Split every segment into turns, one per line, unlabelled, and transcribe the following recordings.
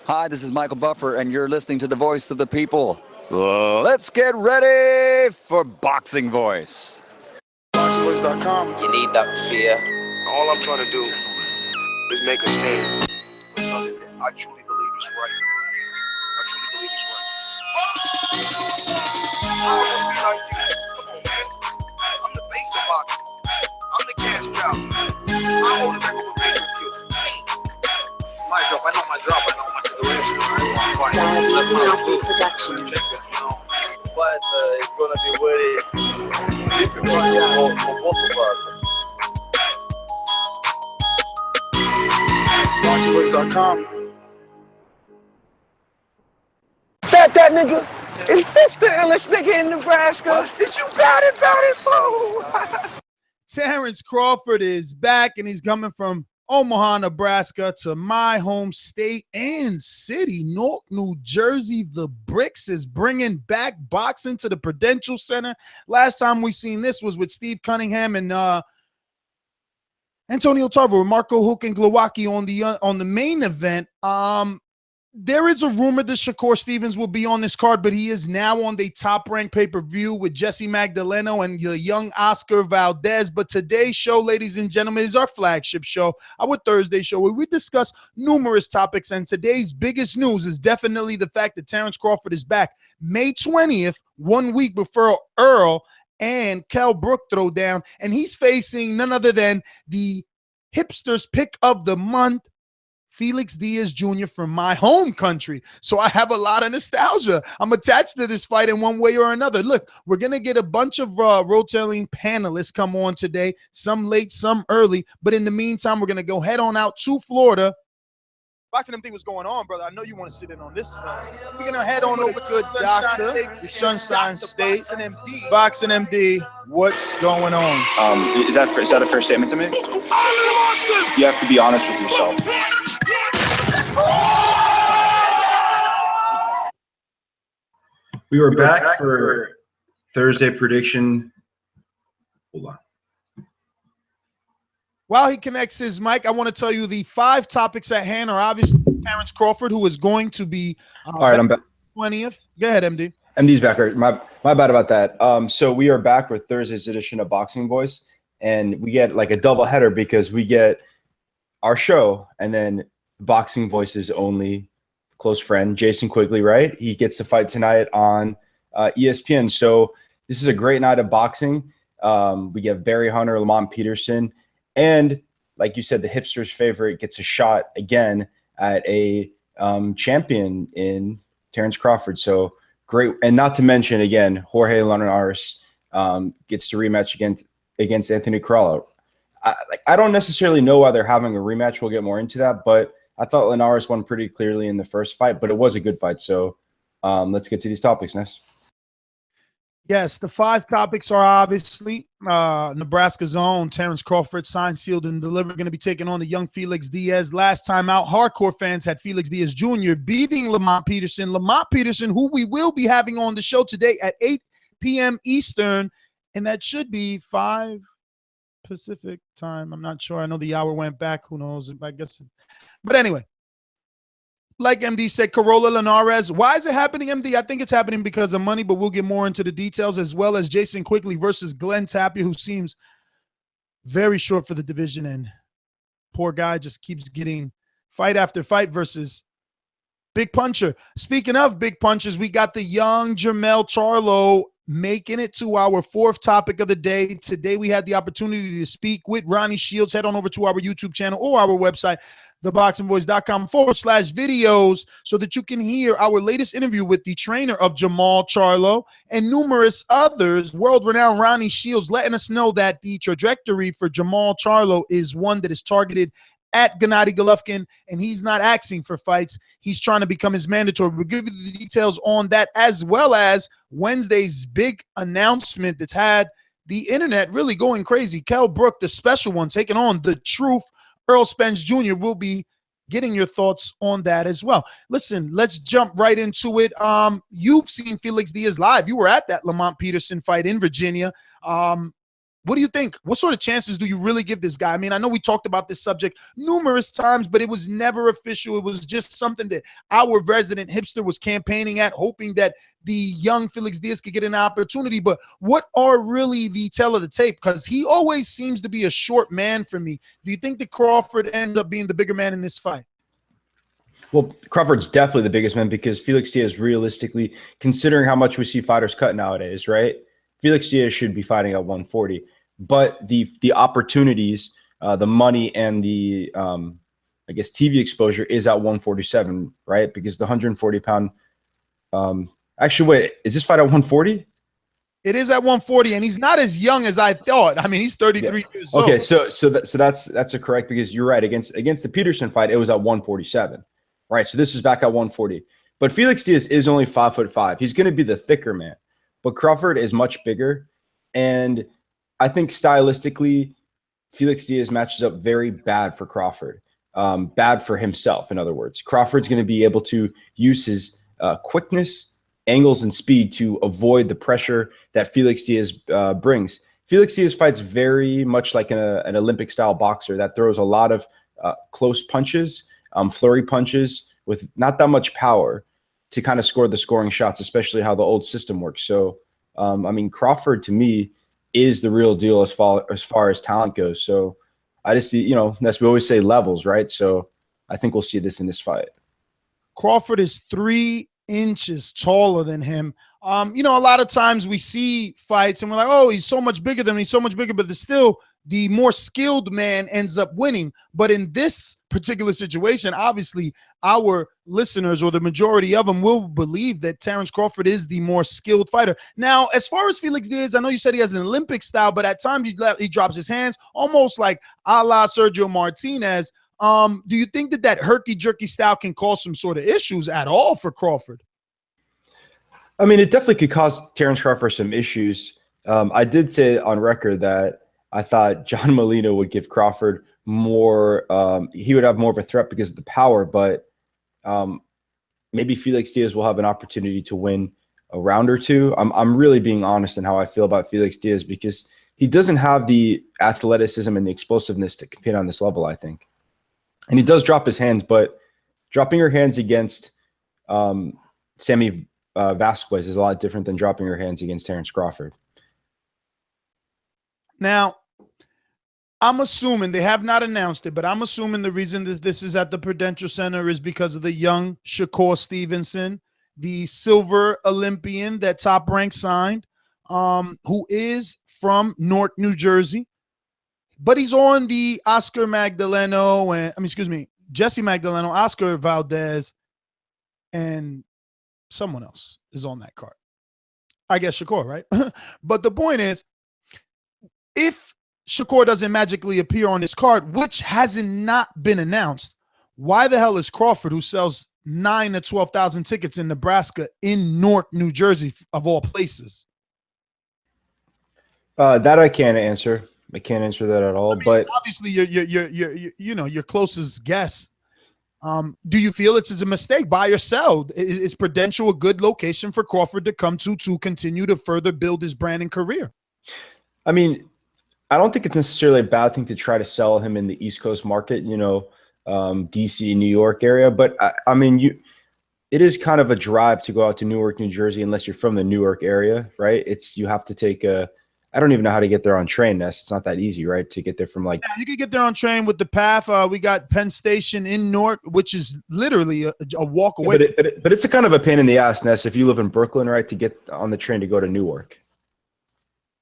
Hi, this is Michael Buffer, and you're listening to the voice of the people. Let's get ready for Boxing Voice.
ThaBoxingvoice.com.
You need that fear.
All I'm trying to do is make a stand for something that I truly believe is right. I truly believe is right. I want to be like you. Come on, man. I'm the face of boxing. I'm the cash cow. I hold the record with pay-per-view.
My job, I know my job, I know my situation. I want to fight. That's my production. But it's going to be very difficult for both of us.
ThaBoxingvoice.com.
That nigga? Is this the illest nigga in Nebraska? Is you bout it, fool?
Terence Crawford is back, and he's coming from Omaha, Nebraska to my home state and city, Newark, New Jersey. The Bricks is bringing back boxing to the Prudential Center. Last time we seen this was with Steve Cunningham and Antonio Tarver, Marco Hook and Glowacki on the main event. There is a rumor that Shakur Stevens will be on this card, but he is now on the top-ranked pay-per-view with Jesse Magdaleno and the young Oscar Valdez. But today's show, ladies and gentlemen, is our flagship show, our Thursday show, where we discuss numerous topics. And today's biggest news is definitely the fact that Terence Crawford is back May 20th, 1 week before Earl and Kell Brook throw down. And he's facing none other than the hipster's pick of the month, Felix Diaz Jr. from my home country. So I have a lot of nostalgia. I'm attached to this fight in one way or another. Look, we're going to get a bunch of rotating panelists come on today, some late, some early. But in the meantime, we're going to go head on out to Florida. Boxing MD, what's going on, brother? I know you want to sit in on this. We're going to head on over to the Sunshine State. Boxing MD, what's going on?
Is that a fair statement to make? You have to be honest with yourself. We were back for Thursday prediction. Hold on.
While he connects his mic, I want to tell you the 5 topics at hand are obviously Terence Crawford, who is going to be
all right. I'm back.
20th. Go ahead, MD.
MD's back. Right. My bad about that. So we are back with Thursday's edition of Boxing Voice, and we get like a double header because we get our show and then Boxing Voice's only close friend, Jason Quigley, right? He gets to fight tonight on ESPN. So this is a great night of boxing. We get Barry Hunter, Lamont Peterson, and like you said, the hipster's favorite gets a shot again at a champion in Terence Crawford. So great. And not to mention, again, Jorge Linares gets to rematch against Anthony Crolla. I don't necessarily know why they're having a rematch. We'll get more into that, but I thought Linares won pretty clearly in the first fight, but it was a good fight. So let's get to these topics, Ness.
Yes, the 5 topics are obviously Nebraska's own Terence Crawford, signed, sealed, and delivered, going to be taking on the young Felix Diaz. Last time out, hardcore fans had Felix Diaz Jr. beating Lamont Peterson. Lamont Peterson, who we will be having on the show today at 8 p.m. Eastern, and that should be 5 Pacific time. I'm not sure. I know the hour went back. Who knows? I guess. But anyway, like MD said, Corolla Linares. Why is it happening, MD? I think it's happening because of money, but we'll get more into the details, as well as Jason Quigley versus Glenn Tapia, who seems very short for the division, and poor guy just keeps getting fight after fight versus Big Puncher. Speaking of big punches, we got the young Jermell Charlo making it to our 4th topic of the day. Today, we had the opportunity to speak with Ronnie Shields. Head on over to our YouTube channel or our website, ThaBoxingVoice.com/videos, so that you can hear our latest interview with the trainer of Jermell Charlo and numerous others. World-renowned Ronnie Shields letting us know that the trajectory for Jermell Charlo is one that is targeted at Gennady Golovkin, and he's not asking for fights. He's trying to become his mandatory. We'll give you the details on that, as well as Wednesday's big announcement that's had the internet really going crazy. Kell Brook, the special one, taking on The Truth. Earl Spence Jr. will be getting your thoughts on that as well. Listen, let's jump right into it. You've seen Felix Diaz live. You were at that Lamont Peterson fight in Virginia. What do you think? What sort of chances do you really give this guy? I mean, I know we talked about this subject numerous times, but it was never official. It was just something that our resident hipster was campaigning at, hoping that the young Felix Diaz could get an opportunity. But what are really the tell of the tape? Because he always seems to be a short man for me. Do you think that Crawford ends up being the bigger man in this fight?
Well, Crawford's definitely the biggest man because Felix Diaz, realistically, considering how much we see fighters cut nowadays, right? Felix Diaz should be fighting at 140. But the opportunities, the money, and the I guess TV exposure is at 147, right? Because the 140-pound. Actually, wait, is this fight at 140?
It is at 140, and he's not as young as I thought. I mean, he's 33 years old.
Okay, so that's a correct, because you're right. Against the Peterson fight, it was at 147, right? So this is back at 140. But Felix Diaz is only 5'5". He's going to be the thicker man, but Crawford is much bigger, and I think stylistically, Felix Diaz matches up very bad for Crawford. Bad for himself, in other words. Crawford's going to be able to use his quickness, angles, and speed to avoid the pressure that Felix Diaz brings. Felix Diaz fights very much like an Olympic-style boxer that throws a lot of close punches, flurry punches with not that much power to kind of score the scoring shots, especially how the old system works. So, I mean, Crawford, to me, is the real deal as far as talent goes. So I just see, as we always say, levels, right? So I think we'll see this in this fight.
Crawford is 3 inches taller than him. A lot of times we see fights and we're like, oh, he's so much bigger than me, so much bigger, but still the more skilled man ends up winning. But in this particular situation, obviously our listeners, or the majority of them, will believe that Terence Crawford is the more skilled fighter. Now, as far as Felix Diaz, I know you said he has an Olympic style, but at times he drops his hands, almost like a la Sergio Martinez. Do you think that herky-jerky style can cause some sort of issues at all for Crawford?
I mean, it definitely could cause Terence Crawford some issues. I did say on record that I thought John Molina would give Crawford more. He would have more of a threat because of the power, but maybe Felix Diaz will have an opportunity to win a round or two. I'm really being honest in how I feel about Felix Diaz because he doesn't have the athleticism and the explosiveness to compete on this level, I think. And he does drop his hands, but dropping your hands against Sammy Vasquez is a lot different than dropping your hands against Terence Crawford.
Now, I'm assuming, they have not announced it, but I'm assuming the reason that this is at the Prudential Center is because of the young Shakur Stevenson, the silver Olympian that Top Rank signed, who is from Newark, New Jersey. But he's on the Jesse Magdaleno, Oscar Valdez, and someone else is on that card. I guess Shakur, right? But the point is, if Shakur doesn't magically appear on this card, which hasn't not been announced, why the hell is Crawford, who sells 9,000 to 12,000 tickets in Nebraska, in Newark, New Jersey, of all places?
That I can't answer. I can't answer that at all. I mean, but
obviously, your closest guess. Do you feel it's a mistake, buy or sell? Is Prudential a good location for Crawford to come to continue to further build his brand and career?
I mean, I don't think it's necessarily a bad thing to try to sell him in the East Coast market, DC, New York area. But I mean, it is kind of a drive to go out to Newark, New Jersey, unless you're from the Newark area, right? You have to take I don't even know how to get there on train, Ness. It's not that easy, right? To get there from you
can get there on train with the PATH. We got Penn Station in Newark, which is literally a walk away.
But it's a kind of a pain in the ass, Ness, if you live in Brooklyn, right, to get on the train to go to Newark.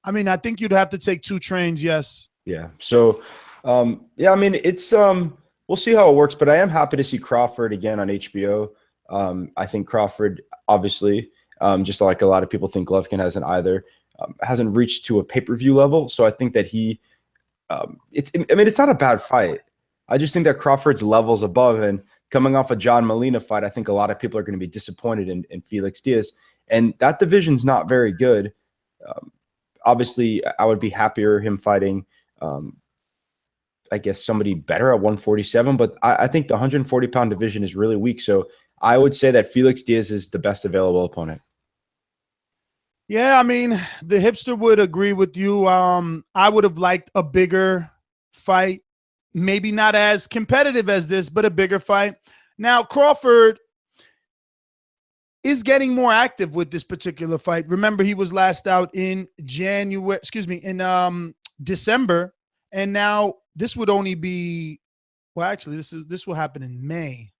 I mean, I think you'd have to take 2 trains, yes.
Yeah. So, I mean, it's we'll see how it works, but I am happy to see Crawford again on HBO. I think Crawford, obviously, just like a lot of people think Golovkin hasn't reached to a pay-per-view level. So I think that it's not a bad fight. I just think that Crawford's levels above, and coming off a John Molina fight, I think a lot of people are going to be disappointed in Felix Diaz, and that division's not very good. Obviously, I would be happier him fighting, I guess, somebody better at 147, but I think the 140-pound division is really weak. So I would say that Felix Diaz is the best available opponent.
Yeah, I mean, the hipster would agree with you. I would have liked a bigger fight, maybe not as competitive as this, but a bigger fight. Now, Crawford is getting more active with this particular fight. Remember, he was last out in December, and now this would only be, well, actually, this will happen in May.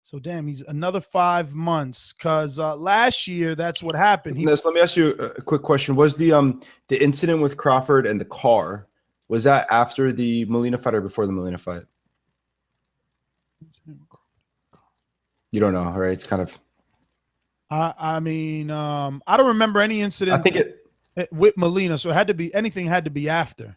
So damn, he's another 5 months, because last year that's what happened.
Let me ask you a quick question. Was the incident with Crawford and the car, was that after the Molina fight or before the Molina fight? You don't know, right? It's kind of.
I mean, I don't remember any incident.
I think
with Molina, so it had to be anything had to be after.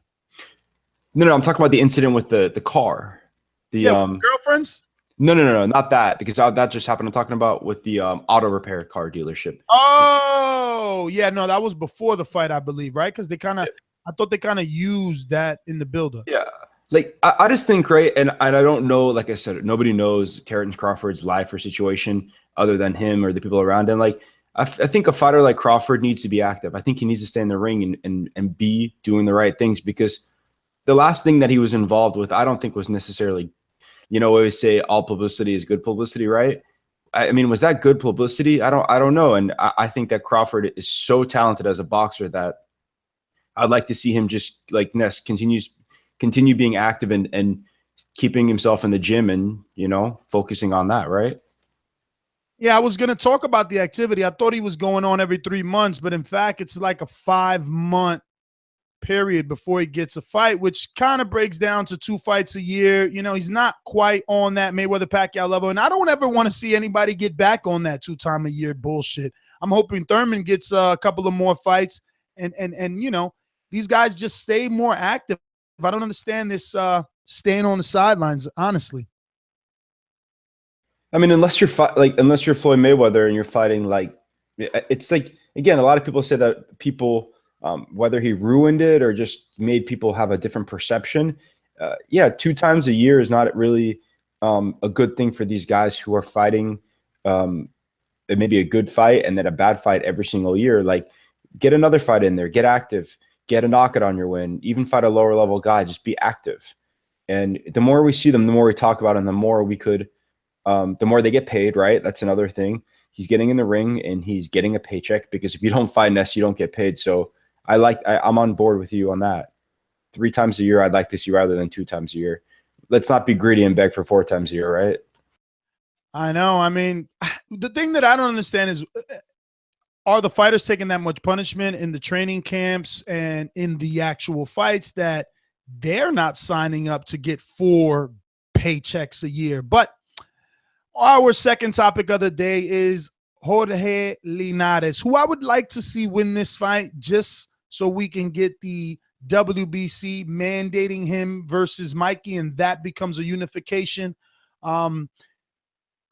No, I'm talking about the incident with the car. The
girlfriends.
No, not that, because that just happened. I'm talking about with the auto repair car dealership.
Oh, yeah, no, that was before the fight, I believe, right? Because I thought they kind of used that in the build-up.
Yeah, like I just think, right, and I don't know, like I said, nobody knows Terence Crawford's life or situation other than him or the people around him. Like I think a fighter like Crawford needs to be active. I think he needs to stay in the ring and be doing the right things, because the last thing that he was involved with, I don't think was necessarily, we always say all publicity is good publicity, right? I mean, was that good publicity? I don't know. And I think that Crawford is so talented as a boxer that I'd like to see him just like Ness continue being active and keeping himself in the gym and, focusing on that, right?
Yeah, I was going to talk about the activity. I thought he was going on every 3 months, but in fact, it's like a 5-month period before he gets a fight, which kind of breaks down to 2 fights a year. He's not quite on that Mayweather-Pacquiao level, and I don't ever want to see anybody get back on that 2-time-a-year bullshit. I'm hoping Thurman gets a couple of more fights, and these guys just stay more active. I don't understand this staying on the sidelines, honestly.
I mean, unless you're Floyd Mayweather and you're fighting, like, it's like, again, a lot of people say that people, whether he ruined it or just made people have a different perception. 2 times a year is not really a good thing for these guys who are fighting maybe a good fight and then a bad fight every single year. Like, get another fight in there, get active, get a knockout on your win, even fight a lower level guy, just be active. And the more we see them, the more we talk about them, the more we could, the more they get paid, right? That's another thing. He's getting in the ring and he's getting a paycheck, because if you don't fight Ness, you don't get paid. So I'm on board with you on that. 3 times a year, I'd like to see rather than 2 times a year. Let's not be greedy and beg for 4 times a year, right?
I know. I mean, the thing that I don't understand is, are the fighters taking that much punishment in the training camps and in the actual fights that they're not signing up to get 4 paychecks a year? But our second topic of the day is Jorge Linares, who I would like to see win this fight, just so we can get the WBC mandating him versus Mikey, and that becomes a unification. I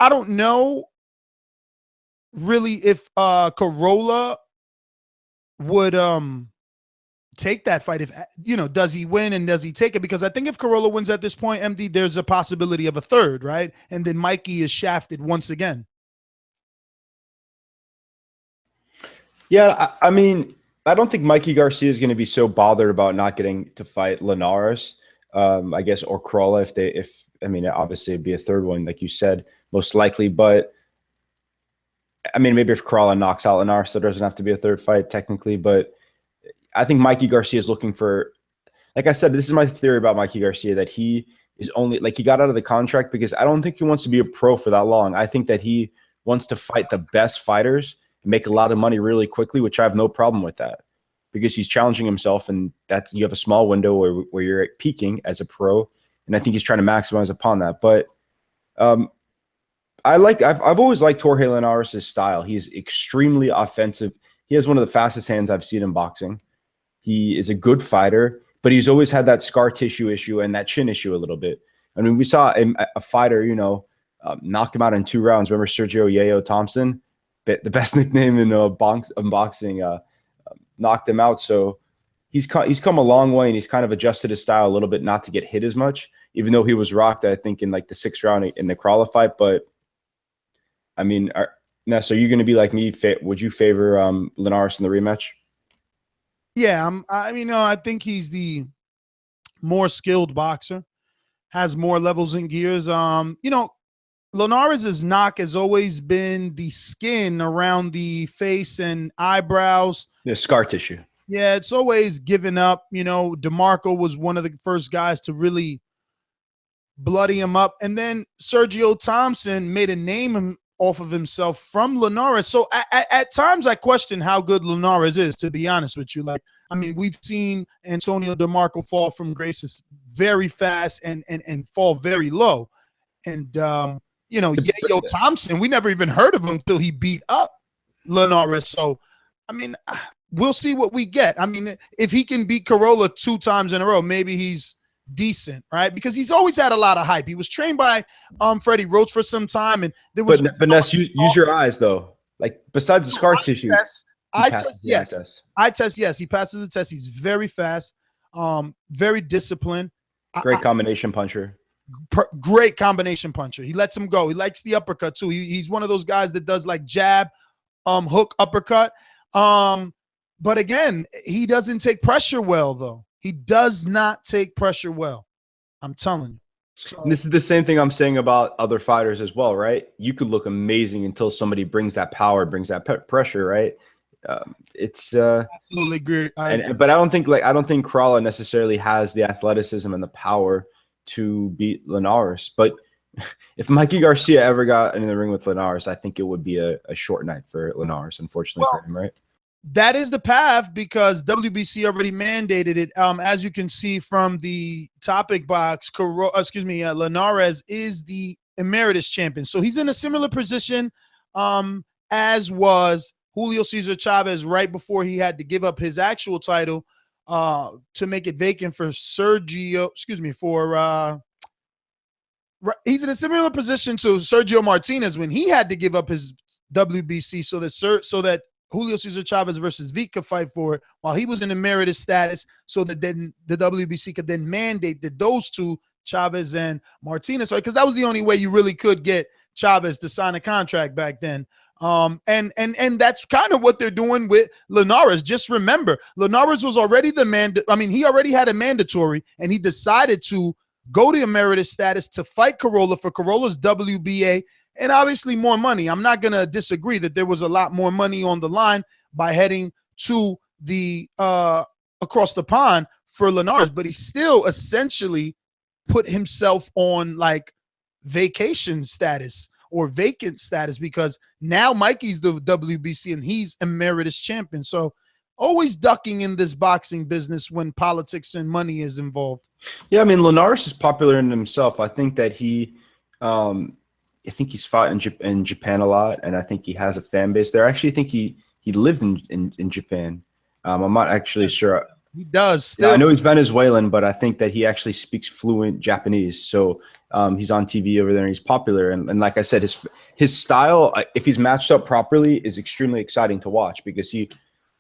don't know really if Crolla would take that fight. If does he win and does he take it? Because I think if Crolla wins at this point, MD, there's a possibility of a third, right? And then Mikey is shafted once again.
Yeah, I mean, I don't think Mikey Garcia is going to be so bothered about not getting to fight Linares, I guess, or Crolla obviously it'd be a third one, like you said, most likely. But I mean, maybe if Crolla knocks out Linares, there doesn't have to be a third fight technically. But I think Mikey Garcia is looking for, like I said, this is my theory about Mikey Garcia, that he is only, like, he got out of the contract because I don't think he wants to be a pro for that long. I think that he wants to fight the best fighters, make a lot of money really quickly, which I have no problem with that, because he's challenging himself, and you have a small window where you're peaking as a pro, and I think he's trying to maximize upon that. But I've always liked Jorge Linares' style. He's extremely offensive. He has one of the fastest hands I've seen in boxing. He is a good fighter, but he's always had that scar tissue issue and that chin issue a little bit. I mean, we saw a fighter, knock him out in 2 rounds. Remember Sergio Yayo Thompson? The best nickname in boxing, knocked him out. So he's come a long way, and he's kind of adjusted his style a little bit not to get hit as much, even though he was rocked, I think, in like the 6th round in the Crolla fight. But I mean, Ness, are you going to be like me? Would you favor Linares in the rematch?
Yeah, I think he's the more skilled boxer, has more levels and gears. Linares' knock has always been the skin around the face and eyebrows.
The scar tissue.
Yeah, it's always given up. DeMarco was one of the first guys to really bloody him up. And then Sergio Thompson made a name off of himself from Linares. So at times I question how good Linares is, to be honest with you. We've seen Antonio DeMarco fall from grace very fast and fall very low. And, Yayo Thompson, we never even heard of him until he beat up Linares. So, we'll see what we get. If he can beat Crolla 2 times in a row, maybe he's decent, right? Because he's always had a lot of hype. He was trained by Freddie Roach for some time, and there was.
But Ness, use your eyes though. Like besides the scar tissue,
I test yes. I test yes. He passes the test. He's very fast, very disciplined.
Great combination puncher.
Great combination puncher. He lets him go. He likes the uppercut too. He's one of those guys that does like jab, hook, uppercut. But again, he doesn't take pressure well though. He does not take pressure well. I'm telling you. So,
this is the same thing I'm saying about other fighters as well, right? You could look amazing until somebody brings that power, brings that pressure, right? It's
absolutely great.
But I don't think Crolla necessarily has the athleticism and the power to beat Linares. But if Mikey Garcia ever got in the ring with Linares, I think it would be a short night for Linares, unfortunately for him, right?
That is the path because WBC already mandated it. As you can see from the topic box, Linares is the emeritus champion. So he's in a similar position as was Julio Cesar Chavez right before he had to give up his actual title to make it vacant for he's in a similar position to Sergio Martinez when he had to give up his WBC so that Julio Cesar Chavez versus Vik could fight for it while he was in emeritus status, so that then the WBC could then mandate that those two, Chavez and Martinez, because that was the only way you really could get Chavez to sign a contract back then. And that's kind of what they're doing with Linares. Just remember, Linares was already he already had a mandatory, and he decided to go to emeritus status to fight Crolla for Corolla's WBA. And obviously more money. I'm not going to disagree that there was a lot more money on the line by heading to the across the pond for Linares, but he still essentially put himself on like vacation status or vacant status because now Mikey's the WBC and he's emeritus champion. So always ducking in this boxing business when politics and money is involved.
Yeah, Linares is popular in himself. I think that I think he's fought in Japan a lot, and I think he has a fan base there. I actually think he lived in Japan. I'm not actually sure.
He does still.
Yeah, I know he's Venezuelan, but I think that he actually speaks fluent Japanese. So he's on TV over there, and he's popular. And like I said, his style, if he's matched up properly, is extremely exciting to watch because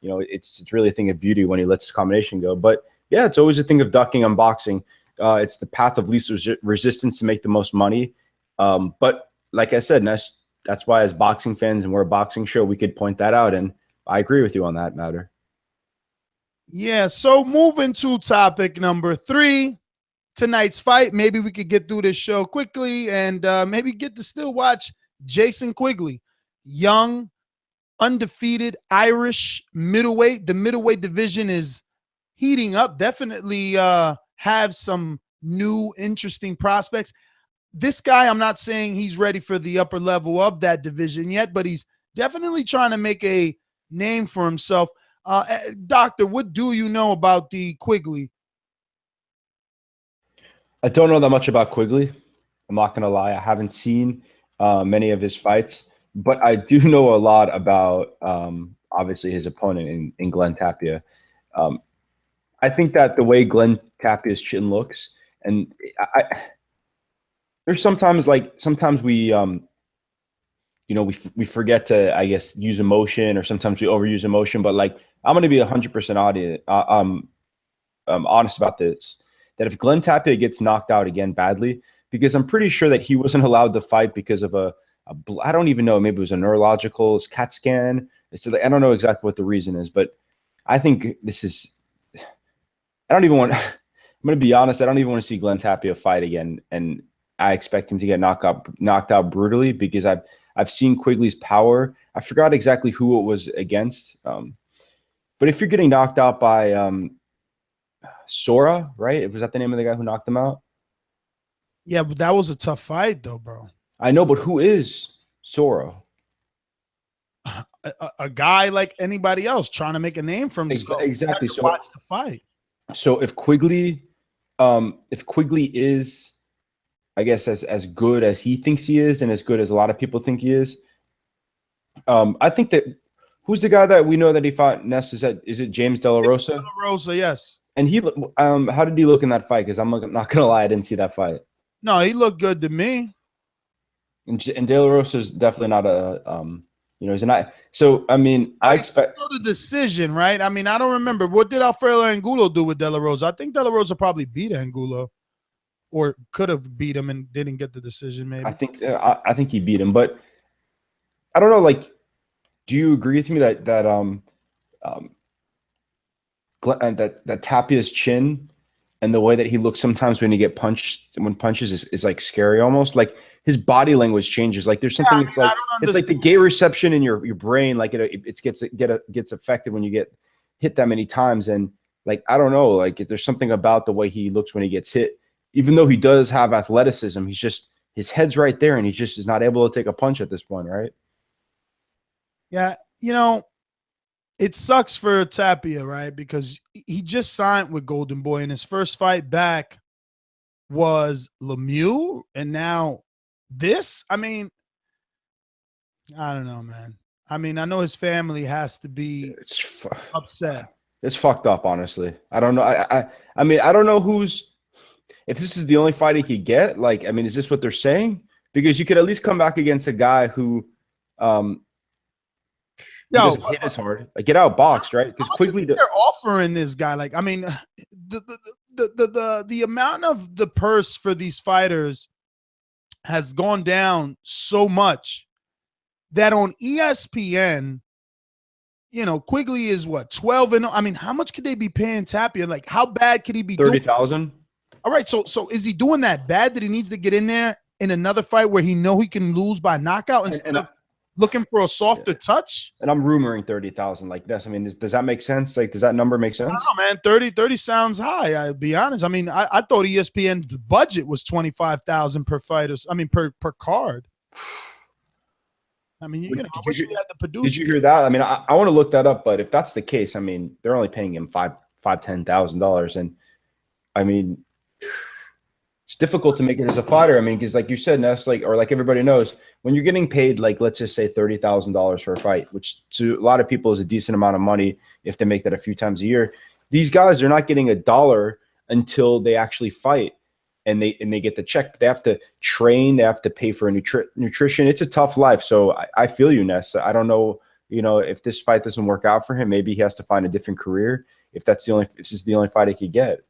it's really a thing of beauty when he lets his combination go. But yeah, it's always a thing of ducking on boxing. It's the path of least resistance to make the most money. But like I said, Ness, that's why as boxing fans, and we're a boxing show, we could point that out. And I agree with you on that matter.
Yeah. So moving to topic number 3, tonight's fight. Maybe we could get through this show quickly and maybe get to still watch Jason Quigley, young, undefeated Irish middleweight. The middleweight division is heating up. Definitely have some new, interesting prospects. This guy, I'm not saying he's ready for the upper level of that division yet, but he's definitely trying to make a name for himself. Doctor, what do you know about the Quigley?
I don't know that much about Quigley. I'm not going to lie. I haven't seen many of his fights, but I do know a lot about obviously his opponent in Glenn Tapia. I think that the way Glenn Tapia's chin looks, and there's sometimes we we forget to, I guess, use emotion, or sometimes we overuse emotion. But like, I'm going to be 100% honest about this, that if Glenn Tapia gets knocked out again badly, because I'm pretty sure that he wasn't allowed to fight because of a I don't even know. Maybe it was a neurological CAT scan. It's like, I don't know exactly what the reason is, but I think this is. I don't even want. I'm going to be honest. I don't even want to see Glenn Tapia fight again, and I expect him to get knocked out brutally because I've seen Quigley's power. I forgot exactly who it was against, but if you're getting knocked out by Sora, right? Was that the name of the guy who knocked him out?
Yeah, but that was a tough fight, though, bro.
I know, but who is Sora?
A guy like anybody else trying to make a name for himself.
Exactly. So
watch the fight.
So if Quigley is, I guess, as good as he thinks he is, and as good as a lot of people think he is, I think that who's the guy that we know that he fought Ness? Is it James De La Rosa?
De La Rosa, yes.
And he, how did he look in that fight? Because I'm not gonna lie, I didn't see that fight.
No, he looked good to me.
And De La Rosa is definitely not a he's not. So I mean, I expect
the decision, right? I mean, I don't remember what did Alfredo Angulo do with De La Rosa. I think De La Rosa probably beat Angulo, or could have beat him and didn't get the decision. Maybe
I think he beat him, but I don't know. Like, do you agree with me that Tapia's chin and the way that he looks sometimes when punches is like scary almost? Like his body language changes. Like there's something. It's like the gay reception in your brain. Like it gets affected when you get hit that many times. And like I don't know. Like if there's something about the way he looks when he gets hit, even though he does have athleticism, his head's right there, and he just is not able to take a punch at this point, right?
Yeah, it sucks for Tapia, right? Because he just signed with Golden Boy, and his first fight back was Lemieux, and now this. I mean, I don't know, man. I mean, I know his family has to be upset.
It's fucked up, honestly. I don't know. I mean, I don't know if this is the only fight he could get. Like, I mean, is this what they're saying? Because you could at least come back against a guy who doesn't hit as hard. Like, get out boxed, right? Because Quigley
they're offering this guy. Like, I mean, the amount of the purse for these fighters has gone down so much that on ESPN, Quigley is what, 12-0. I mean, how much could they be paying Tapia? Like, how bad could he be?
30,000.
All right, so is he doing that bad that he needs to get in there in another fight where he can lose by knockout instead of looking for a softer touch?
And I'm rumoring 30,000 like this. I mean, does that make sense? Like, does that number make sense?
I don't know, man. 30 sounds high. I'll be honest. I mean, I thought ESPN's budget was 25,000 per fighter. I mean, per card. I mean, I wish we had the producer.
Did you hear that? I mean, I want to look that up, but if that's the case, I mean, they're only paying him $10,000, and I mean, it's difficult to make it as a fighter. I mean, because like you said, Ness, like everybody knows, when you're getting paid, like let's just say $30,000 for a fight, which to a lot of people is a decent amount of money if they make that a few times a year. These guys are not getting $1 until they actually fight, and they get the check. They have to train. They have to pay for nutrition. It's a tough life. So I feel you, Ness. I don't know, if this fight doesn't work out for him, maybe he has to find a different career. If this is the only fight he could get.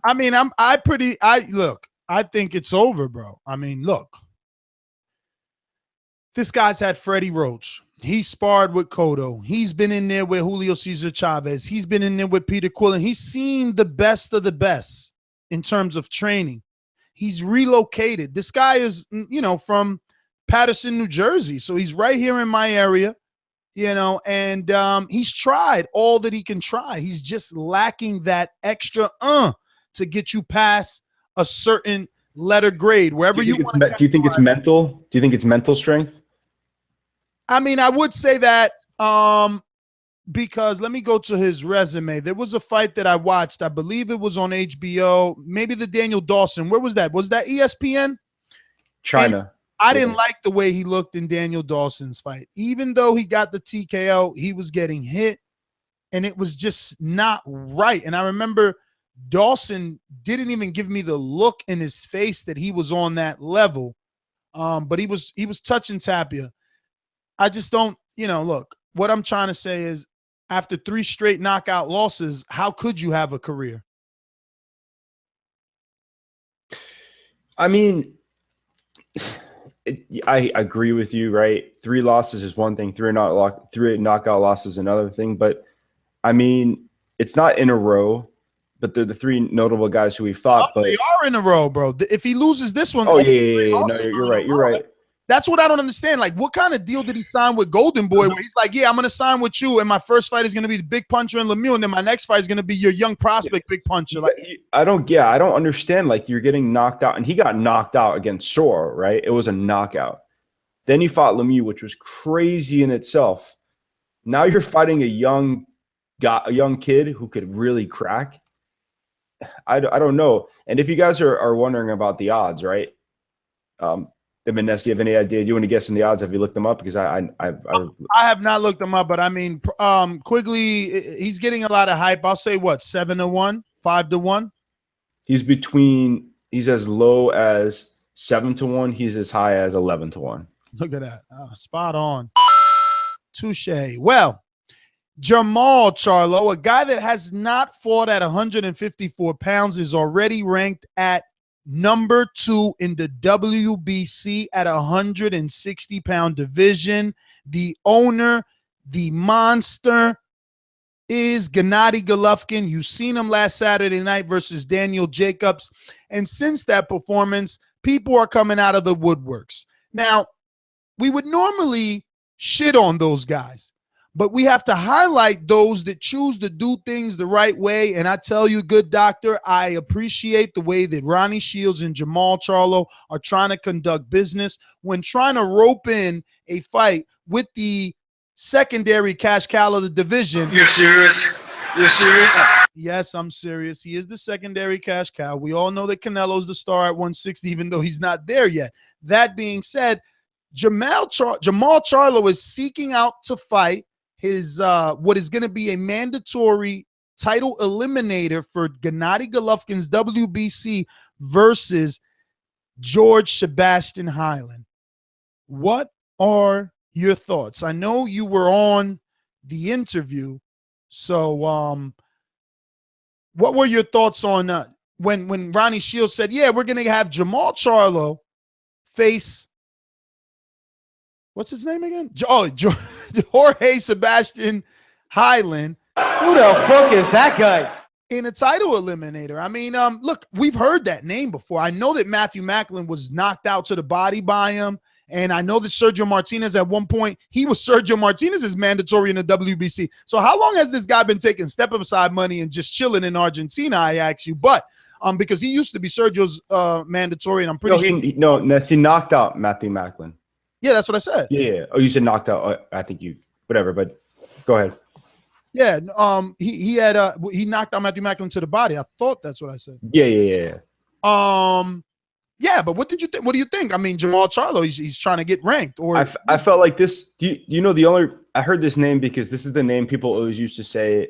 I mean, I think it's over, bro. I mean, look, this guy's had Freddie Roach. He sparred with Cotto. He's been in there with Julio Cesar Chavez. He's been in there with Peter Quillen. He's seen the best of the best in terms of training. He's relocated. This guy is, from Paterson, New Jersey. So he's right here in my area, and he's tried all that he can try. He's just lacking that extra to get you past a certain letter grade, wherever you want.
Do you think it's mental? Do you think it's mental strength?
I mean, I would say that because let me go to his resume. There was a fight that I watched. I believe it was on HBO, maybe the Daniel Dawson. Where was that? Was that ESPN?
China.
And I didn't like the way he looked in Daniel Dawson's fight. Even though he got the TKO, he was getting hit, and it was just not right. And I remember Dawson didn't even give me the look in his face that he was on that level. But he was touching Tapia. I just don't, look, what I'm trying to say is after 3 straight knockout losses, how could you have a career?
I mean, I agree with you, right? 3 losses is one thing, 3 knockout losses is another thing. But I mean, it's not in a row, but they're the 3 notable guys who we fought. But
they are in a row, bro. If he loses this one,
oh yeah. No, you're right. You're right.
That's what I don't understand. Like, what kind of deal did he sign with Golden Boy where he's like, yeah, I'm going to sign with you, and my first fight is going to be the big puncher and Lemieux, and then my next fight is going to be your young prospect big puncher. Like,
I don't understand. Like, you're getting knocked out, and he got knocked out against Soro, right? It was a knockout. Then he fought Lemieux, which was crazy in itself. Now you're fighting a young kid who could really crack. I don't know. And if you guys are wondering about the odds, right? Nestor, do you have any idea? Do you want to guess in the odds? Have you looked them up? Because I
have not looked them up, but I mean, Quigley, he's getting a lot of hype. I'll say what, 7-1, 5-1.
He's as low as 7-1. He's as high as 11-1.
Look at that, spot on. Touche. Well, Jermall Charlo, a guy that has not fought at 154 pounds, is already ranked at number 2 in the WBC at 160-pound division. The owner, the monster, is Gennady Golovkin. You've seen him last Saturday night versus Daniel Jacobs. And since that performance, people are coming out of the woodworks. Now, we would normally shit on those guys, but we have to highlight those that choose to do things the right way. And I tell you, good doctor, I appreciate the way that Ronnie Shields and Jermall Charlo are trying to conduct business when trying to rope in a fight with the secondary cash cow of the division.
You're serious? You're serious?
Yes, I'm serious. He is the secondary cash cow. We all know that Canelo's the star at 160, even though he's not there yet. That being said, Jermall Charlo is seeking out to fight his what is going to be a mandatory title eliminator for Gennady Golovkin's WBC versus George Sebastian Hyland. What are your thoughts? I know you were on the interview, so what were your thoughts on when Ronnie Shields said, yeah, we're going to have Jermall Charlo face, what's his name again? Jorge Sebastian Hyland.
Who the fuck is that guy?
In a title eliminator. I mean, look, we've heard that name before. I know that Matthew Macklin was knocked out to the body by him. And I know that Sergio Martinez at one point, he was Sergio Martinez's mandatory in the WBC. So how long has this guy been taking step-aside money and just chilling in Argentina, I ask you? But because he used to be Sergio's mandatory, and I'm pretty sure.
He knocked out Matthew Macklin.
Yeah, that's what I said.
Yeah. Oh, you said knocked out. Oh, I think whatever, but go ahead.
Yeah, he knocked out Matthew Macklin to the body. I thought that's what I said.
Yeah.
Yeah, but what did you think? What do you think? I mean, Jermall Charlo, he's trying to get ranked. Or
I felt like this. I heard this name because this is the name people always used to say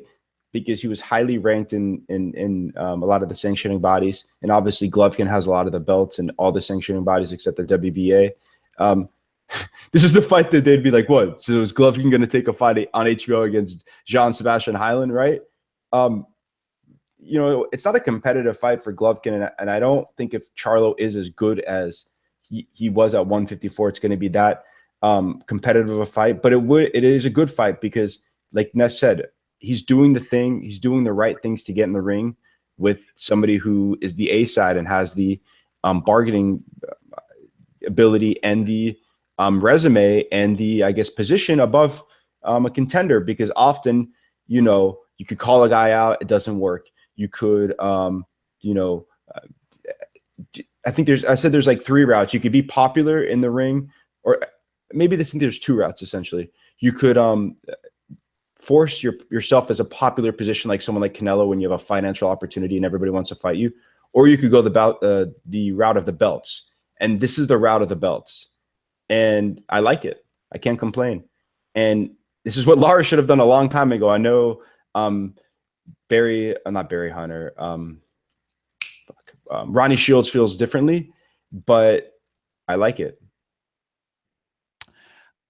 because he was highly ranked in a lot of the sanctioning bodies, and obviously Golovkin has a lot of the belts and all the sanctioning bodies except the WBA. This is the fight that they'd be like, what? So is Golovkin going to take a fight on HBO against Jean-Sebastian Hyland, right? It's not a competitive fight for Golovkin, and I don't think if Charlo is as good as he was at 154, it's going to be that competitive of a fight. But it is a good fight because, like Ness said, he's doing the right things to get in the ring with somebody who is the A side and has the bargaining ability and the resume and the, I guess, position above a contender, because often, you could call a guy out, it doesn't work. You could, I think there's like 3 routes. You could be popular in the ring, or maybe there's 2 routes essentially. You could force yourself as a popular position, like someone like Canelo, when you have a financial opportunity and everybody wants to fight you, or you could go the route of the belts. And this is the route of the belts. And I like it. I can't complain. And this is what Lara should have done a long time ago. I know not Barry Hunter. Ronnie Shields feels differently, but I like it.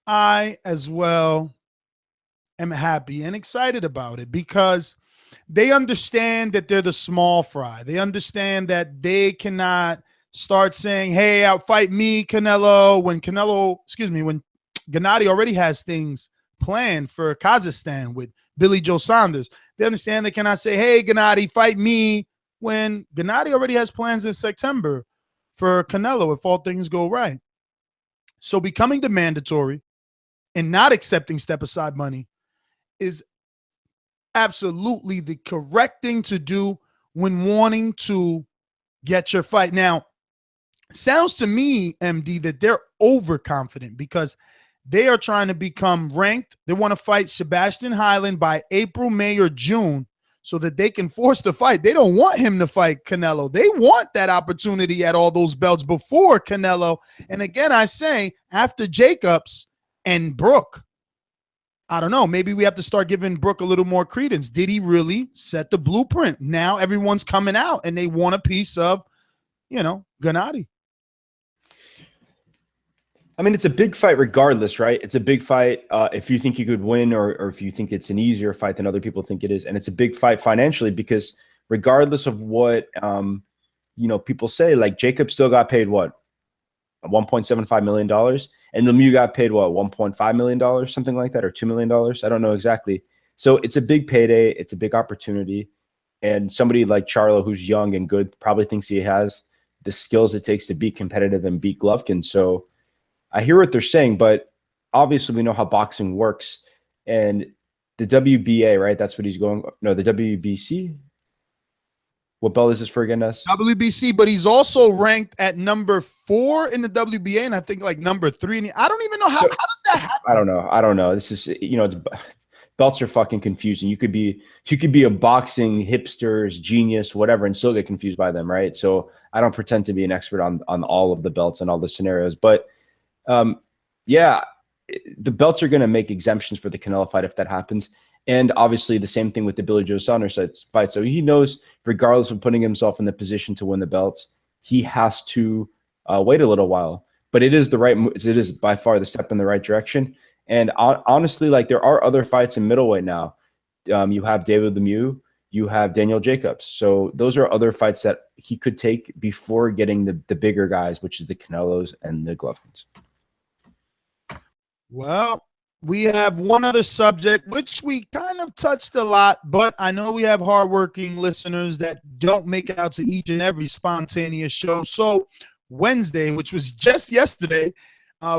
I as well am happy and excited about it because they understand that they're the small fry. They understand that they cannot start saying, hey, outfight me, Canelo, when Gennady already has things planned for Kazakhstan with Billy Joe Saunders. They understand they cannot say, hey, Gennady, fight me, when Gennady already has plans in September for Canelo if all things go right. So becoming the mandatory and not accepting step-aside money is absolutely the correct thing to do when wanting to get your fight. Now, sounds to me, MD, that they're overconfident because they are trying to become ranked. They want to fight Sebastian Hyland by April, May, or June so that they can force the fight. They don't want him to fight Canelo. They want that opportunity at all those belts before Canelo. And again, I say, after Jacobs and Brook, I don't know, maybe we have to start giving Brook a little more credence. Did he really set the blueprint? Now everyone's coming out and they want a piece of, Gennady.
I mean, it's a big fight regardless, right? It's a big fight if you think you could win or if you think it's an easier fight than other people think it is. And it's a big fight financially because regardless of what, people say, like Jacob still got paid what? $1.75 million. And Lemieux got paid what? $1.5 million, something like that, or $2 million. I don't know exactly. So it's a big payday. It's a big opportunity. And somebody like Charlo, who's young and good, probably thinks he has the skills it takes to be competitive and beat Golovkin. So I hear what they're saying, but obviously we know how boxing works. And the WBA, right? That's what he's going. No, the WBC. What belt is this for again, Ness?
WBC, but he's also ranked at number 4 in the WBA, and I think like number 3. I don't even know how does that happen?
I don't know. This is, belts are fucking confusing. You could be a boxing hipster's genius, whatever, and still get confused by them, right? So I don't pretend to be an expert on all of the belts and all the scenarios, but the belts are going to make exemptions for the Canelo fight if that happens. And obviously the same thing with the Billy Joe Saunders fight. So he knows, regardless of putting himself in the position to win the belts, he has to wait a little while. But it is by far the step in the right direction. And honestly, like there are other fights in middleweight now. You have David Lemieux, you have Daniel Jacobs. So those are other fights that he could take before getting the bigger guys, which is the Canelos and the Golovkins.
Well, we have one other subject, which we kind of touched a lot, but I know we have hardworking listeners that don't make it out to each and every spontaneous show. So Wednesday, which was just yesterday,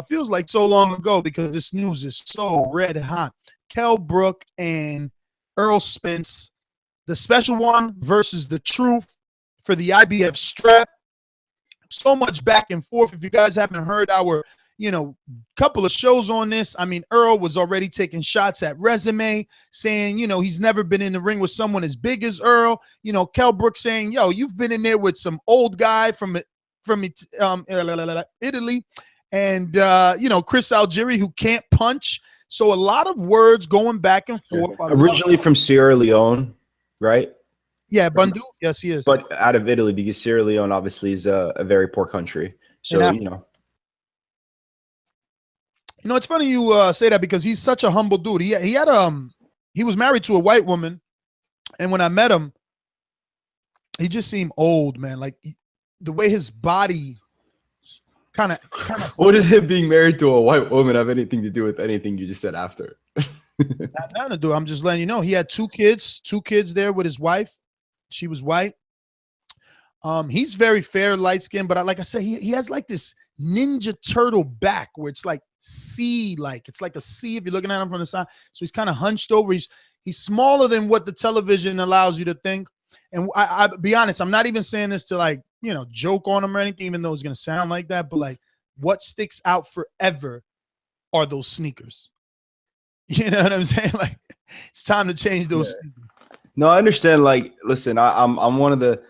feels like so long ago because this news is so red hot. Kell Brook and Earl Spence, the special one versus the truth for the IBF strap. So much back and forth. If you guys haven't heard our couple of shows on this. I mean, Earl was already taking shots at Resume, saying, he's never been in the ring with someone as big as Earl. Kell Brook saying, you've been in there with some old guy from Italy. And, Chris Algieri, who can't punch. So a lot of words going back and forth.
Originally from Sierra Leone, right?
Yeah, Bundu. Yes, he is.
But out of Italy, because Sierra Leone obviously is a very poor country. So,
it's funny you say that because he's such a humble dude. He was married to a white woman, and when I met him, he just seemed old, man. Like the way his body kind of.
What did him being married to a white woman have anything to do with anything you just said after?
Nothing to do. I'm just letting you know he had 2 kids there with his wife. She was white. He's very fair, light skinned, but like I said, he has like this Ninja Turtle back where it's like C-like. It's like a C if you're looking at him from the side. So he's kind of hunched over. He's smaller than what the television allows you to think. And I be honest, I'm not even saying this to joke on him or anything, even though it's gonna sound like that. But like, what sticks out forever are those sneakers. You know what I'm saying? Like, it's time to change those sneakers.
No, I understand. Like, listen, I'm one of the.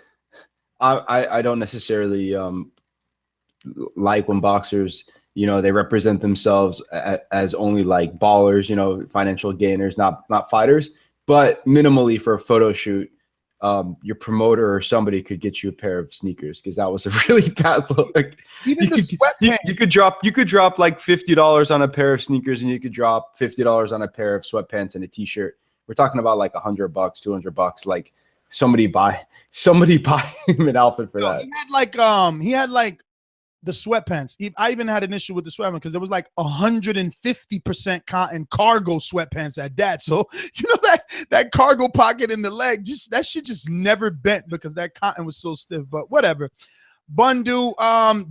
I don't necessarily like when boxers, they represent themselves as only like ballers, financial gainers, not fighters. But minimally for a photo shoot, your promoter or somebody could get you a pair of sneakers because that was a really bad look.
Even
you could drop like $50 on a pair of sneakers, and you could drop $50 on a pair of sweatpants and a t-shirt. We're talking about like $100, $200. Like, somebody buy him an outfit for that.
He had like the sweatpants. I even had an issue with the sweatpants because there was like 150% cotton cargo sweatpants at that. So you know that cargo pocket in the leg, just that shit just never bent because that cotton was so stiff. But whatever. Bundu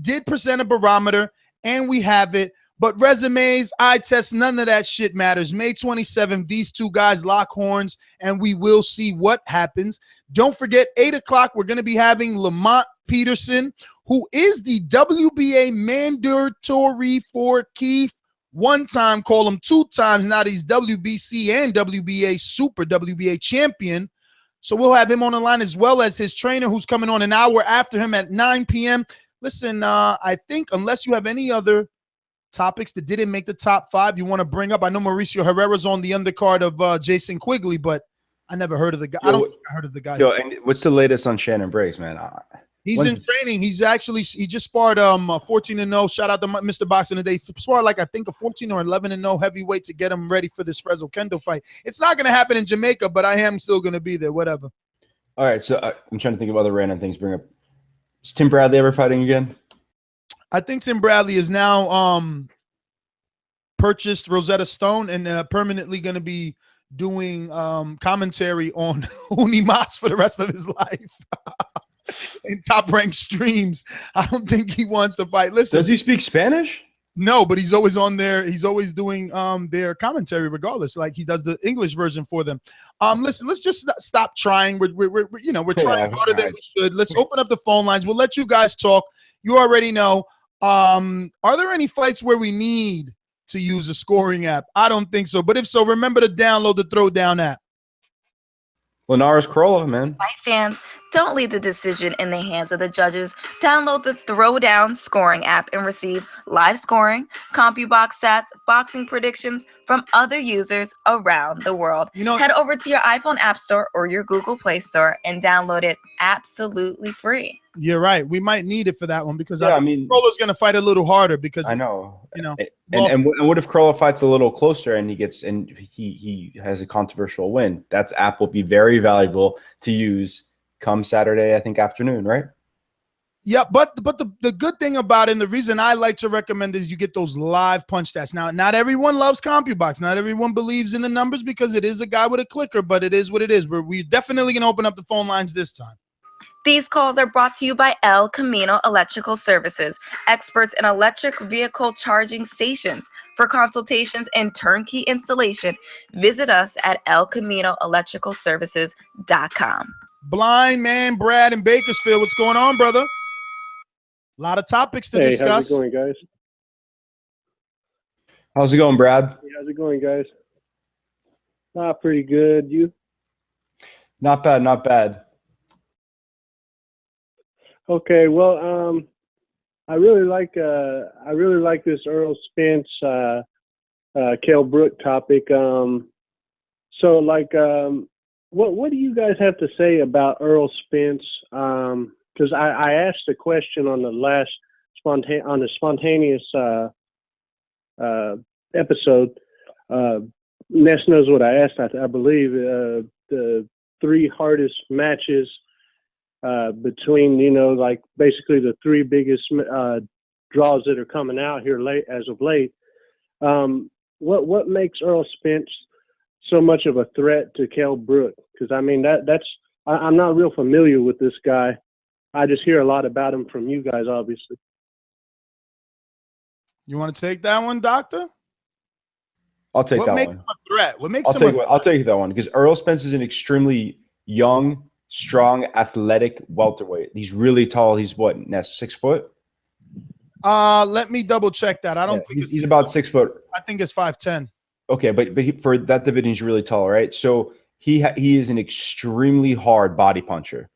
did present a barometer, and we have it. But resumes, eye tests, none of that shit matters. May 27th, these two guys lock horns, and we will see what happens. Don't forget, 8 o'clock, we're going to be having Lamont Peterson, who is the WBA mandatory for Keith. One time, call him 2 times. Now he's WBC and WBA Super WBA champion. So we'll have him on the line as well as his trainer, who's coming on an hour after him at 9 p.m. Listen, I think unless you have any other topics that didn't make the top 5 you want to bring up. I know Mauricio Herrera's on the undercard of Jason Quigley, but I never heard of the guy. I don't think I heard of the guy.
And what's the latest on Shannon Briggs, man?
He's in training. He just sparred 14-0. Shout out to Mr. Boxing today. Sparred like I think a 14 or 11-0 heavyweight to get him ready for this Fresno Kendo fight. It's not going to happen in Jamaica, but I am still going to be there. Whatever.
All right, so I'm trying to think of other random things to bring up. Is Tim Bradley ever fighting again?
I think Tim Bradley is now purchased Rosetta Stone and permanently going to be doing commentary on Unimas for the rest of his life in top-ranked streams. I don't think he wants to fight. Listen,
does he speak Spanish?
No, but he's always on there. He's always doing their commentary regardless. Like he does the English version for them. Listen, let's just stop trying. We're trying harder than we should. Let's open up the phone lines. We'll let you guys talk. You already know. Are there any fights where we need to use a scoring app? I don't think so. But if so, remember to download the Throwdown app.
Linares Crolla, man.
Fight fans, don't leave the decision in the hands of the judges. Download the Throwdown scoring app and receive live scoring, CompuBox stats, boxing predictions from other users around the world. Head over to your iPhone App Store or your Google Play Store and download it absolutely free.
You're right. We might need it for that one because I mean, Crolla's going to fight a little harder because
I know. And what if Crolla fights a little closer and he has a controversial win? That app will be very valuable to use come Saturday, I think, afternoon, right?
Yeah, but the good thing about it, and the reason I like to recommend is you get those live punch stats. Now, not everyone loves CompuBox. Not everyone believes in the numbers because it is a guy with a clicker, but it is what it is. We're definitely going to open up the phone lines this time.
These calls are brought to you by El Camino Electrical Services, experts in electric vehicle charging stations. For consultations and turnkey installation, visit us at elcaminoelectricalservices.com.
Blind Man Brad in Bakersfield, what's going on, brother? A lot of topics to discuss.
How's it going, guys?
How's it going, Brad?
Hey, how's it going, guys? Pretty good. You?
Not bad, not bad.
Okay, well, I really like this Earl Spence, Kell Brook topic. So, like, what do you guys have to say about Earl Spence? Because I asked a question on the last spontaneous episode. Ness knows what I asked. I believe the 3 hardest matches. Between, like basically the 3 biggest draws that are coming out here as of late. What makes Earl Spence so much of a threat to Kell Brook? Because I mean I'm not real familiar with this guy. I just hear a lot about him from you guys, obviously.
You want to take that one, Doctor?
I'll take that one. What makes
him a threat? What makes
I'll take that one because Earl Spence is an extremely young, strong, athletic welterweight. He's really tall. He's what, Ness, 6 foot?
Let me double check that. I don't think
he's about 6 foot.
I think it's 5'10".
Okay, but for that division, he's really tall, right? So he is an extremely hard body puncher,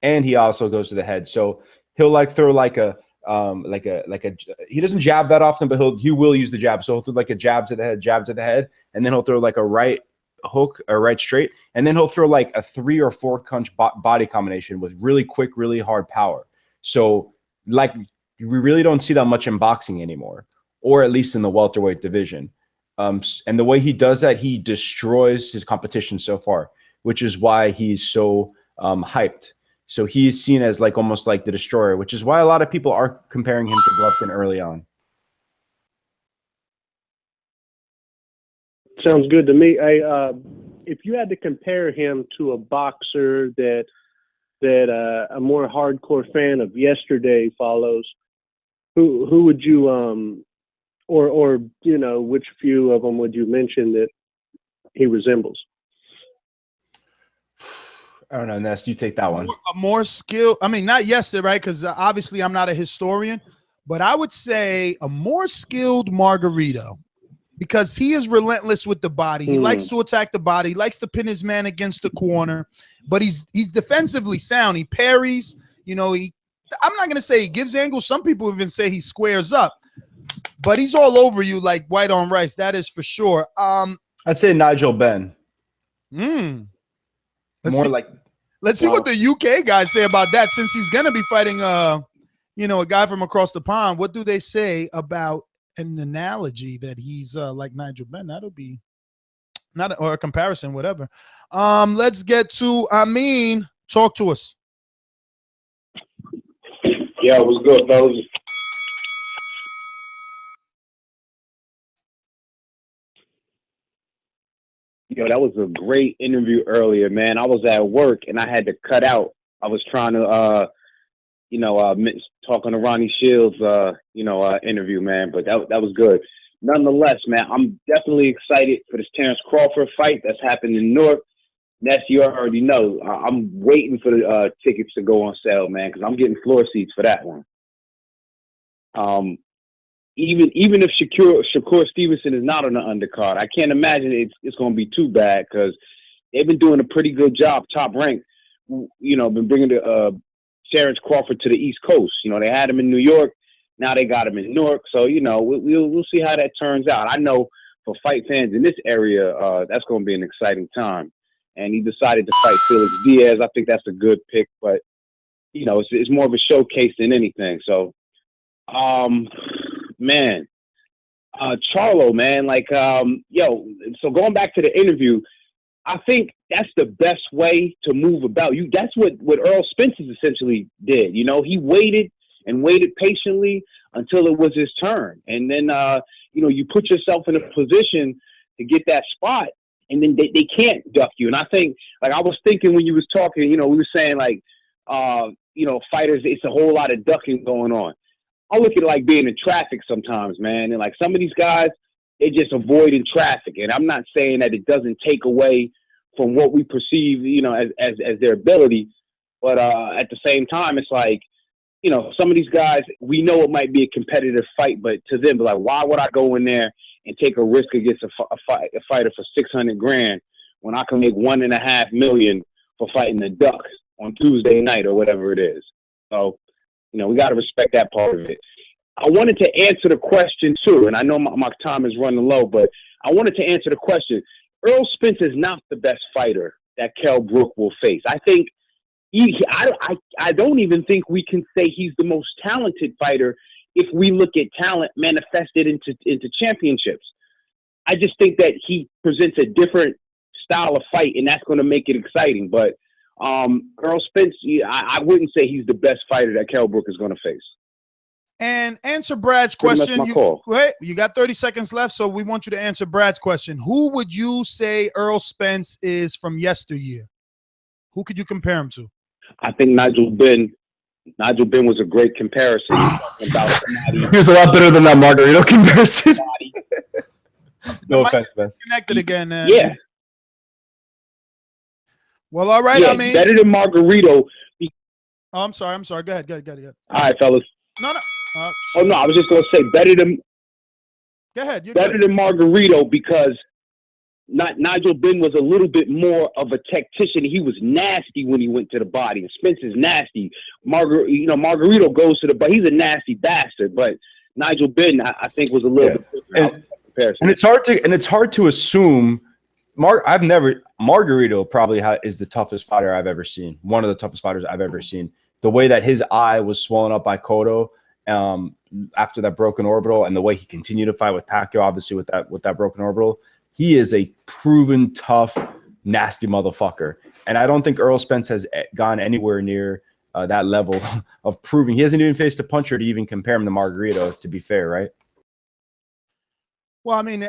and he also goes to the head. So he'll like throw like a he doesn't jab that often, but he will use the jab. So he'll throw like a jab to the head, and then he'll throw like a right hook or right straight, and then he'll throw like a 3 or 4 punch body combination with really quick, really hard power. So like we really don't see that much in boxing anymore, or at least in the welterweight division. And the way he does that, he destroys his competition so far, which is why he's so hyped. So he's seen as like almost like the destroyer, which is why a lot of people are comparing him to Golovkin early on.
Sounds good to me. If you had to compare him to a boxer that a more hardcore fan of yesterday follows, who would you or you know, which few of them would you mention that he resembles?
I don't know, Ness, you take that one.
A more skilled, I mean, not yesterday, right? Because obviously I'm not a historian, but I would say a more skilled Margarito, because he is relentless with the body. He likes to attack the body. He likes to pin his man against the corner, but he's defensively sound. He parries. You know, I'm not going to say he gives angles. Some people even say he squares up, but he's all over you like white on rice. That is for sure.
I'd say Nigel Benn.
Let's see what the UK guys say about that, since he's going to be fighting, you know, a guy from across the pond. What do they say about an analogy that he's like Nigel Benn? That'll be or a comparison, whatever. Let's get to Amin. Talk to us.
Yeah, it was good, fellas. Yo, that was a great interview earlier, man. I was at work and I had to cut out. I was trying to, talking to Ronnie Shields, interview, man. But that was good. Nonetheless, man, I'm definitely excited for this Terence Crawford fight that's happened in Newark. Nestor, you already know. I'm waiting for the tickets to go on sale, man, because I'm getting floor seats for that one. Even if Shakur Stevenson is not on the undercard, I can't imagine it's going to be too bad, because they've been doing a pretty good job, top rank. You know, been bringing the Terence Crawford to the East Coast. You know, they had him in New York. Now they got him in Newark. So, you know, we'll see how that turns out. I know for fight fans in this area, that's going to be an exciting time. And he decided to fight Felix Diaz. I think that's a good pick, but, you know, it's more of a showcase than anything. So, man, Charlo, man, so going back to the interview, I think that's the best way to move about. That's what Earl Spence essentially did. You know, he waited and waited patiently until it was his turn. And then, you put yourself in a position to get that spot, and then they can't duck you. And I think, like, I was thinking when you was talking, you know, we were saying, like, fighters, it's a whole lot of ducking going on. I look at it like being in traffic sometimes, man. And, like, some of these guys, they just avoid in traffic. And I'm not saying that it doesn't take away from what we perceive, you know, as their ability. But at the same time, it's like, you know, some of these guys, we know it might be a competitive fight, but to them, they're like, why would I go in there and take a risk against a fighter for $600,000 when I can make $1.5 million for fighting the duck on Tuesday night or whatever it is? So, you know, we got to respect that part of it. I wanted to answer the question too, and I know my time is running low, but I wanted to answer the question. Earl Spence is not the best fighter that Kell Brook will face. I think I don't even think we can say he's the most talented fighter if we look at talent manifested into championships. I just think that he presents a different style of fight, and that's going to make it exciting. But Earl Spence, I wouldn't say he's the best fighter that Kell Brook is going to face.
And answer Brad's question. You got 30 seconds left, so we want you to answer Brad's question. Who would you say Earl Spence is from yesteryear? Who could you compare him to?
I think Nigel Benn was a great comparison. He
was a lot better than that Margarito comparison. No offense, Spence.
Connected again.
Yeah.
Well, all right.
Yeah,
I mean,
better than Margarito.
Oh, I'm sorry. Go ahead.
All right, fellas.
No.
No, I was just gonna say better than.
Go ahead.
Better than Margarito, because Nigel Benn was a little bit more of a tactician. He was nasty when he went to the body. And Spence is nasty. Margarito goes to the body. He's a nasty bastard. But Nigel Benn, I think, was a little bit different.
And it's hard to assume. Margarito probably is the toughest fighter I've ever seen. One of the toughest fighters I've ever seen. The way that his eye was swollen up by Cotto after that broken orbital, and the way he continued to fight with Pacquiao, obviously with that broken orbital. He is a proven tough nasty motherfucker. And I don't think Errol Spence has gone anywhere near that level of proving. He hasn't even faced a puncher to even compare him to Margarito, to be fair, right?
Well, I mean,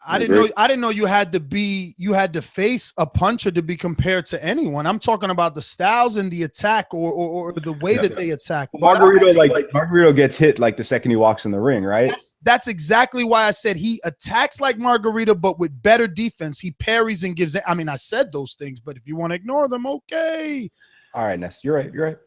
I didn't know you had to face a puncher to be compared to anyone. I'm talking about the styles and the attack or the way that they attack.
Margarito gets hit like the second he walks in the ring, right?
That's exactly why I said he attacks like Margarito, but with better defense. He parries and gives. I mean, I said those things, but if you want to ignore them, okay.
All right, Ness, you're right. You're right.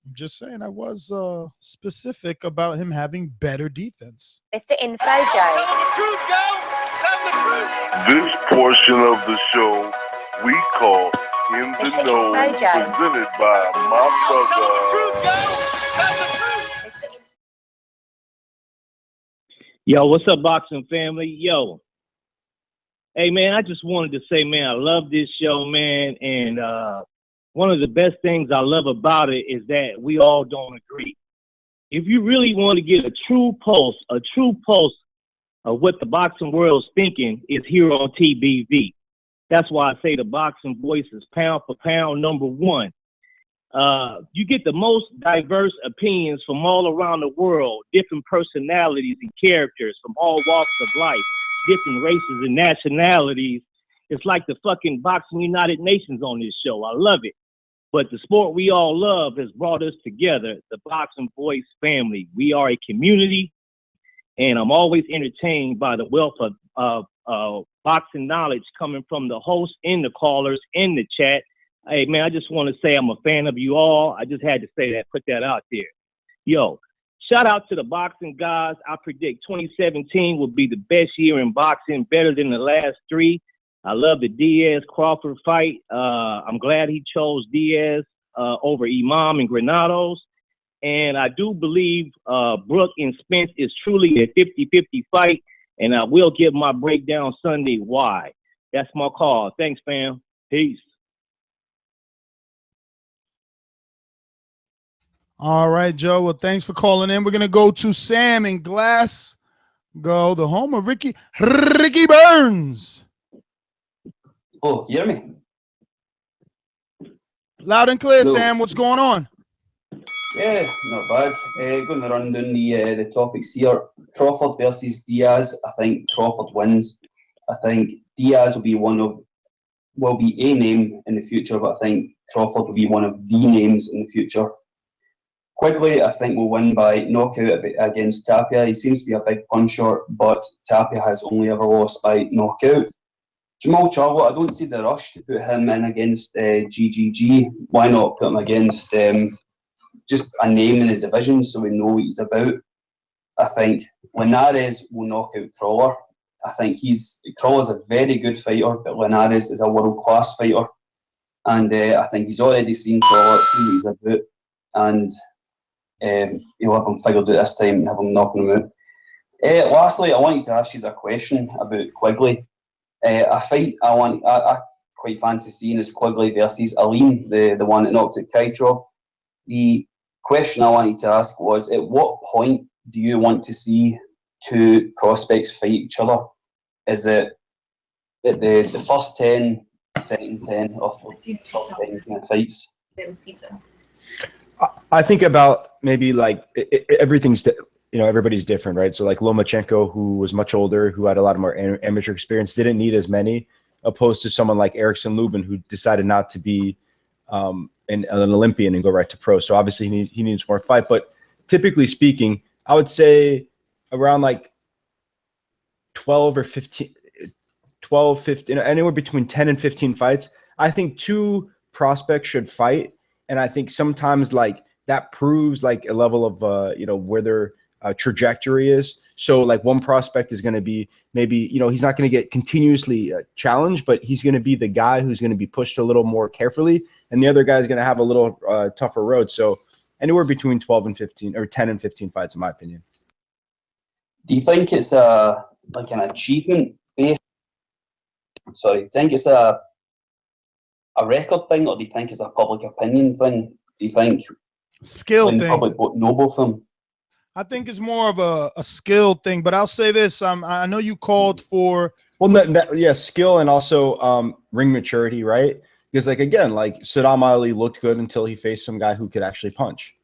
I'm just saying I was specific about him having better defense.
Mr. Info Joe.
Tell the truth, Joe. Tell the truth. This portion of the show we call In the
Mr.
Know,
Info Joe.
presented by my brother. Tell the truth, Joe. Tell the truth.
Yo, what's up, boxing family? Yo. Hey, man, I just wanted to say, man, I love this show, man, and one of the best things I love about it is that we all don't agree. If you really want to get a true pulse of what the boxing world is thinking, is here on TBV. That's why I say the Boxing Voice is pound for pound number one. You get the most diverse opinions from all around the world, different personalities and characters from all walks of life, different races and nationalities. It's like the fucking Boxing United Nations on this show. I love it. But the sport we all love has brought us together, the Boxing Voice family. We are a community, and I'm always entertained by the wealth of boxing knowledge coming from the hosts and the callers in the chat. Hey, man, I just want to say I'm a fan of you all. I just had to say that, put that out there. Yo, shout out to the boxing guys. I predict 2017 will be the best year in boxing, better than the last three. I love the Diaz-Crawford fight. I'm glad he chose Diaz over Imam and Granados. And I do believe Brooke and Spence is truly a 50-50 fight. And I will give my breakdown Sunday why. That's my call. Thanks, fam. Peace.
All right, Joe. Well, thanks for calling in. We're going to go to Sam in Glasgow, the home of Ricky Burns.
Oh, can you hear me?
Loud and clear,
Hello.
Sam. What's going on?
Yeah, not bad. Going to run down the topics here. Crawford versus Diaz. I think Crawford wins. I think Diaz will be a name in the future, but I think Crawford will be one of the names in the future. Quickly, I think we'll win by knockout against Tapia. He seems to be a big puncher, but Tapia has only ever lost by knockout. Jamal Charlo, I don't see the rush to put him in against GGG. Why not put him against just a name in the division so we know what he's about? I think Linares will knock out Crolla. I think Crolla's a very good fighter, but Linares is a world-class fighter. And I think he's already seen Crolla, seen what he's about, and he'll have him figured out this time and have him knocking him out. Lastly, I wanted to ask you a question about Quigley. A fight I quite fancy seeing is Quigley versus Alim, the one that knocked out Kaitrov. The question I wanted to ask was, at what point do you want to see two prospects fight each other? Is it at the first 10, second 10, or first 10 kind of fights?
I think about maybe like everything's, everybody's different, right? So like Lomachenko, who was much older, who had a lot of more amateur experience, didn't need as many, opposed to someone like Erickson Lubin, who decided not to be an Olympian and go right to pro. So obviously he needs more fight. But typically speaking, I would say around like 12 or 15, anywhere between 10 and 15 fights. I think two prospects should fight. And I think sometimes like that proves like a level of, where their trajectory is. So like one prospect is going to be maybe, he's not going to get continuously challenged, but he's going to be the guy who's going to be pushed a little more carefully. And the other guy is going to have a little tougher road. So anywhere between 12 and 15 or 10 and 15 fights, in my opinion.
Do you think it's like an achievement based? Sorry, do you think it's a record thing, or do you think it's a public opinion thing? Do you think
skill thing?
Public know both of them?
I think it's more of a skill thing, but I'll say this: I know you called for,
Well, yeah, skill and also ring maturity, right? Because like again, like Saddam Ali looked good until he faced some guy who could actually punch.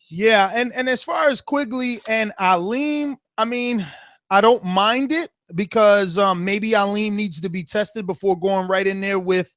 Yeah, and as far as Quigley and Aleem, I mean, I don't mind it because maybe Aleem needs to be tested before going right in there with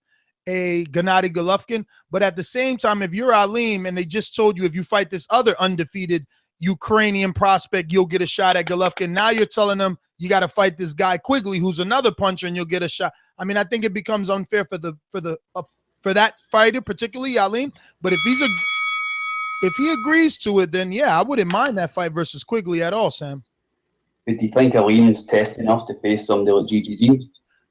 a Gennady Golovkin. But at the same time, if you're Aleem and they just told you if you fight this other undefeated Ukrainian prospect, you'll get a shot at Golovkin. Now you're telling them you got to fight this guy Quigley, who's another puncher, and you'll get a shot. I mean, I think it becomes unfair for that fighter, particularly Aleem. But if he agrees to it, then yeah, I wouldn't mind that fight versus Quigley at all, Sam.
But do you think Aleem's tested enough to face somebody like GGG?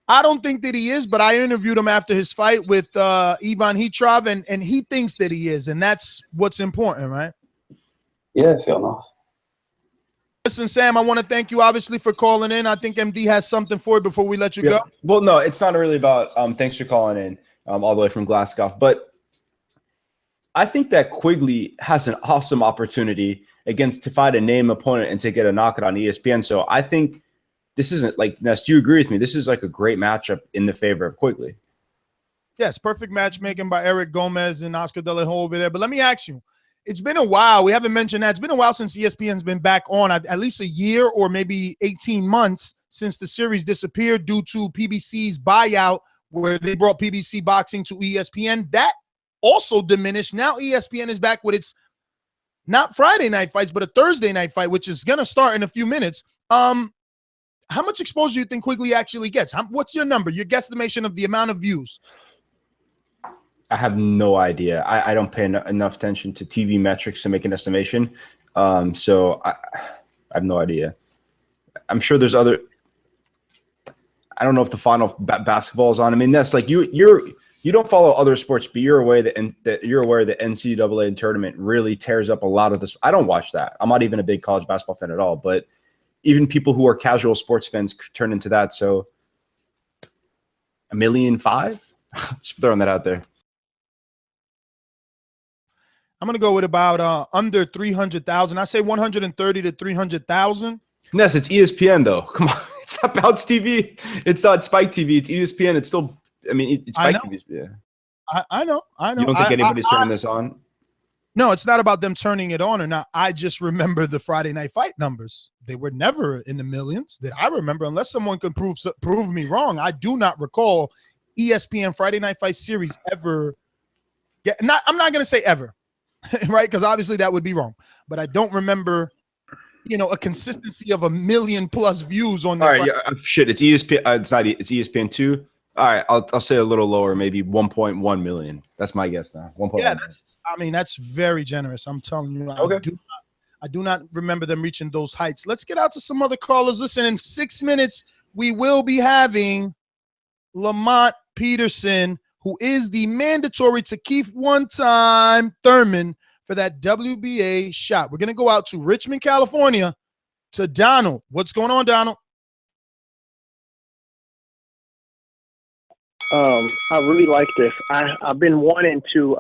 I don't think that he is, but I interviewed him after his fight with Ivan Hitrov, and he thinks that he is, and that's what's important, right?
Yeah, fair enough.
Listen, Sam, I want to thank you, obviously, for calling in. I think MD has something for you before we let you go.
Well, no, it's not really about thanks for calling in all the way from Glasgow, but I think that Quigley has an awesome opportunity to fight a name opponent and to get a knockout on ESPN. So I think this isn't like, Ness, do you agree with me? This is like a great matchup in the favor of Quigley.
Yes, perfect matchmaking by Eric Gomez and Oscar De La Hoya over there. But let me ask you, it's been a while. We haven't mentioned that. It's been a while since ESPN's been back on, at least a year or maybe 18 months since the series disappeared due to PBC's buyout where they brought PBC boxing to ESPN. That also diminished. Now ESPN is back with its not Friday night fights, but a Thursday night fight, which is going to start in a few minutes. How much exposure do you think Quigley actually gets? What's your number, your guesstimation of the amount of views?
I have no idea. I don't pay enough attention to TV metrics to make an estimation. So I have no idea. I'm sure there's other. I don't know if the final basketball is on. I mean, that's like you don't follow other sports, but you're aware that the NCAA tournament really tears up a lot of this. I don't watch that. I'm not even a big college basketball fan at all, but even people who are casual sports fans turn into that. So 1.5 million? Just throwing that out there.
I'm going to go with about under 300,000. I say 130 to 300,000.
Yes, it's ESPN though. Come on. It's not Bounce TV. It's not Spike TV. It's ESPN. It's still, I mean, it's Spike TV. Yeah.
I know.
You don't think anybody's turning this on?
No, it's not about them turning it on or not. I just remember the Friday night fight numbers. They were never in the millions that I remember, unless someone can prove me wrong. I do not recall ESPN Friday night fight series ever. I'm not going to say ever, right? Because obviously that would be wrong. But I don't remember, a consistency of 1 million+ views on.
All right, shit. It's ESPN. It's ESPN2. All right, I'll say a little lower, maybe 1.1 million. That's my guess now. 1.1.
Yeah, that's very generous. I'm telling you.
Okay.
I do not remember them reaching those heights. Let's get out to some other callers. Listen, in 6 minutes, we will be having Lamont Peterson, who is the mandatory to Keith one-time Thurman for that WBA shot. We're going to go out to Richmond, California, to Donald. What's going on, Donald?
I really like this. I've been wanting to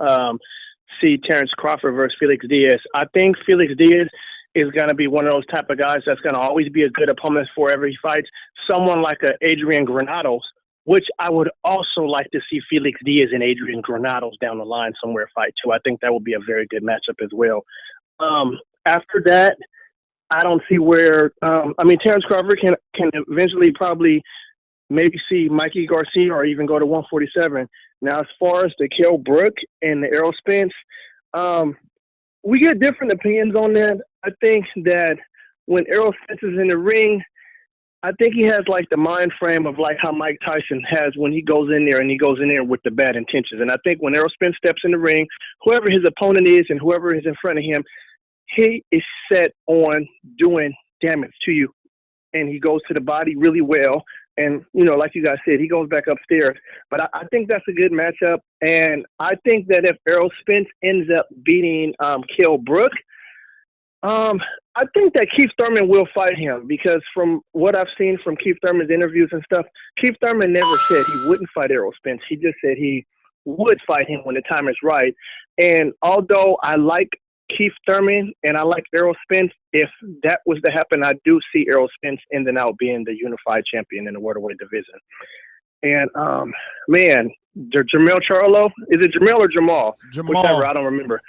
see Terence Crawford versus Felix Diaz. I think Felix Diaz is going to be one of those type of guys that's going to always be a good opponent for every fight. Someone like a Adrian Granados, which I would also like to see Felix Diaz and Adrian Granados down the line somewhere fight too. I think that would be a very good matchup as well. After that, I don't see where Terence Crawford can eventually probably maybe see Mikey Garcia or even go to 147. Now, as far as the Kell Brook and the Errol Spence, we get different opinions on that. I think that when Errol Spence is in the ring, I think he has like the mind frame of like how Mike Tyson has when he goes in there with the bad intentions. And I think when Errol Spence steps in the ring, whoever his opponent is and whoever is in front of him, he is set on doing damage to you. And he goes to the body really well. And, like you guys said, he goes back upstairs. But I think that's a good matchup. And I think that if Errol Spence ends up beating Kell Brook, I think that Keith Thurman will fight him, because from what I've seen from Keith Thurman's interviews and stuff, Keith Thurman never said he wouldn't fight Errol Spence. He just said he would fight him when the time is right. And although I like Keith Thurman, and I like Errol Spence. If that was to happen, I do see Errol Spence ending out being the unified champion in the welterweight division. And man, Jamel Charlo, is it Jamel or Jamal?
Jamal.
Whichever, I don't remember.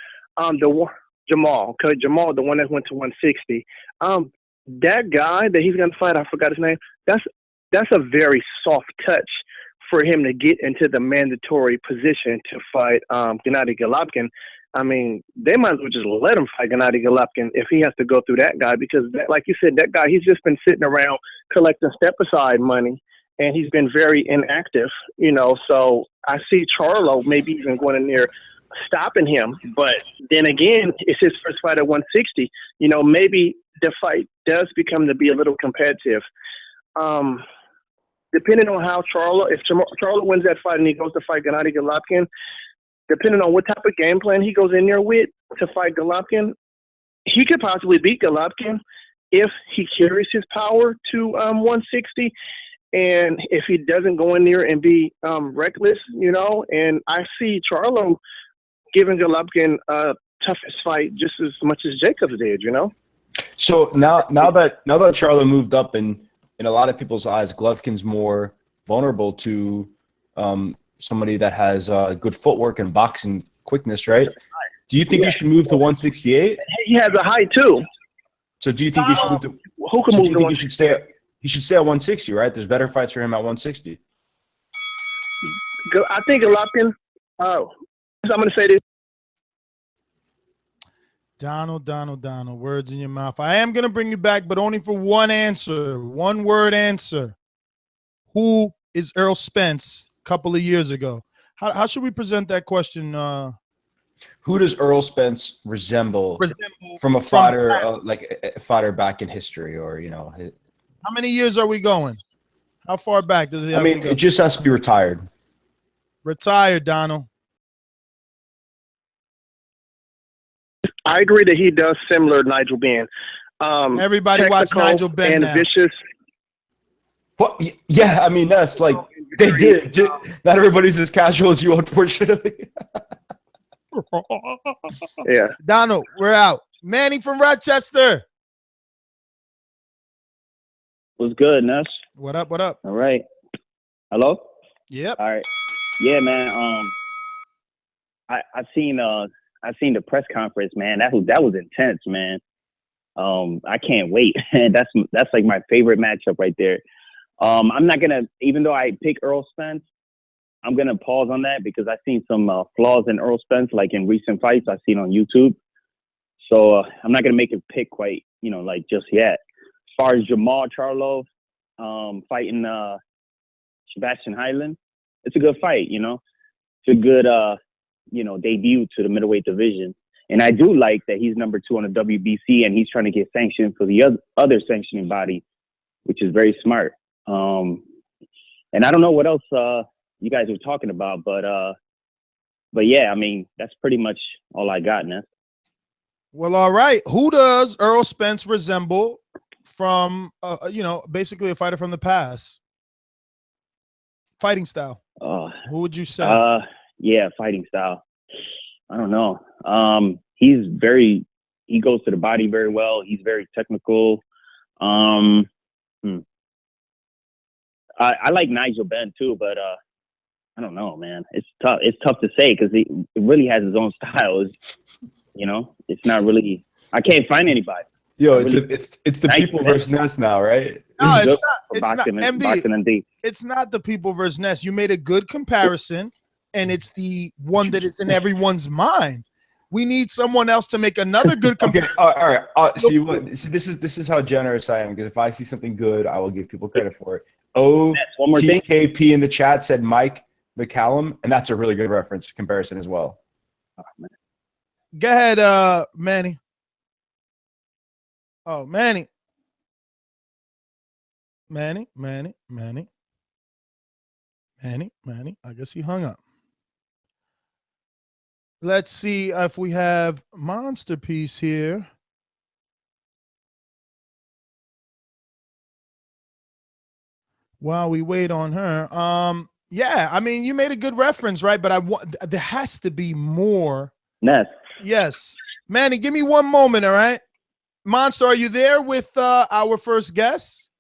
Jamal, okay, Jamal, the one that went to 160. That guy that he's gonna fight, I forgot his name. That's a very soft touch for him to get into the mandatory position to fight Gennady Golovkin. I mean, they might as well just let him fight Gennady Golovkin if he has to go through that guy, because, like you said, that guy, he's just been sitting around collecting step-aside money, and he's been very inactive, you know. So I see Charlo maybe even going in there stopping him. But then again, it's his first fight at 160. You know, maybe the fight does become to be a little competitive. Depending on how if Charlo wins that fight and he goes to fight Gennady Golovkin, depending on what type of game plan he goes in there with to fight Golovkin, he could possibly beat Golovkin if he carries his power to 160, and if he doesn't go in there and be reckless, you know. And I see Charlo giving Golovkin a toughest fight just as much as Jacobs did, you know.
So now that Charlo moved up, and in a lot of people's eyes, Golovkin's more vulnerable to somebody that has good footwork and boxing quickness, right? Do you think he should move to 168?
He has a height too.
So do you think he should move to?
Who can move to 160?
He should stay at 160, right? There's better fights for him at 160.
I think Golovkin. I'm going to say this.
Donald, words in your mouth. I am going to bring you back, but only for one answer, one word answer. Who is Errol Spence a couple of years ago? How should we present that question?
Who does Errol Spence resemble from a fighter, like a fighter back in history, or, you know?
How many years are we going? How far back does he have to go?
It just has to be retired.
Retired, Donald.
I agree that he does similar to Nigel Benn.
Everybody watch Nigel Benn
and
now.
Vicious.
Well, yeah, I mean, that's like they did. Not everybody's as casual as you, unfortunately.
Yeah.
Donald, we're out. Manny from Rochester.
What's good, Ness?
What up? What up?
All right. Hello?
Yep.
All right. Yeah, man. I seen the press conference, man. That was intense, man. I can't wait. That's like my favorite matchup right there. I'm not gonna, even though I pick Errol Spence, I'm gonna pause on that because I've seen some flaws in Errol Spence, like in recent fights I've seen on YouTube. So I'm not gonna make a pick quite, like just yet. As far as Jamal Charlo fighting Sebastian Hyland, it's a good fight. It's a good debut to the middleweight division. And I do like that he's number 2 on the WBC and he's trying to get sanctioned for the other sanctioning body, which is very smart. And I don't know what else you guys were talking about, but yeah, I mean, that's pretty much all I got, Ness.
Well, all right. Who does Errol Spence resemble from, basically a fighter from the past? Fighting style. Who would you say?
Yeah, fighting style. I don't know. He goes to the body very well. He's very technical. I like Nigel Benn too, but I don't know, man. It's tough. It's tough to say because it really has his own style. It's not really. I can't find anybody.
Yo, it's the people versus Ness now, right?
No, it's not. It's
boxing,
not. MD,
boxing and deep.
It's not the people versus Ness. You made a good comparison, and it's the one that is in everyone's mind. We need someone else to make another good comparison.
Okay, all right. See, this is how generous I am, because if I see something good, I will give people credit for it.
One more thing.
TKP in the chat said Mike McCallum, and that's a really good reference comparison as well.
Oh, man.
Go ahead, Manny. Oh, Manny. Manny. I guess he hung up. Let's see if we have Monster Piece here. While we wait on her. Yeah, I mean, you made a good reference, right? But there has to be more.
Ness.
Yes. Manny, give me one moment, all right? Monster, are you there with our first guest?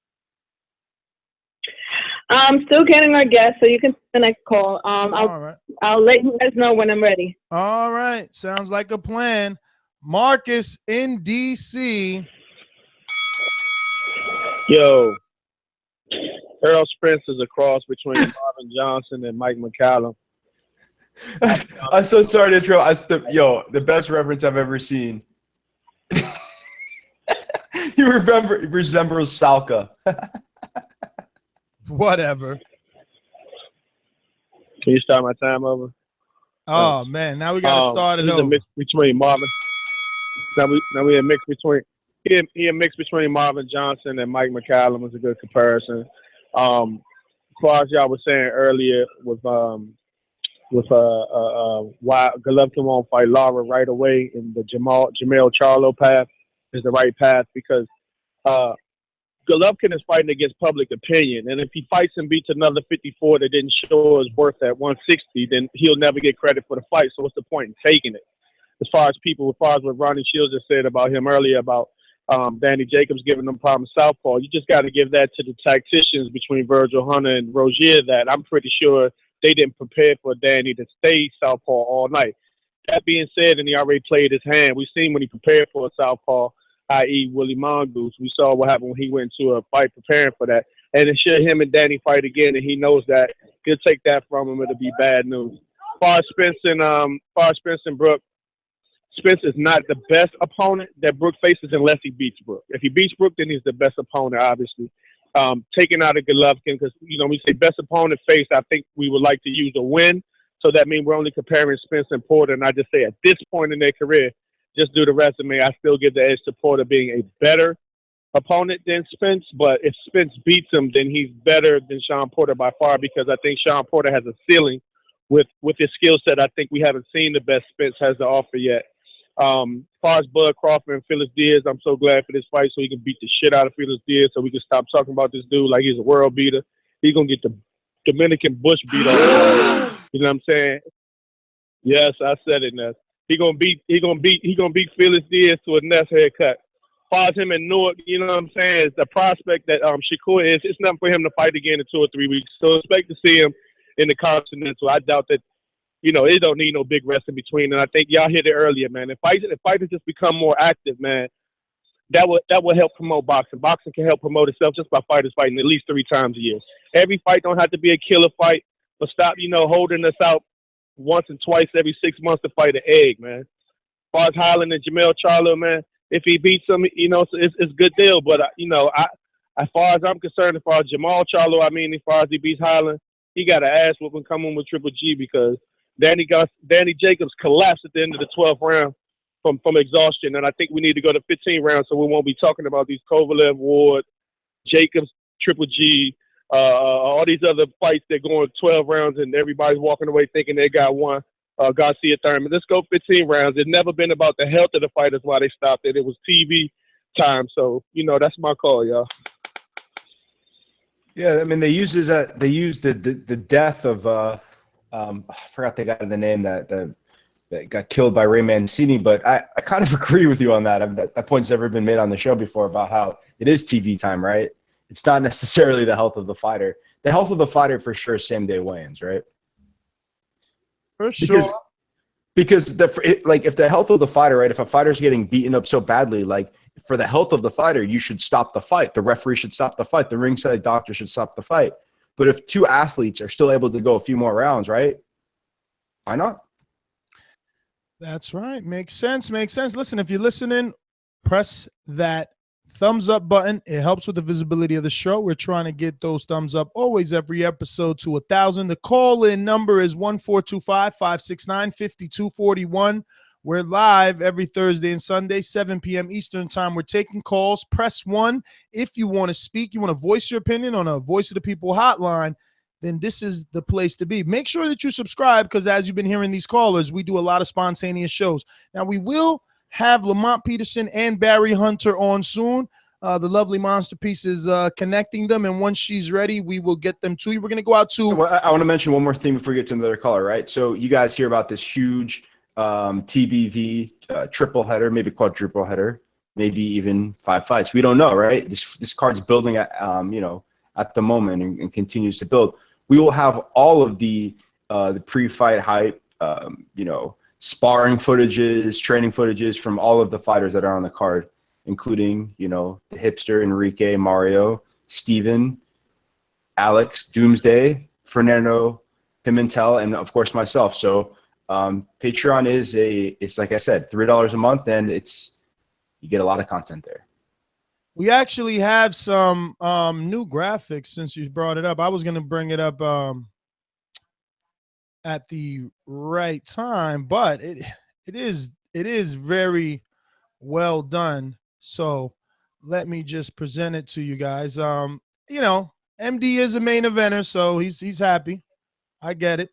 I'm still getting our guest, so you can the next call.
All right.
I'll let you guys know when I'm ready.
All right. Sounds like a plan. Marcus in DC.
Yo, Earl Spence is a cross between Marvin Johnson and Mike McCallum.
I'm so sorry to interrupt. The best reference I've ever seen. You resembles Salka.
Whatever.
Can you start my time over?
Oh man, now we gotta start it over.
A mix between Marvin. Now we a mix between he a mix between Marvin Johnson and Mike McCallum is a good comparison. As far as y'all was saying earlier with why Golovkin won't fight Lara right away, and the Jamel Charlo path is the right path because Golovkin is fighting against public opinion, and if he fights and beats another 54 that didn't show his worth at 160, then he'll never get credit for the fight. So what's the point in taking it? As far as what Ronnie Shields just said about him earlier about Danny Jacobs giving them problems southpaw, you just got to give that to the tacticians between Virgil Hunter and Rozier. That I'm pretty sure they didn't prepare for Danny to stay southpaw all night. That being said, and he already played his hand. We've seen when he prepared for a southpaw, i.e. Willie Mongoose. We saw what happened when he went to a fight preparing for that. And it should him and Danny fight again, and he knows that. He'll take that from him. It'll be bad news. As far as Spence and Brook, Spence is not the best opponent that Brook faces unless he beats Brook. If he beats Brook, then he's the best opponent, obviously. Taking out a Golovkin, because, we say best opponent face, I think we would like to use a win. So that means we're only comparing Spence and Porter. And I just say at this point in their career, just due to resume, I still give the edge to Porter being a better opponent than Spence. But if Spence beats him, then he's better than Sean Porter by far because I think Sean Porter has a ceiling with his skill set. I think we haven't seen the best Spence has to offer yet. As far as Bud Crawford and Felix Diaz, I'm so glad for this fight so he can beat the shit out of Felix Diaz so we can stop talking about this dude like he's a world beater. He's going to get the Dominican Bush beat on him. You know what I'm saying? Yes, I said it, Ness. He gonna beat Felix Diaz to a Ness haircut. As far as him and Newark, you know what I'm saying, it's the prospect that Shakur is, it's nothing for him to fight again in 2 or 3 weeks. So expect to see him in the Continental. I doubt that, it don't need no big rest in between. And I think y'all hit it earlier, man. If fighters just become more active, man, that will help promote boxing. Boxing can help promote itself just by fighters fighting at least 3 times a year. Every fight don't have to be a killer fight, but stop, holding us out once and twice every 6 months to fight an egg, man. As far as Highland and Jamel Charlo, man, if he beats him, it's a good deal. But, as far as I'm concerned, as far as Jamal Charlo, as far as he beats Highland, he got an ass whooping coming with Triple G because Danny Jacobs collapsed at the end of the 12th round from exhaustion. And I think we need to go to 15 rounds so we won't be talking about these Kovalev, Ward, Jacobs, Triple G, all these other fights that go on 12 rounds and everybody's walking away thinking they got one. Garcia Thurman. Let's go 15 rounds. It's never been about the health of the fighters why they stopped it. It was TV time. So, that's my call, y'all.
Yeah, they used the death of I forgot the guy the name that got killed by Ray Mancini, but I kind of agree with you on that. That point's never been made on the show before about how it is TV time, right? It's not necessarily the health of the fighter. The health of the fighter for sure, same day weigh-ins, right?
For sure.
Because if the health of the fighter, right? If a fighter's getting beaten up so badly, like for the health of the fighter, you should stop the fight. The referee should stop the fight. The ringside doctor should stop the fight. But if 2 athletes are still able to go a few more rounds, right? Why not?
That's right. Makes sense. Listen, if you're listening, press that thumbs up button. It helps with the visibility of the show. We're trying to get those thumbs up always every episode to 1,000. The call-in number is 1-425-569-5241. We're live every Thursday and Sunday, 7 p.m. Eastern time. We're taking calls. Press 1 if you want to speak. You want to voice your opinion on a Voice of the People hotline, then this is the place to be. Make sure that you subscribe because as you've been hearing these callers, we do a lot of spontaneous shows. Now, we will have Lamont Peterson and Barry Hunter on soon. The lovely Monster Piece is connecting them, and once she's ready, we will get them to you. We're going to go out to...
I want to mention one more thing before we get to another caller, right? So you guys hear about this huge TBV triple header, maybe quadruple header, maybe even 5 fights. We don't know, right? This card's building at at the moment and continues to build. We will have all of the pre-fight hype, sparring footages, training footages from all of the fighters that are on the card, including the hipster Enrique, Mario, Steven, Alex, Doomsday, Fernando Pimentel, and of course myself. So Patreon it's like I said, $3 a month, and you get a lot of content there.
We actually have some new graphics since you brought it up. I was going to bring it up at the right time, but it is very well done. So let me just present it to you guys. MD is a main eventer, so he's happy. I get it.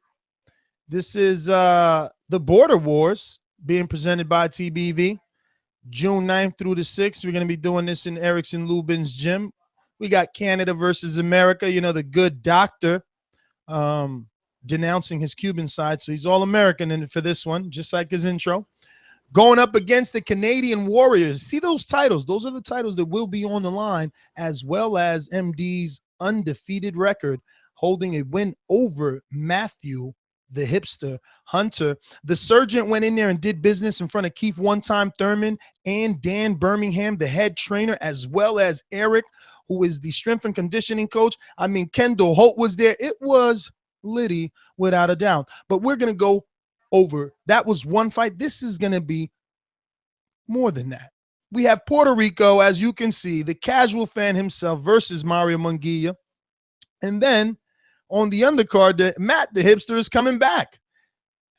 This is the Border Wars being presented by TBV. June 9th through the 6th. We're going to be doing this in Erickson Lubin's gym. We got Canada versus America. The good doctor denouncing his Cuban side. So he's all American for this one, just like his intro. Going up against the Canadian Warriors. See those titles? Those are the titles that will be on the line, as well as MD's undefeated record, holding a win over Matthew, the hipster Hunter. The Surgeon went in there and did business in front of Keith One-Time Thurman and Dan Birmingham, the head trainer, as well as Eric, who is the strength and conditioning coach. I mean, Kendall Holt was there. It was litty without a doubt. But we're going to go over. That was one fight. This is going to be more than that. We have Puerto Rico, as you can see, the casual fan himself versus Mario Munguia. And then on the undercard, Matt, the hipster, is coming back.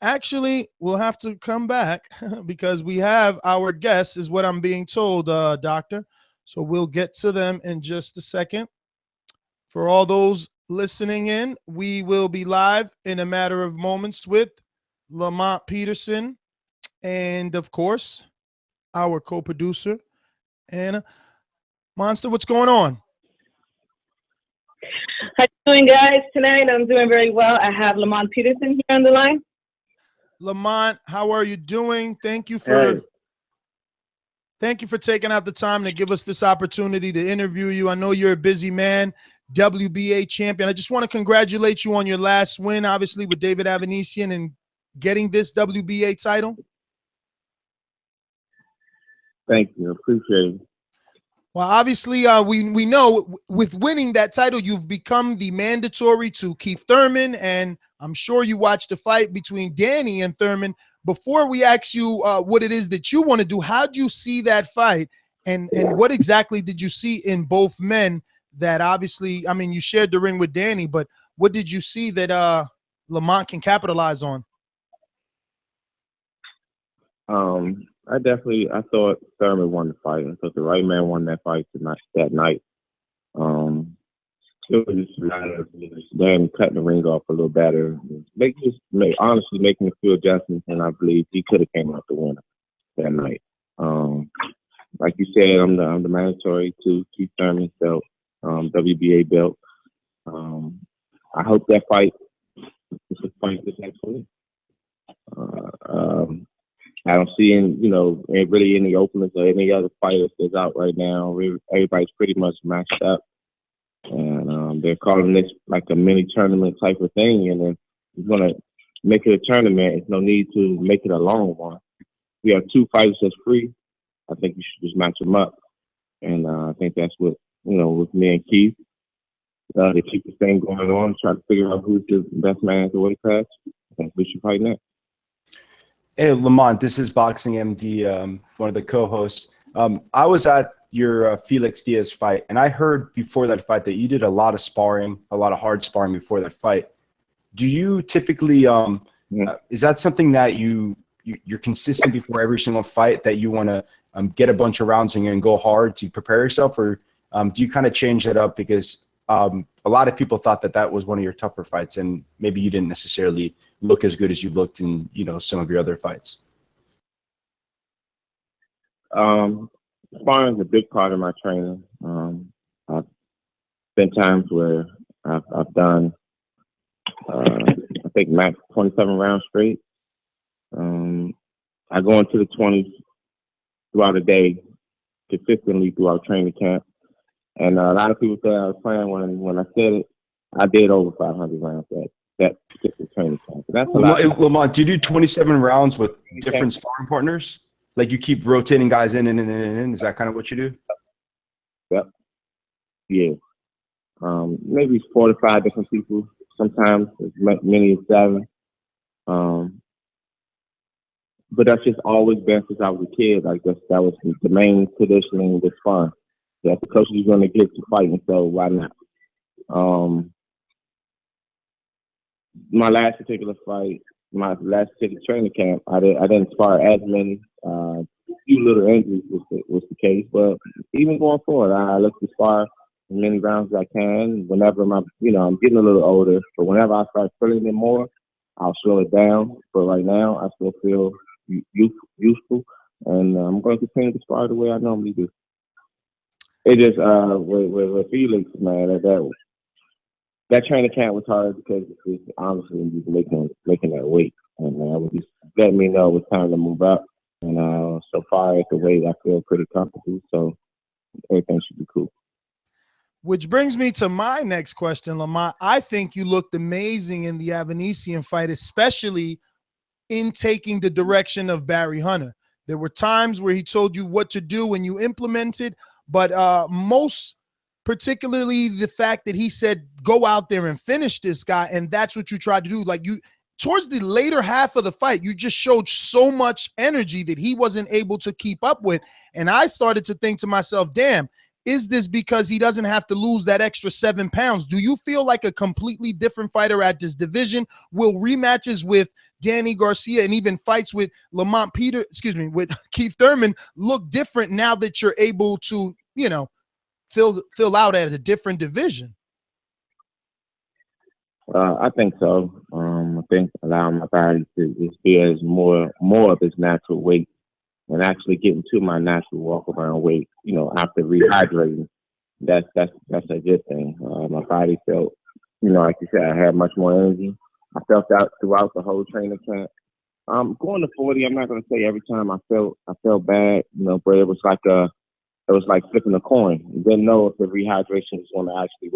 Actually, we'll have to come back because we have our guests, is what I'm being told, Doctor. So we'll get to them in just a second. For all those listening in, we will be live in a matter of moments with Lamont Peterson and, of course, our co-producer, Anna. Monster, what's going on?
How you doing, guys? Tonight I'm doing very well. I have Lamont Peterson here on the line.
Lamont, how are you doing? Thank you for taking out the time to give us this opportunity to interview you. I know you're a busy man, WBA champion. I just want to congratulate you on your last win, obviously, with David Avanesian and getting this WBA title.
Thank you. Appreciate it.
Well, obviously, we know with winning that title, you've become the mandatory to Keith Thurman, and I'm sure you watched the fight between Danny and Thurman. Before we ask you what it is that you want to do, how did you see that fight, and what exactly did you see in both men that obviously, I mean, you shared the ring with Danny, but what did you see that Lamont can capitalize on?
I thought Thurman won the fight. I thought the right man won that fight that night. It was just a matter of Dan cutting the ring off a little better, honestly making a few adjustments, and I believe he could have came out the winner that night. Like you said, I'm the mandatory to Keith Thurman's belt, WBA belt. I hope that fight is a fight this next week. I don't see really any openings or any other fighters that's out right now. Everybody's pretty much matched up, and they're calling this like a mini tournament type of thing. And if you're gonna make it a tournament, there's no need to make it a long one. We have 2 fighters that's free. I think you should just match them up, and I think that's what with me and Keith. To keep the thing going on, try to figure out who's the best man at the weight class. I think we should fight next.
Hey, Lamont, this is Boxing MD, one of the co-hosts. I was at your Felix Diaz fight, and I heard before that fight that you did a lot of sparring, a lot of hard sparring before that fight. Do you typically, is that something that you're consistent before every single fight, that you want to get a bunch of rounds in and go hard to prepare yourself, or do you kind of change that up? Because a lot of people thought that was one of your tougher fights, and maybe you didn't necessarily look as good as you looked in some of your other fights.
Sparring is a big part of my training. I've been times where I've done I think max 27 rounds straight.
I go into the 20s throughout the day, consistently throughout training camp. And a lot of people said I was playing when I said it. I did over 500 rounds that particular training camp. So that's a lot.
Lamont, do you do 27 rounds with different sparring partners? Like you keep rotating guys in and in and in? Is that kind of what you do?
Yep. Yeah. Maybe 4 to 5 different people. Sometimes as many as 7. But that's just always been since I was a kid. Like that was the main conditioning was fun. That the coach was going to get to fighting, so why not? My last particular fight, my last particular training camp, I didn't spar as many. Few little injuries was the case, but even going forward, I look to spar as many rounds as I can. Whenever I'm getting a little older, but whenever I start feeling it more, I'll slow it down. But right now, I still feel useful, and I'm going to continue to spar the way I normally do. It just with Felix, man, that training camp was hard because it's honestly making that weight, and it was just letting me know it was time to move up. And so far at the weight, I feel pretty comfortable, so everything should be cool.
Which brings me to my next question, Lamont. I think you looked amazing in the Avanesian fight, especially in taking the direction of Barry Hunter. There were times where he told you what to do and you implemented, but most particularly the fact that he said, go out there and finish this guy, and that's what you tried to do. Like you, towards the later half of the fight, you just showed so much energy that he wasn't able to keep up with. And I started to think to myself, damn, is this because he doesn't have to lose that extra 7 pounds? Do you feel like a completely different fighter at this division? Will rematches with Danny Garcia and even fights with with Keith Thurman look different now that you're able to, fill out at a different division?
I think so. I think allowing my body to just be as more of its natural weight and actually getting to my natural walk around weight, after rehydrating. That's a good thing. My body felt, like you said, I had much more energy. I felt that throughout the whole training camp. Going to 40, I'm not going to say every time I felt bad, but it was like flipping a coin. You didn't know if the rehydration was going to actually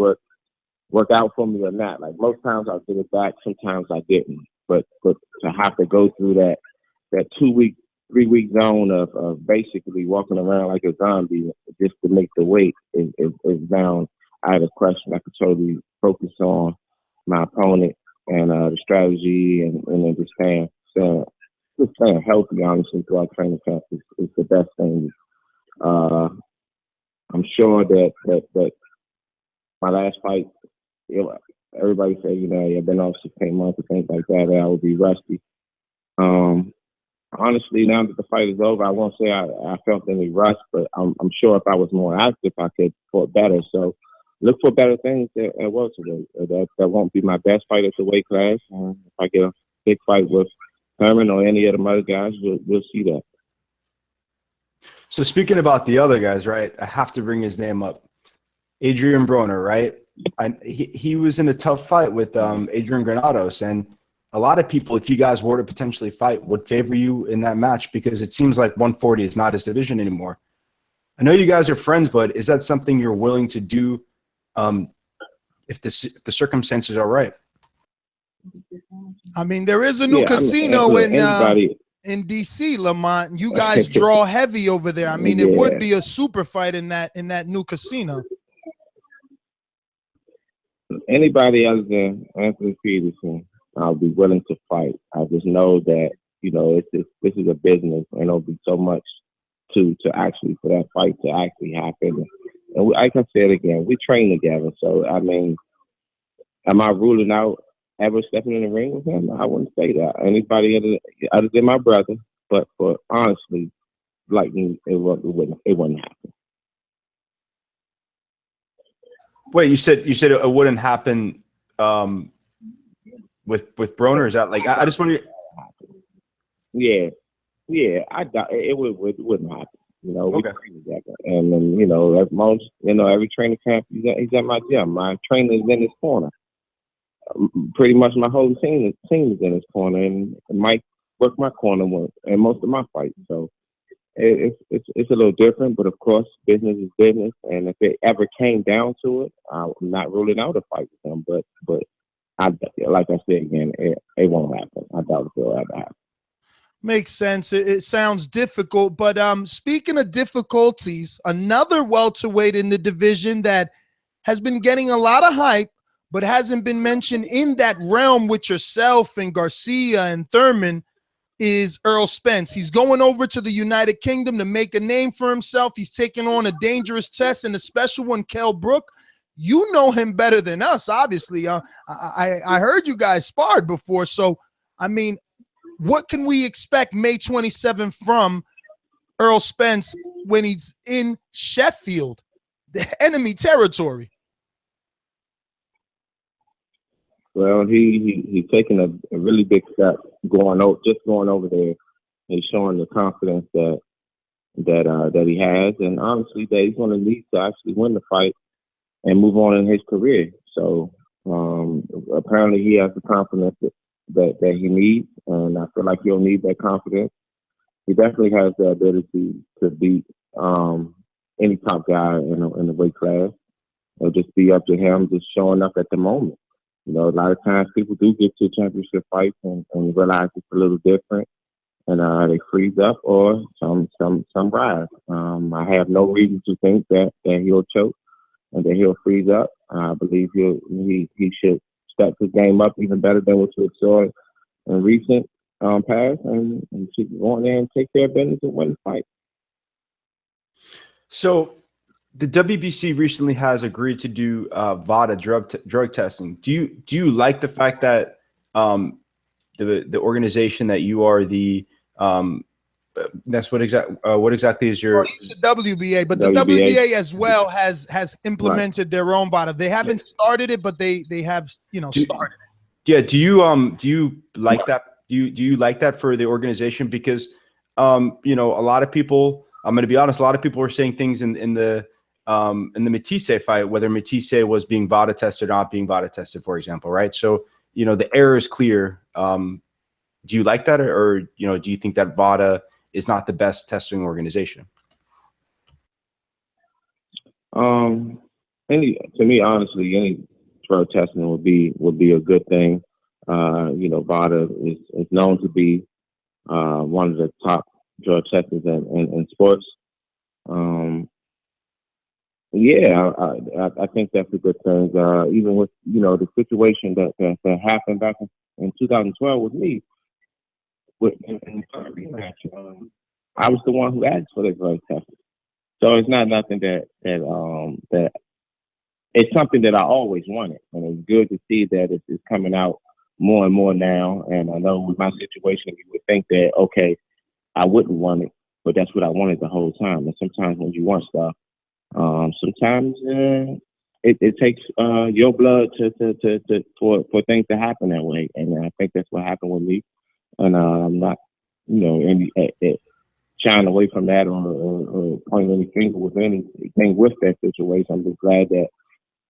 work out for me or not. Like most times I'll get it back, sometimes I didn't. But to have to go through that 2-week, 3-week zone of basically walking around like a zombie just to make the weight is down. I had a question. I could totally focus on my opponent and the strategy and then just staying healthy, honestly, throughout training camp is the best thing. I'm sure that my last fight, everybody said, I've been off 16 months and things like that, I would be rusty. Honestly, now that the fight is over, I won't say I felt any rust, but I'm sure if I was more active, I could fought better. So look for better things at welterweight. That won't be my best fight at the weight class. If I get a big fight with Herman or any of the other guys, we'll see that.
So speaking about the other guys, right, I have to bring his name up. Adrian Broner, right? He was in a tough fight with Adrian Granados, and a lot of people, if you guys were to potentially fight, would favor you in that match because it seems like 140 is not his division anymore. I know you guys are friends, but is that something you're willing to do if the circumstances are right?
I mean, there is a new casino in DC, Lamont. You guys draw heavy over there. I mean, it would be a super fight in that new casino.
Anybody other than Anthony Peterson, I'll be willing to fight. I just know that this is a business, and there'll be so much to actually for that fight to actually happen. And I can say it again, we train together. So I mean, am I ruling out ever stepping in the ring with him? I wouldn't say that. Anybody other than my brother, but honestly, like me, it wouldn't happen.
Wait, you said it wouldn't happen with Broner? Is that like I just want to?
Yeah, I doubt it wouldn't happen. We train together, and then at most, every training camp he's at my gym. My trainer is in his corner. Pretty much my whole team is in his corner, and Mike work my corner in most of my fights. So it's a little different, but of course, business is business. And if it ever came down to it, I'm not ruling out a fight with him. But like I said again, it won't happen. I doubt it will ever happen.
Makes sense. It sounds difficult, but speaking of difficulties, another welterweight in the division that has been getting a lot of hype, but hasn't been mentioned in that realm with yourself and Garcia and Thurman, is Errol Spence. He's going over to the United Kingdom to make a name for himself. He's taking on a dangerous test and a special one, Kell Brook. You know him better than us, obviously. I heard you guys sparred before, so I mean, what can we expect May 27th from Errol Spence when he's in Sheffield, the enemy territory?
Well, he's taking a really big step going over there. He's showing the confidence that he has, and honestly, that he's going to need to actually win the fight and move on in his career. So apparently, he has the confidence that he needs, and I feel like he'll need that confidence. He definitely has the ability to beat any top guy in the weight class. It'll just be up to him just showing up at the moment. You know, a lot of times people do get to championship fights and realize it's a little different, and they freeze up or some rise. I have no reason to think that he'll choke and that he'll freeze up. I believe he should step his game up even better than what you saw in recent past, and should go in there and take care of business and win the fight.
So the WBC recently has agreed to do VADA drug testing. Do you like the fact that the organization that you are the that's what exactly is your
the WBA, but the WBA as well has implemented their own VADA. They haven't started it, but they have started it.
Yeah. Do you like that? Do you like that for the organization? Because a lot of people, I'm going to be honest, a lot of people were saying things in the Matisse fight, whether Matisse was being VADA tested or not being VADA tested, for example, right? So, the error is clear. Do you like that, or do you think that VADA is not the best testing organization?
To me, honestly, any drug testing would be a good thing. VADA is known to be one of the top drug testers in sports. I think that's a good thing. Even with the situation that happened back in 2012 with me, in the rematch, I was the one who asked for the drug testing. So it's not nothing that it's something that I always wanted, and it's good to see that it's coming out more and more now. And I know with my situation, you would think that okay, I wouldn't want it, but that's what I wanted the whole time. And sometimes when you want stuff, sometimes it takes your blood for things to happen that way, and I think that's what happened with me. And I'm not, shying away from that or pointing any finger with anything with that situation. I'm just glad that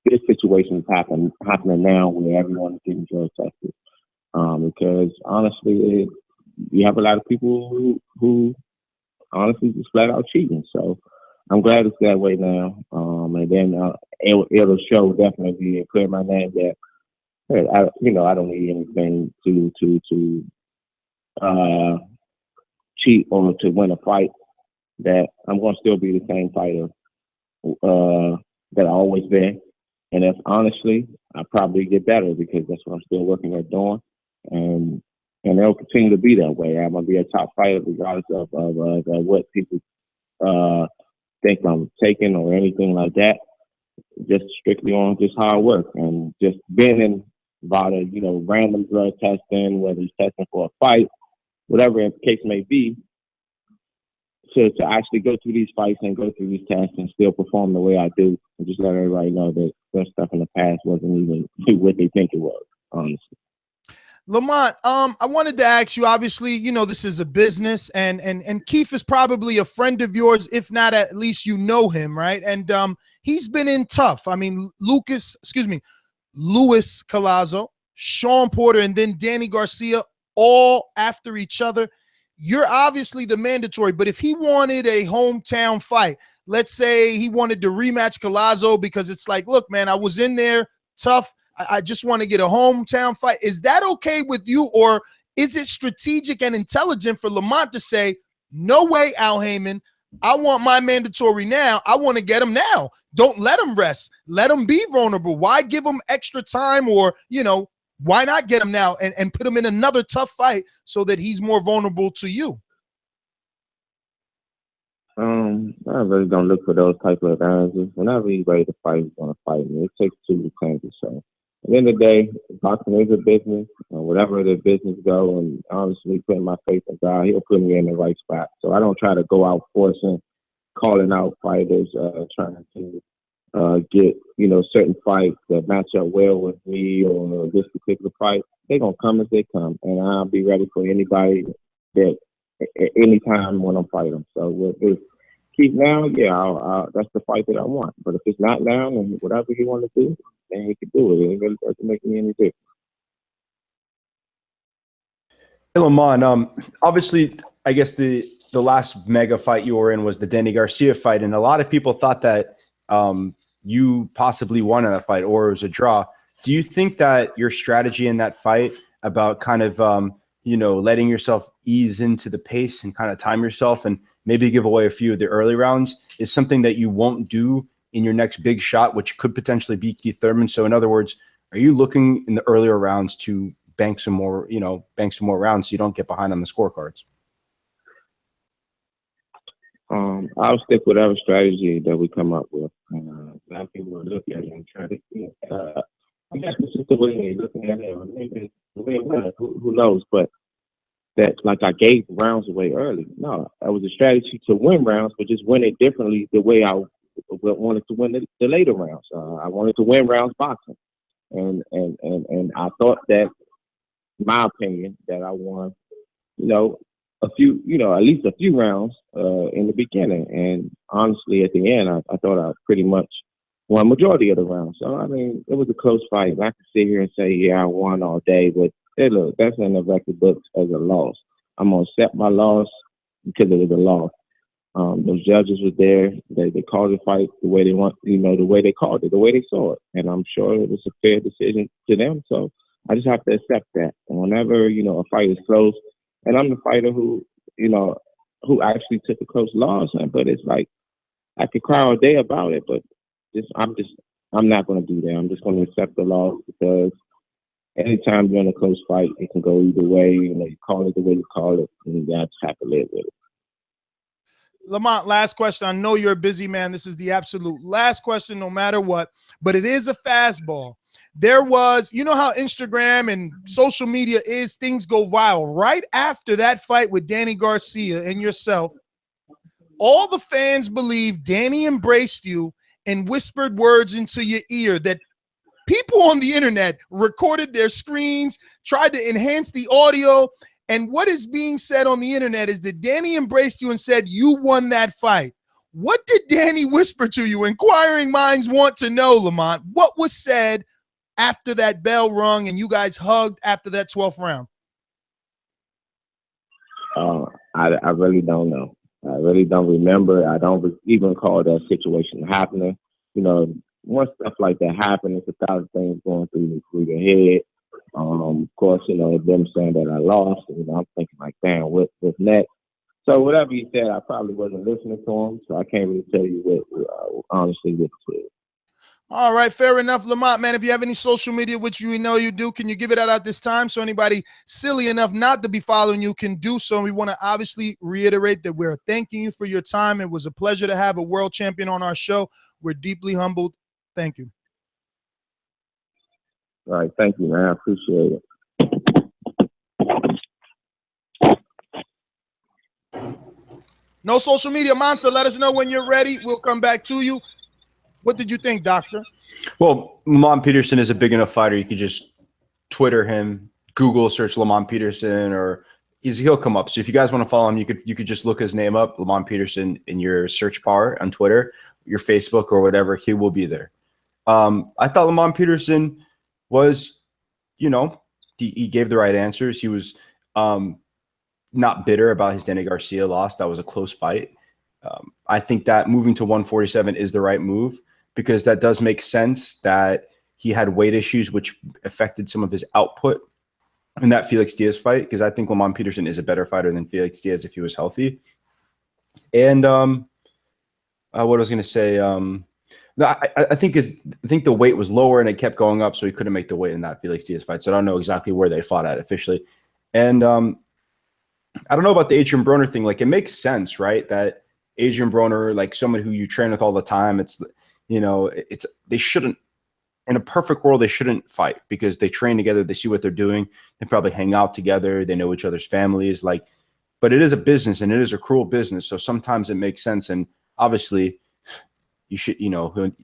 this situation is happening now, where everyone is getting drug tested. Because honestly, you have a lot of people who honestly just flat out cheating. So I'm glad it's that way now. And then it'll show definitely and clear my name that I don't need anything to cheat or to win a fight. That I'm going to still be the same fighter that I always been. And if honestly, I probably get better because that's what I'm still working at doing. And it'll continue to be that way. I'm going to be a top fighter regardless of what people think I'm taking or anything like that. Just strictly on just hard work and just being in VADA, random drug testing, whether it's testing for a fight, whatever the case may be, to actually go through these fights and go through these tests and still perform the way I do, and just let everybody know that their stuff in the past wasn't even what they think it was, honestly.
Lamont, I wanted to ask you, obviously, this is a business, and Keith is probably a friend of yours, if not at least him, right? And he's been in tough. I mean, Luis Collazo, Sean Porter, and then Danny Garcia all after each other, you're obviously the mandatory. But if he wanted a hometown fight, let's say he wanted to rematch Collazo because it's like, look, man, I was in there tough. I just want to get a hometown fight. Is that okay with you? Or is it strategic and intelligent for Lamont to say, no way, Al Heyman, I want my mandatory now. I want to get him now. Don't let him rest. Let him be vulnerable. Why give him extra time? Or, why not get him now and put him in another tough fight so that he's more vulnerable to you?
I really don't look for those type of advantages. Whenever he's ready to fight, he's going to fight me. It takes two to tango. So at the end of the day, boxing is a business. Whatever the business go, and honestly, putting my faith in God, he'll put me in the right spot. So I don't try to go out forcing, calling out fighters, trying to get certain fights that match up well with me or this particular fight. They're going to come as they come, and I'll be ready for anybody that anytime when I'm fighting. So if Keith now, that's the fight that I want. But if it's not now, and whatever he want to do, then he can do it. It really doesn't make me any difference.
Hey, Lamont, obviously, I guess the last mega fight you were in was the Danny Garcia fight, and a lot of people thought that you possibly won in that fight or it was a draw. Do you think that your strategy in that fight about kind of letting yourself ease into the pace and kind of time yourself and maybe give away a few of the early rounds is something that you won't do in your next big shot, which could potentially be Keith Thurman? So in other words, are you looking in the earlier rounds to bank some more rounds so you don't get behind on the scorecards?
I'll stick with whatever strategy that we come up with. A lot of people will look at it and try to I guess it's just the way they're looking at it, or maybe the way it went, who knows? But that, like, I gave rounds away early. No, that was a strategy to win rounds, but just win it differently the way I wanted to win the later rounds. I wanted to win rounds boxing, and I thought that, in my opinion, that I won, a few, at least a few rounds in the beginning, and honestly, at the end, I thought I pretty much won majority of the rounds. So, I mean, it was a close fight. I could sit here and say, yeah, I won all day, but hey, look, that's in the record books as a loss. I'm going to accept my loss because it was a loss. Those judges were there. They called the fight the way they want, the way they called it, the way they saw it. And I'm sure it was a fair decision to them. So I just have to accept that. And whenever, a fight is close, and I'm the fighter who actually took a close loss, but it's like, I could cry all day about it, but I'm not going to do that. I'm just going to accept the loss because anytime you're in a close fight, it can go either way. You call it the way you call it, and you just have to live with it.
Lamont, last question. I know you're a busy man. This is the absolute last question, no matter what, but it is a fastball. There was, how Instagram and social media is, things go viral. Right after that fight with Danny Garcia and yourself, all the fans believe Danny embraced you and whispered words into your ear that people on the internet recorded their screens, tried to enhance the audio. And what is being said on the internet is that Danny embraced you and said you won that fight. What did Danny whisper to you? Inquiring minds want to know, Lamont. What was said after that bell rung and you guys hugged after that 12th round?
I really don't know. I really don't remember. I don't even recall that situation happening. Once stuff like that happens, it's 1,000 things going through your head. Of course, them saying that I lost, I'm thinking like, damn, what's next? So whatever he said, I probably wasn't listening to him, so I can't really tell you what honestly what he said.
All right, fair enough, Lamont, man. If you have any social media, which you know you do, can you give it out at this time so anybody silly enough not to be following you can do so? And we want to obviously reiterate that we're thanking you for your time. It was a pleasure to have a world champion on our show. We're deeply humbled. Thank you.
All right, thank you, man. I appreciate it.
No social media, Monster. Let us know when you're ready. We'll come back to you. What did you think, Doctor?
Well, Lamont Peterson is a big enough fighter. You could just Twitter him, Google search Lamont Peterson, or he'll come up. So if you guys want to follow him, you could just look his name up, Lamont Peterson, in your search bar on Twitter, your Facebook, or whatever. He will be there. I thought Lamont Peterson was, he gave the right answers. He was not bitter about his Danny Garcia loss. That was a close fight. I think that moving to 147 is the right move because that does make sense that he had weight issues, which affected some of his output in that Felix Diaz fight, because I think Lamont Peterson is a better fighter than Felix Diaz if he was healthy. And what I was going to say, I think the weight was lower and it kept going up, so he couldn't make the weight in that Felix Diaz fight. So I don't know exactly where they fought at officially. And I don't know about the Adrian Broner thing. Like, it makes sense, right? That Adrian Broner, like someone who you train with all the time, they shouldn't. In a perfect world, they shouldn't fight because they train together. They see what they're doing. They probably hang out together. They know each other's families. But it is a business and it is a cruel business. So sometimes it makes sense. And obviously, you should,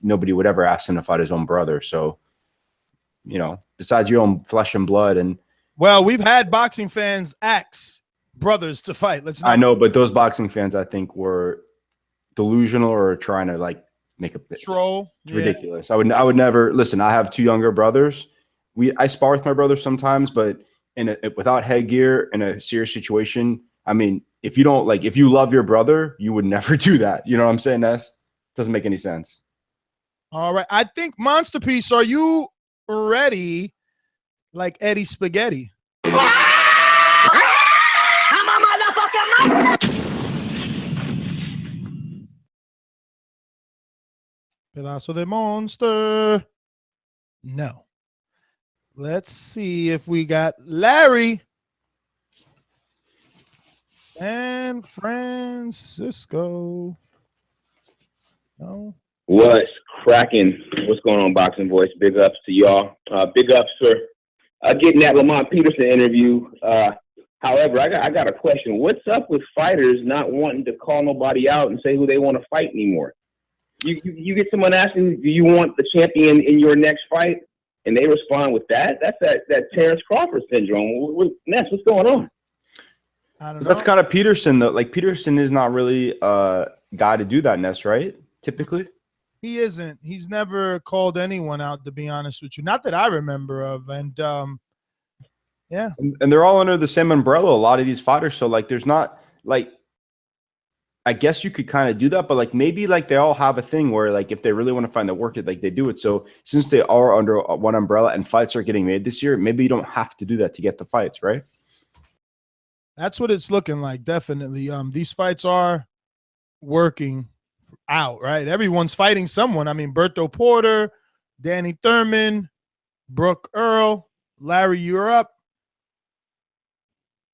nobody would ever ask him to fight his own brother. So, besides your own flesh and blood. And
well, we've had boxing fans ask brothers to fight.
I know, but those boxing fans, I think, were delusional or trying to make a
troll.
It's ridiculous. I would never listen. I have two younger brothers. I spar with my brother sometimes, but without headgear in a serious situation. I mean, if you love your brother, you would never do that. You know what I'm saying, Ness? Doesn't make any sense.
All right. I think Monster Piece, are you ready like Eddie Spaghetti?
I'm a motherfucking monster.
Pedazo de monster. No. Let's see if we got Larry and Francisco. No.
What's cracking? What's going on, Boxing Voice? Big ups to y'all. Big ups for getting that Lamont Peterson interview. However, I got a question. What's up with fighters not wanting to call nobody out and say who they want to fight anymore? You get someone asking, do you want the champion in your next fight? And they respond with that. That's that Terence Crawford syndrome. Ness, what's going on?
I don't know.
That's kind of Peterson, though. Like, Peterson is not really a guy to do that, Ness, right? Typically.
He isn't. He's never called anyone out, to be honest with you. Not that I remember of. And, yeah.
And they're all under the same umbrella, a lot of these fighters. So, there's not, I guess you could kind of do that, but maybe they all have a thing where if they really want to find the work, they do it. So since they are under one umbrella and fights are getting made this year, maybe you don't have to do that to get the fights, right?
That's what it's looking like. Definitely. These fights are working out, right? Everyone's fighting someone. I mean, Berto Porter, Danny Thurman, Brooke Earl, Larry, you're up.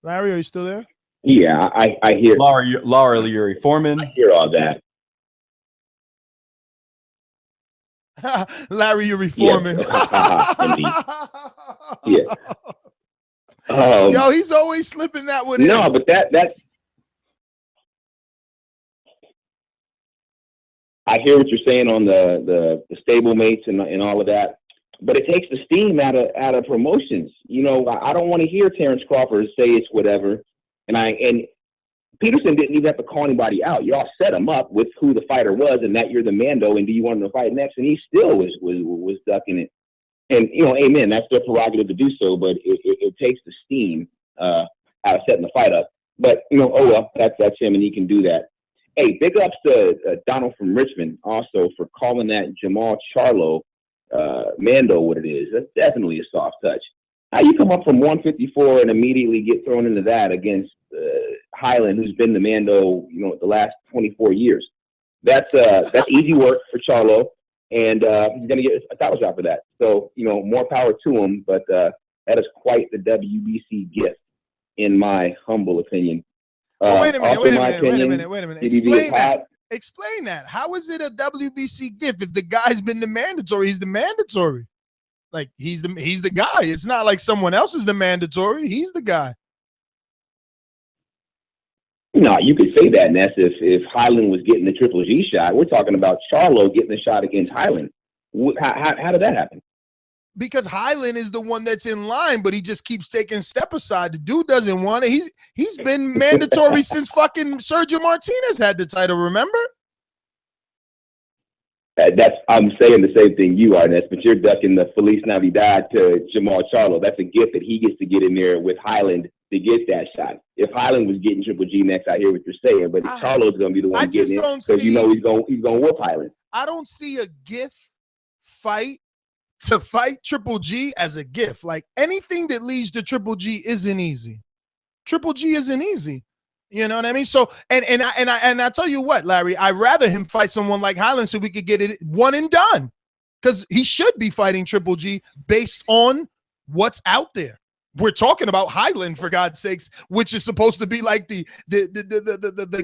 Larry, are you still there?
Yeah, I hear
Laura Yuri Foreman.
I hear all that.
Larry Yuri Foreman.
Yeah.
Yo, he's always slipping that one in.
No, but that I hear what you're saying on the stablemates and all of that, but it takes the steam out of promotions. I don't want to hear Terence Crawford say it's whatever. And Peterson didn't even have to call anybody out. Y'all set him up with who the fighter was, and that you're the Mando, and do you want him to fight next? And he still was ducking it. And amen. That's their prerogative to do so, but it takes the steam out of setting the fight up. But oh well, that's him, and he can do that. Hey, big ups to Donald from Richmond also for calling that Jamal Charlo Mando what it is. That's definitely a soft touch. How you come up from 154 and immediately get thrown into that against Highland, who's been the Mando, the last 24 years? That's easy work for Charlo, and he's gonna get a title shot for that. So more power to him. But that is quite the WBC gift, in my humble opinion.
Wait a minute. Explain that. How is it a WBC gift if the guy's been the mandatory? He's the mandatory. He's the guy. It's not like someone else is the mandatory. He's the guy.
No, you could say that, Ness, if Highland was getting the Triple G shot. We're talking about Charlo getting the shot against Highland. How did that happen?
Because Highland is the one that's in line, but he just keeps taking step aside. The dude doesn't want it. He's been mandatory since fucking Sergio Martinez had the title, remember?
I'm saying the same thing you are, Ness, but you're ducking the Feliz Navidad to Jamal Charlo. That's a gift that he gets to get in there with Highland to get that shot. If Highland was getting Triple G next, I hear what you're saying, but Charlo's going to be the one getting it because you know he's going to whoop Highland.
I don't see a gift fight to fight Triple G as a gift. Like anything that leads to Triple G isn't easy. Triple G isn't easy. You know what I mean? So and I tell you what, Larry, I'd rather him fight someone like Highland so we could get it one and done. Because he should be fighting Triple G based on what's out there. We're talking about Highland, for God's sakes, which is supposed to be like the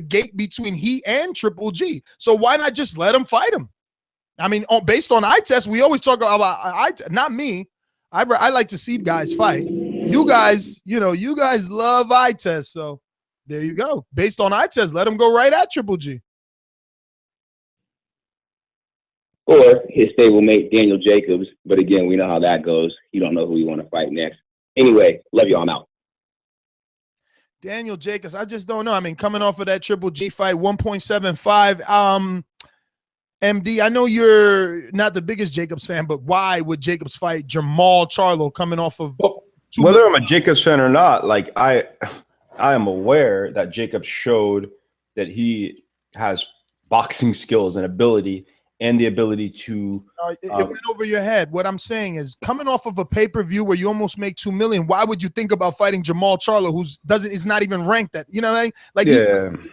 gate between he and Triple G. So why not just let him fight him? I mean, based on eye test, we always talk about not me. I like to see guys fight. You guys, you guys love eye test. So there you go. Based on eye test, let him go right at Triple G.
Or his stablemate, Daniel Jacobs. But again, we know how that goes. You don't know who you want to fight next. Anyway, love you. I'm out.
Daniel Jacobs, I just don't know. I mean, coming off of that Triple G fight, 1.75. MD, I know you're not the biggest Jacobs fan, but why would Jacobs fight Jamal Charlo coming off of?
Whether I'm a Jacobs fan or not, like I am aware that Jacobs showed that he has boxing skills and ability. And the ability to
it went over your head. What I'm saying is, coming off of a pay-per-view where you almost make $2 million, why would you think about fighting Jamal Charlo, is not even ranked at? You know what I mean? Like he's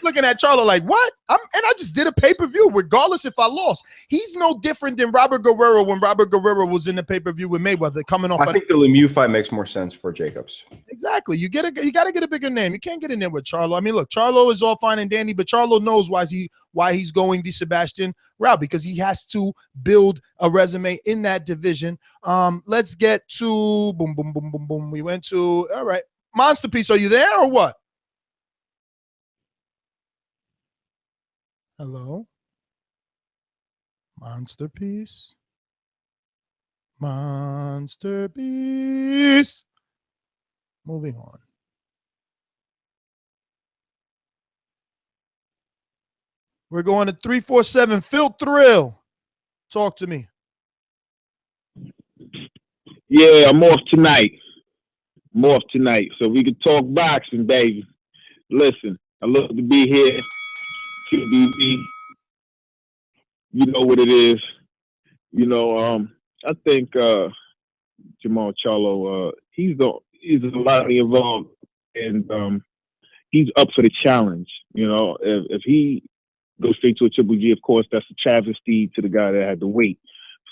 looking at Charlo like, what? And I just did a pay-per-view, regardless if I lost. He's no different than Robert Guerrero when Robert Guerrero was in the pay-per-view with Mayweather coming off.
I think the Lemieux fight makes more sense for Jacobs.
Exactly. You got to get a bigger name. You can't get in there with Charlo. I mean, look, Charlo is all fine and dandy, but Charlo knows why he's going the Sebastian route, because he has to build a resume in that division. Let's get to boom, boom, boom, boom, boom. We went to, all right. Monster Piece, are you there or what? Hello? Monster Piece? Monster Piece. Moving on. We're going to 347 Phil Thrill. Talk to me.
Yeah, I'm off tonight. So we can talk boxing, baby. Listen, I love to be here. TBV. You know what it is. I think Jamal Charlo, he's a lot involved, and he's up for the challenge. If he goes straight to a Triple G, of course, that's a travesty to the guy that had to wait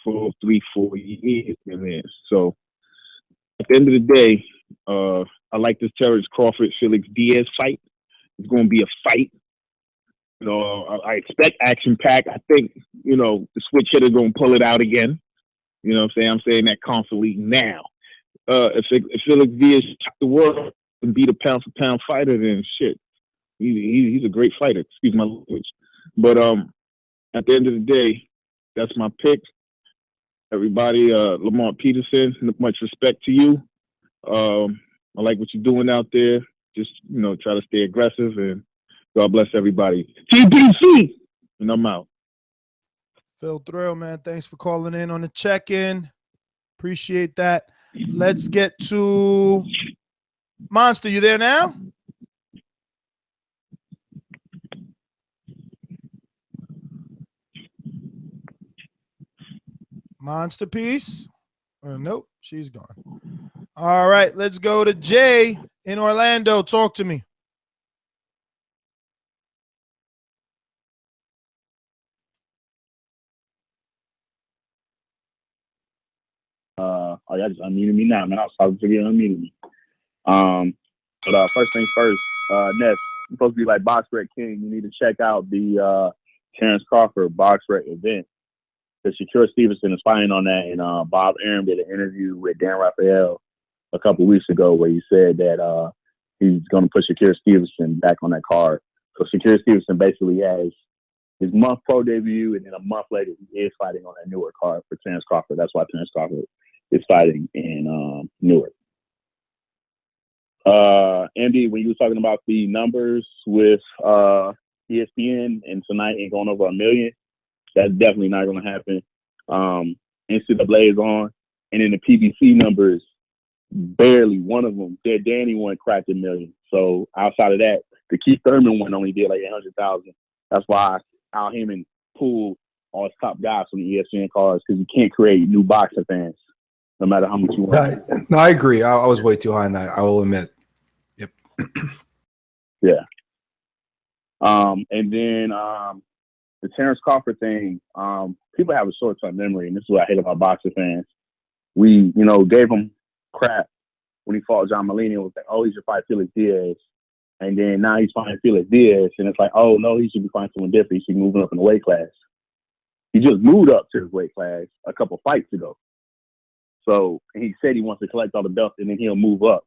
for 3-4 years. So at the end of the day, I like this Terence Crawford Felix Diaz fight. It's going to be a fight. I expect action pack. I think the switch hitter going to pull it out again. You know what I'm saying? I'm saying that confidently now. If Felix Diaz took the world and beat a pound for pound fighter, then shit, he's a great fighter. Excuse my language. But at the end of the day, that's my pick. Everybody, Lamont Peterson, much respect to you. I like what you're doing out there. Just try to stay aggressive, and God bless everybody. TBC, and I'm out.
Phil Thrill, man, thanks for calling in on the check-in. Appreciate that. Let's get to Monster. You there now? Monster Piece? Nope, she's gone. All right, let's go to Jay in Orlando. Talk to me.
Y'all just unmuted me now, man. I was talking to you, unmuted me. But first things first, Ness, you're supposed to be like Box Rec King. You need to check out the Terence Crawford Box Rec event. Because Shakur Stevenson is fighting on that, and Bob Arum did an interview with Dan Raphael a couple weeks ago where he said that he's going to put Shakur Stevenson back on that card. So Shakur Stevenson basically has his month pro debut, and then a month later he is fighting on that Newark card for Terence Crawford. That's why Terence Crawford is fighting in Newark. Andy, when you were talking about the numbers with ESPN and tonight ain't going over 1 million, that's definitely not going to happen. NCAA is on, and then the PBC numbers barely one of them. Their Danny one cracked $1 million. So outside of that, the Keith Thurman one only did like 800,000. That's why Al Heyman pulled all his top guys from the ESPN cards, because you can't create new boxing fans, no matter how much you want.
No, I agree. I was way too high on that. I will admit. Yep.
Yeah. And then the Terence Crawford thing. People have a short-term memory, and this is what I hate about boxing fans. We, gave him crap when he fought John Molina. It was like, oh, he should fight Felix Diaz. And then now he's fighting Felix Diaz, and it's like, oh, no, he should be fighting someone different. He should be moving up in the weight class. He just moved up to his weight class a couple fights ago. So he said he wants to collect all the belts, and then he'll move up.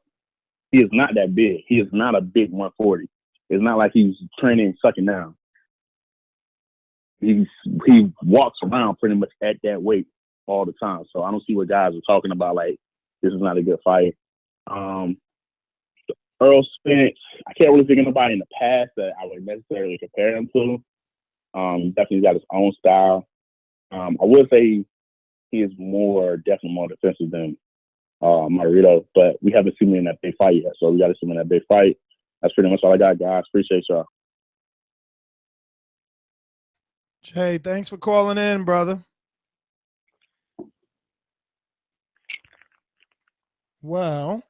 He is not that big. He is not a big 140. It's not like he's training and sucking down. He walks around pretty much at that weight all the time. So I don't see what guys are talking about, like, this is not a good fight. Earl Spence, I can't really think of nobody in the past that I would necessarily compare him to. Definitely got his own style. I would say he is definitely more defensive than Margarito, but we haven't seen him in that big fight yet, so we got to see him in that big fight. That's pretty much all I got, guys. Appreciate y'all.
Jay, thanks for calling in, brother. Well,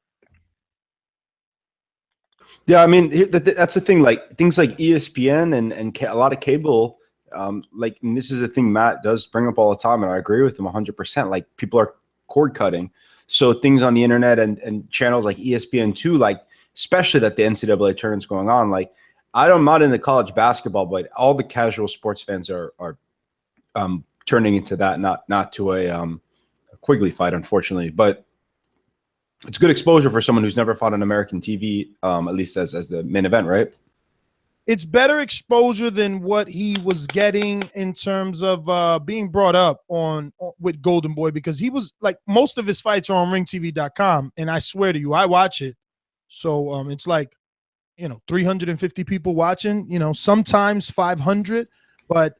yeah, I mean, that's the thing. Like things like ESPN and a lot of cable, and this is a thing Matt does bring up all the time, and I agree with him 100%. Like people are cord cutting, so things on the internet and channels like ESPN2, like especially that the NCAA tournament's going on. Like I'm not into college basketball, but all the casual sports fans are turning into that, not to a Quigley fight, unfortunately, but it's good exposure for someone who's never fought on American TV, at least as the main event, right?
It's better exposure than what he was getting in terms of being brought up with Golden Boy, because he was like, most of his fights are on ringtv.com, and I swear to you, I watch it. So it's like, 350 people watching, sometimes 500, but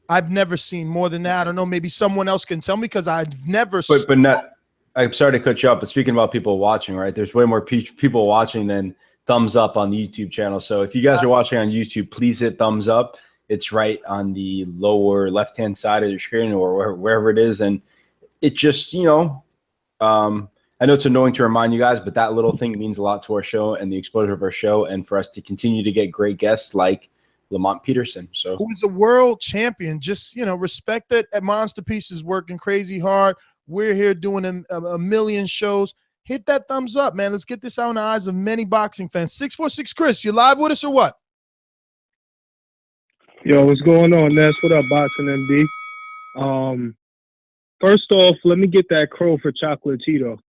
I've never seen more than that. I don't know, maybe someone else can tell me, because I've never
but not. I'm sorry to cut you up, but speaking about people watching, right? There's way more people watching than thumbs up on the YouTube channel. So if you guys are watching on YouTube, please hit thumbs up. It's right on the lower left-hand side of your screen or wherever it is. And it just, I know it's annoying to remind you guys, but that little thing means a lot to our show and the exposure of our show, and for us to continue to get great guests like Lamont Peterson. So
who is a world champion. Just, respect that Monster Piece is working crazy hard. We're here doing a million shows. Hit that thumbs up, man. Let's get this out in the eyes of many boxing fans. 646 Chris, you live with us or what?
Yo, what's going on, Ness? What up, Boxing MD? First off, let me get that crow for Chocolatito.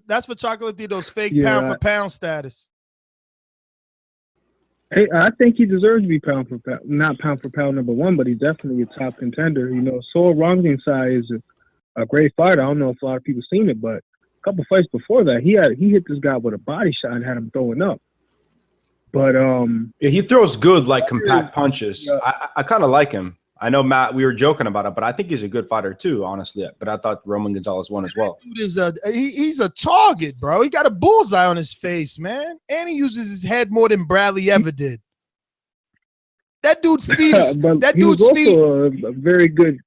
That's for Chocolatito's fake
Yeah.
pound for pound status.
Hey, I think he deserves to be pound for pound, not pound for pound number one, but he's definitely a top contender. Saul Rungvisai is a great fighter. I don't know if a lot of people seen it, but a couple fights before that, he hit this guy with a body shot and had him throwing up. But
yeah, he throws good, like compact punches. Yeah. I kind of like him. I know, Matt, we were joking about it, but I think he's a good fighter too, honestly. But I thought Roman Gonzalez won as well.
Dude is he's a target, bro. He got a bullseye on his face, man. And he uses his head more than Bradley ever did. That dude's feet is
a very good.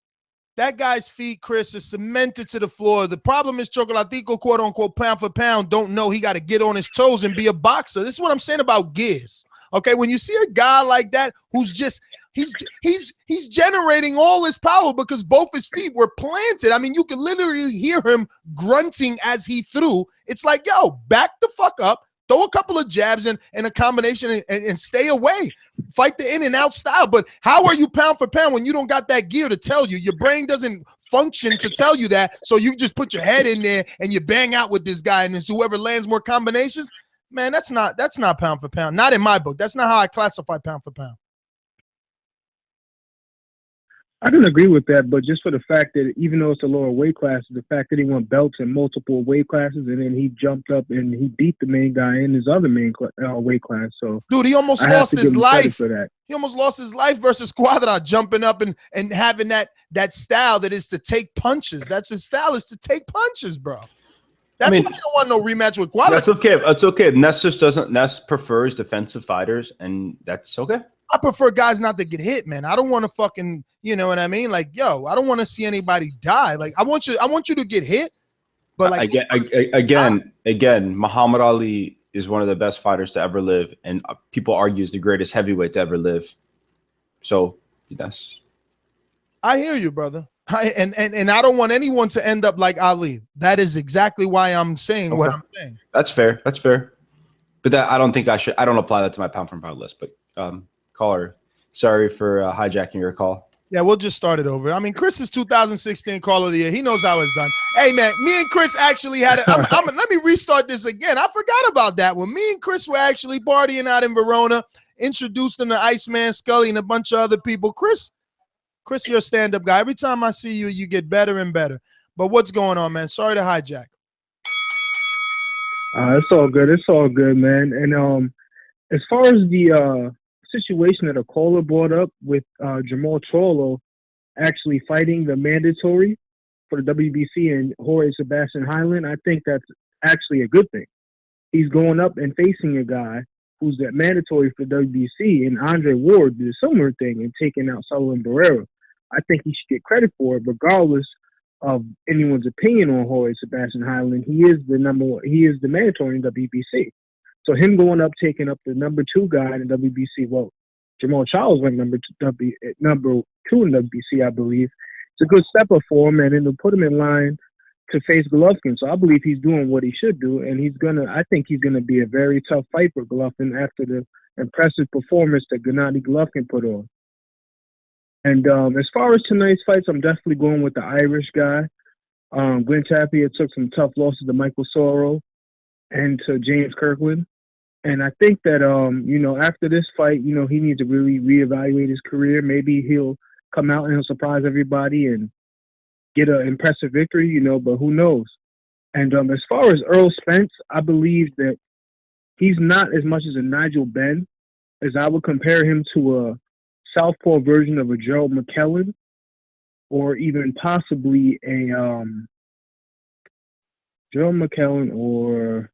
That guy's feet, Chris, is cemented to the floor. The problem is Chocolatico, quote unquote, pound for pound, don't know he got to get on his toes and be a boxer. This is what I'm saying about Giz. Okay, when you see a guy like that who's just he's generating all his power because both his feet were planted. I mean, you could literally hear him grunting as he threw. It's like, yo, back the fuck up, throw a couple of jabs and a combination and stay away. Fight the in and out style. But how are you pound for pound when you don't got that gear to tell you? Your brain doesn't function to tell you that. So you just put your head in there and you bang out with this guy, and it's whoever lands more combinations. Man, that's not pound for pound. Not in my book. That's not how I classify pound for pound.
I can agree with that, but just for the fact that even though it's a lower weight class, the fact that he won belts in multiple weight classes, and then he jumped up and he beat the main guy in his other weight class. So,
dude, he almost
I have
lost
to
his
give him credit
life.
for that.
He almost lost his life versus Quadra, jumping up and having that style that is to take punches. That's his style, is to take punches, bro. That's why you don't want no rematch with Quadra.
That's okay. That's okay. Ness prefers defensive fighters, and that's okay.
I prefer guys not to get hit, man. I don't want to fucking, you know what I mean? Like, yo, I don't want to see anybody die. Like, I want you to get hit, but like
again, Muhammad Ali is one of the best fighters to ever live, and people argue is the greatest heavyweight to ever live. So that's.
I hear you, brother. And I don't want anyone to end up like Ali. That is exactly why I'm saying what I'm saying.
That's fair. That's fair. But that I don't think I should. I don't apply that to my pound for pound list. But caller, sorry for hijacking your call.
Yeah, we'll just start it over. I mean, Chris's 2016 Call of the Year. He knows how it's done. Hey, man, me and Chris actually had it. Let me restart this again. I forgot about that one. Me and Chris were actually partying out in Verona, introduced him to Iceman Scully and a bunch of other people. Chris, you're a stand-up guy. Every time I see you, you get better and better. But what's going on, man? Sorry to hijack.
It's all good. It's all good, man. And as far as the situation that a caller brought up with Jamal Charlo actually fighting the mandatory for the WBC and Jorge Sebastian Highland, I think that's actually a good thing. He's going up and facing a guy who's that mandatory for WBC, and Andre Ward did a similar thing and taking out Sullivan Barrera. I think he should get credit for it, regardless of anyone's opinion on Jorge Sebastian Highland. He is the mandatory in WBC. So him going up, taking up the number 2 guy in the WBC, well, Jamal Charles went number 2 in WBC, I believe. It's a good step up for him, and it'll put him in line to face Golovkin. So I believe he's doing what he should do, and I think he's gonna be a very tough fight for Golovkin after the impressive performance that Gennady Golovkin put on. And as far as tonight's fights, I'm definitely going with the Irish guy. Glenn Tapia took some tough losses to Michael Soro and to James Kirkland. And I think that, after this fight, he needs to really reevaluate his career. Maybe he'll come out and he'll surprise everybody and get an impressive victory, but who knows? And as far as Earl Spence, I believe that he's not as much as a Nigel Benn, as I would compare him to a southpaw version of a Gerald McKellen, or even possibly a Gerald McKellen, or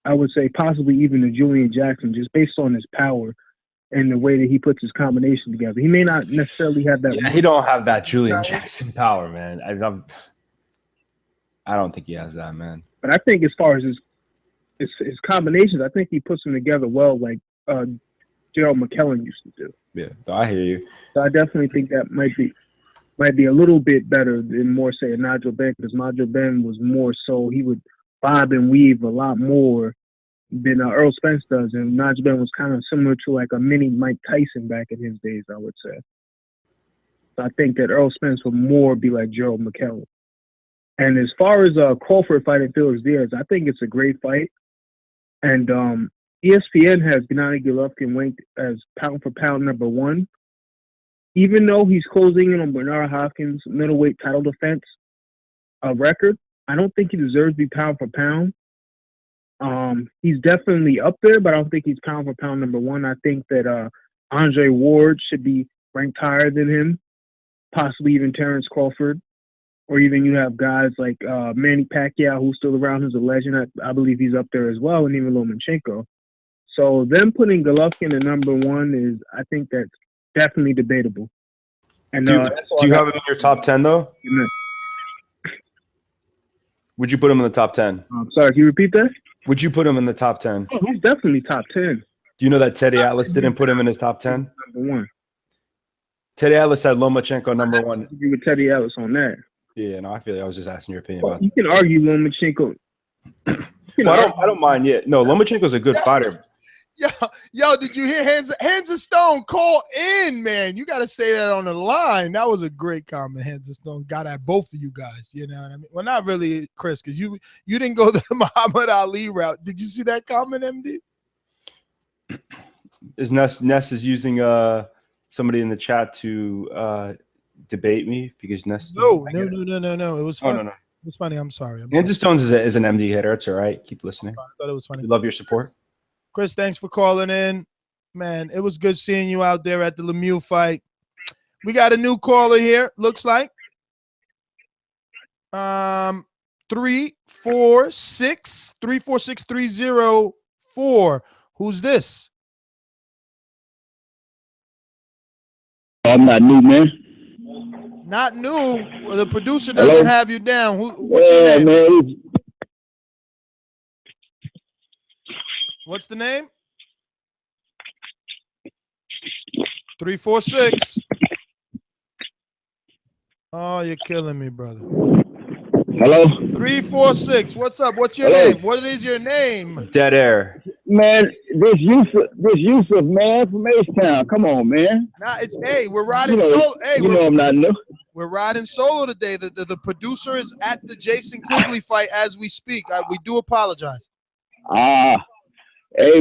I would say possibly even a Julian Jackson, just based on his power and the way that he puts his combination together. He may not necessarily have that.
Yeah, he don't have that Julian Jackson power, man. I don't think he has that, man.
But I think as far as his combinations, I think he puts them together well, like Gerald McKellen used to do.
Yeah, I hear you.
So I definitely think that might be a little bit better than more, say, a Nigel Benn, because Nigel Benn was more so he would bob and weave a lot more than Earl Spence does, and Nigel Benn was kind of similar to like a mini Mike Tyson back in his days, I would say. So I think that Earl Spence would more be like Gerald McKellen. And as far as Crawford fighting Felix Diaz, I think it's a great fight. And ESPN has Gennady Golovkin ranked as pound for pound number 1. Even though he's closing in on Bernard Hopkins' middleweight title defense record, I don't think he deserves to be pound for pound. He's definitely up there, but I don't think he's pound for pound number 1. I think that Andre Ward should be ranked higher than him, possibly even Terence Crawford, or even you have guys like Manny Pacquiao, who's still around, who's a legend. I believe he's up there as well, and even Lomachenko. So them putting Golovkin at number 1 is, I think that's definitely debatable. And
do you have him in your top 10 though? Would you put him in the top 10?
Sorry, can you repeat that?
Would you put him in the top 10?
Oh, he's definitely top 10.
Do you know that Teddy Atlas didn't put him in his top 10?
Number 1.
Teddy Atlas had Lomachenko number 1.
You with Teddy Atlas on that?
Yeah, no, I feel like I was just asking your opinion about that.
You can argue Lomachenko.
I don't mind yet. No, Lomachenko's a good fighter.
Yo, did you hear Hands of Stone call in, man? You got to say that on the line. That was a great comment. Hands of Stone got at both of you guys. You know what I mean? Well, not really, Chris, because you didn't go the Muhammad Ali route. Did you see that comment, MD?
Ness is using somebody in the chat to debate me because Nestor?
No. It was fun.
No.
It was funny. I'm sorry.
Nancy Stones is an MD hitter. It's all right. Keep listening.
I thought it was funny.
We love your support.
Chris, thanks for calling in. Man, it was good seeing you out there at the Lemieux fight. We got a new caller here, looks like. 346-304. Who's this?
I'm not new, man.
Not new. Well, the producer doesn't have you down. What's your name?
Man.
What's the name? 346. Oh, you're killing me, brother.
Hello?
346. What's up? What's your name? What is your name?
Dead air.
Man, this Yusuf, man, from H-Town. Come on, man.
Nah, we're riding solo. Hey,
I'm not new.
We're riding solo today. The producer is at the Jason Quigley fight as we speak. We do apologize.
Hey,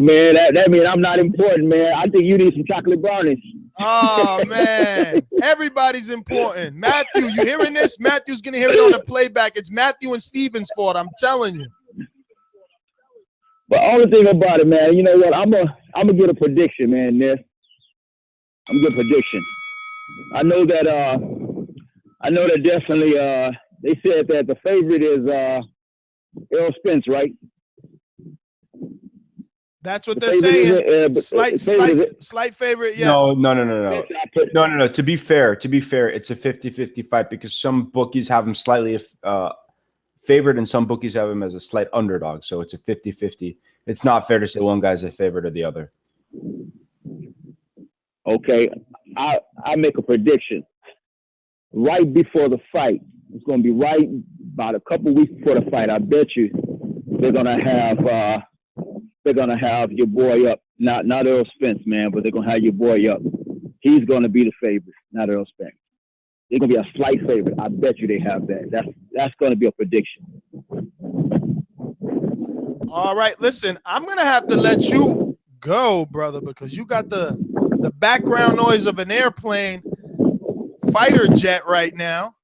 man, that means I'm not important, man. I think you need some chocolate brownies.
Oh, man. Everybody's important. Matthew, you hearing this? Matthew's going to hear it on the playback. It's Matthew and Steven's fault. I'm telling you.
But only thing about it, man, you know what? I'm gonna get a prediction, man, Ness. I'm gonna get a prediction. I know that definitely they said that the favorite is Errol Spence, right?
That's what they're saying. Slight favorite, yeah.
No. To be fair, it's a 50-50 fight because some bookies have him slightly favored and some bookies have him as a slight underdog. So it's a 50-50. It's not fair to say one guy's a favorite or the other.
Okay. I make a prediction. Right before the fight, it's going to be right about a couple weeks before the fight. I bet you they're going to have your boy up. Not Errol Spence, man, but they're going to have your boy up. He's going to be the favorite, not Errol Spence. They're going to be a slight favorite. I bet you they have that. That's going to be a prediction.
All right, listen, I'm going to have to let you go, brother, because you got the background noise of an airplane fighter jet right now.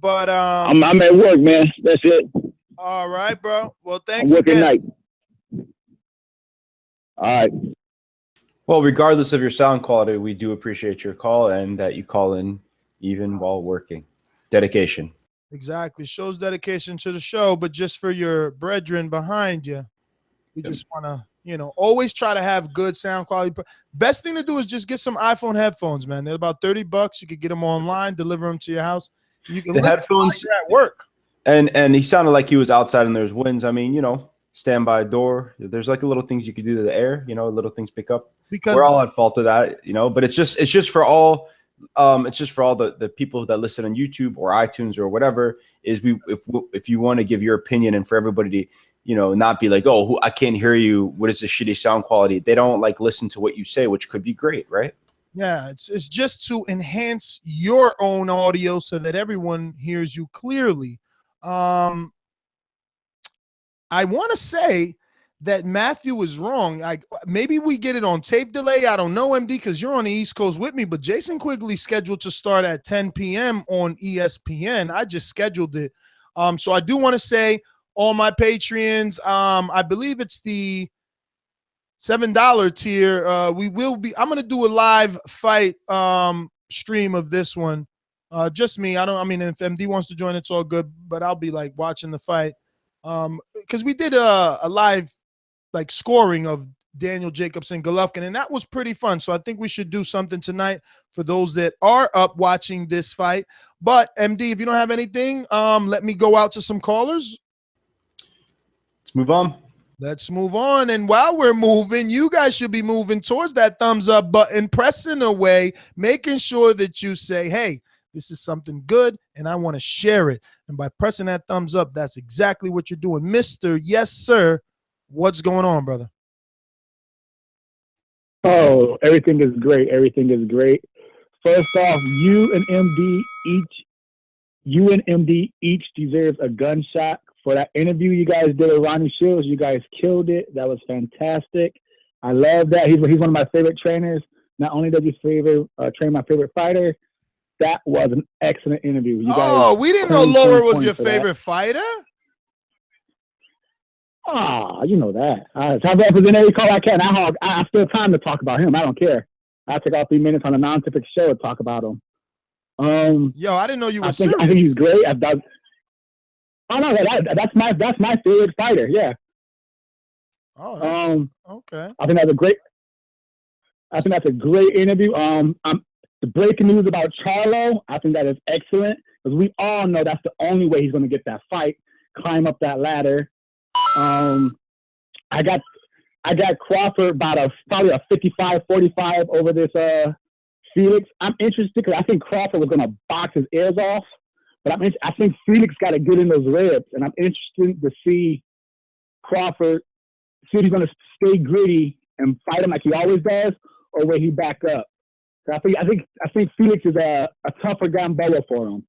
But
I'm at work, man. That's it.
All right, bro. Well, thanks
I'm working
again.
night. All right.
Well, regardless of your sound quality, we do appreciate your call and that you call in even while working. Dedication.
Exactly. Shows dedication to the show, but just for your brethren behind you, we just want to, always try to have good sound quality. Best thing to do is just get some iPhone headphones, man. They're about $30. You could get them online, deliver them to your house. You can listen
headphones
while you're at work.
And he sounded like he was outside and there's winds. I mean, stand by a door. There's like little things you could do to the air, little things pick up. Because we're all at fault of that, but it's just for all the people that listen on YouTube or iTunes or whatever, is if you want to give your opinion and for everybody to, not be like, oh, I can't hear you. What is the shitty sound quality? They don't listen to what you say, which could be great, right?
Yeah, it's just to enhance your own audio so that everyone hears you clearly. I want to say that Matthew is wrong. Maybe we get it on tape delay. I don't know, MD, because you're on the East Coast with me, but Jason Quigley's scheduled to start at 10 p.m. on ESPN. I just scheduled it. So I do want to say all my Patreons, I believe it's the $7 tier. I'm going to do a live fight stream of this one. Just me. If MD wants to join, it's all good, but I'll be watching the fight. Because we did a live scoring of Daniel Jacobson Golovkin, and that was pretty fun. So I think we should do something tonight for those that are up watching this fight. But MD, if you don't have anything, let me go out to some callers.
Let's move on.
Let's move on. And while we're moving, you guys should be moving towards that thumbs up button, pressing away, making sure that you say, hey, this is something good, and I want to share it. And by pressing that thumbs up, that's exactly what you're doing. Mr. Yes, sir. What's going on, brother?
Oh, everything is great. Everything is great. First off, you and MD each deserves a gunshot for that interview you guys did with Ronnie Shields. You guys killed it. That was fantastic. I love that. He's one of my favorite trainers. Not only does he train my favorite fighter, That was an excellent interview. You guys.
Oh, we didn't know Lower was your favorite fighter.
Ah, you know that. Top representative, call I can. I still have time to talk about him. I don't care. I take all 3 minutes on a non-typical show to talk about him.
Yo, I didn't know you were
I think
serious.
he's great. That's my favorite fighter. Yeah.
Oh, that's, okay.
I think that's a great interview. The breaking news about Charlo, I think that is excellent because we all know that's the only way he's going to get that fight, climb up that ladder. I got Crawford about probably a 55-45 over this Felix. I'm interested because I think Crawford was going to box his ears off, but I think Felix got to get in those ribs, and I'm interested to see Crawford see if he's going to stay gritty and fight him like he always does, or will he back up? I think Felix is a tougher Gamboa for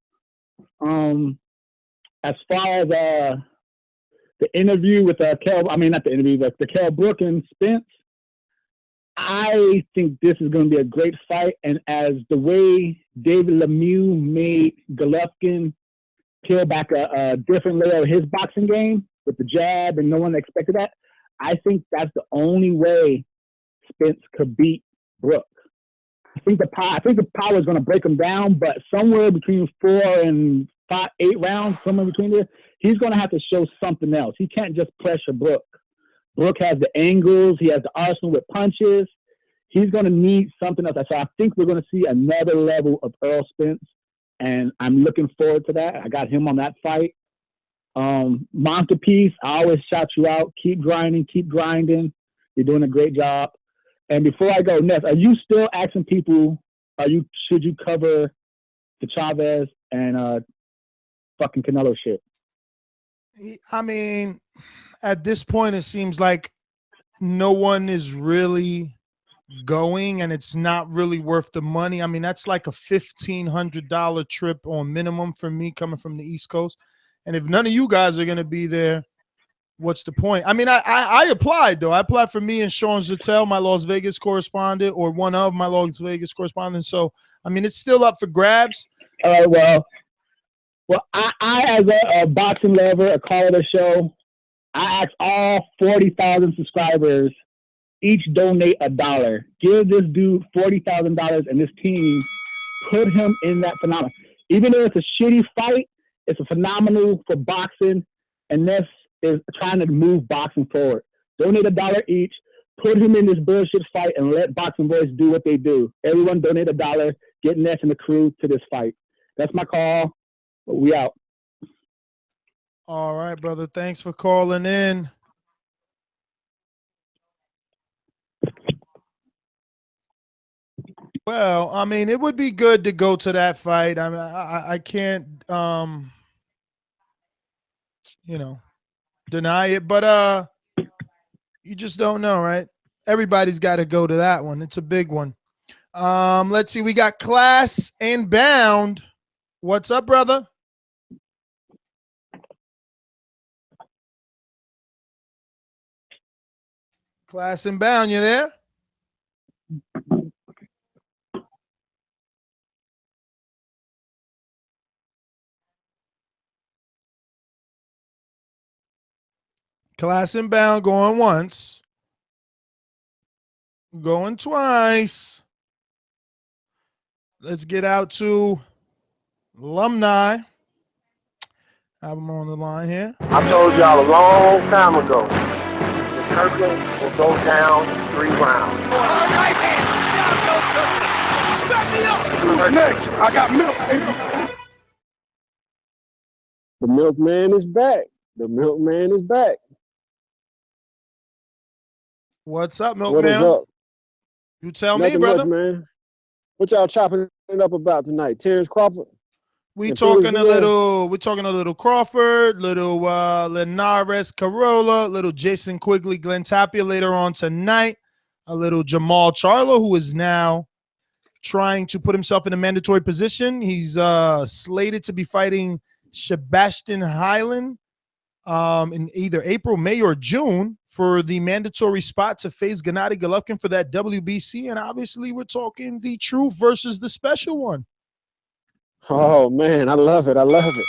him. As far as the interview with the Kell Brook and Spence, I think this is going to be a great fight. And as the way David Lemieux made Golovkin peel back a different layer of his boxing game with the jab, and no one expected that, I think that's the only way Spence could beat Brook. I think the power is going to break him down, but somewhere between 4 and 8 rounds, somewhere between there, he's going to have to show something else. He can't just pressure Brook. Brook has the angles. He has the arsenal with punches. He's going to need something else. So I think we're going to see another level of Earl Spence, and I'm looking forward to that. I got him on that fight. Montepiece, I always shout you out. Keep grinding. You're doing a great job. And before I go, Ness, are you still asking people, should you cover the Chavez and fucking Canelo shit?
I mean, at this point, it seems like no one is really going, and it's not really worth the money. I mean, that's like a $1,500 trip on minimum for me coming from the East Coast. And if none of you guys are going to be there, what's the point? I mean, I applied, though. I applied for me and Sean Zattel, my Las Vegas correspondent, or one of my Las Vegas correspondents. So, I mean, it's still up for grabs.
Well, I as a boxing lover, a caller of the show, I ask all 40,000 subscribers, each donate $1. Give this dude $40,000 and this team, put him in that phenomenon. Even though it's a shitty fight, it's a phenomenal for boxing, and this is trying to move boxing forward. Donate $1 each, put him in this bullshit fight, and let Boxing Voice do what they do. Everyone donate $1, get Ness and the crew to this fight. That's my call. We out.
All right, brother. Thanks for calling in. Well, I mean, it would be good to go to that fight. I mean, I can't, deny it, but you just don't know, right? Everybody's got to go to that one. It's a big one. Let's see. We got Class and Bound. What's up, brother? Class and Bound, you there? Class and Bound going once. Going twice. Let's get out to Alumni. Have them on the line here.
I told y'all a long time ago, the Kirkland will go down in 3 rounds.
Next, I got milk.
The milkman is back. The milkman is back.
What's up, milkman?
What is up?
You tell
Nothing
me, brother.
much, man. What y'all chopping it up about tonight? Terence Crawford?
We're talking a little Crawford, little Linares, Crolla, little Jason Quigley, Glenn Tapia later on tonight, a little Jamal Charlo, who is now trying to put himself in a mandatory position. He's slated to be fighting Sebastian Hyland in either April, May, or June for the mandatory spot to face Gennady Golovkin for that WBC. And obviously we're talking the truth versus the special one.
Oh man, I love it. I love it.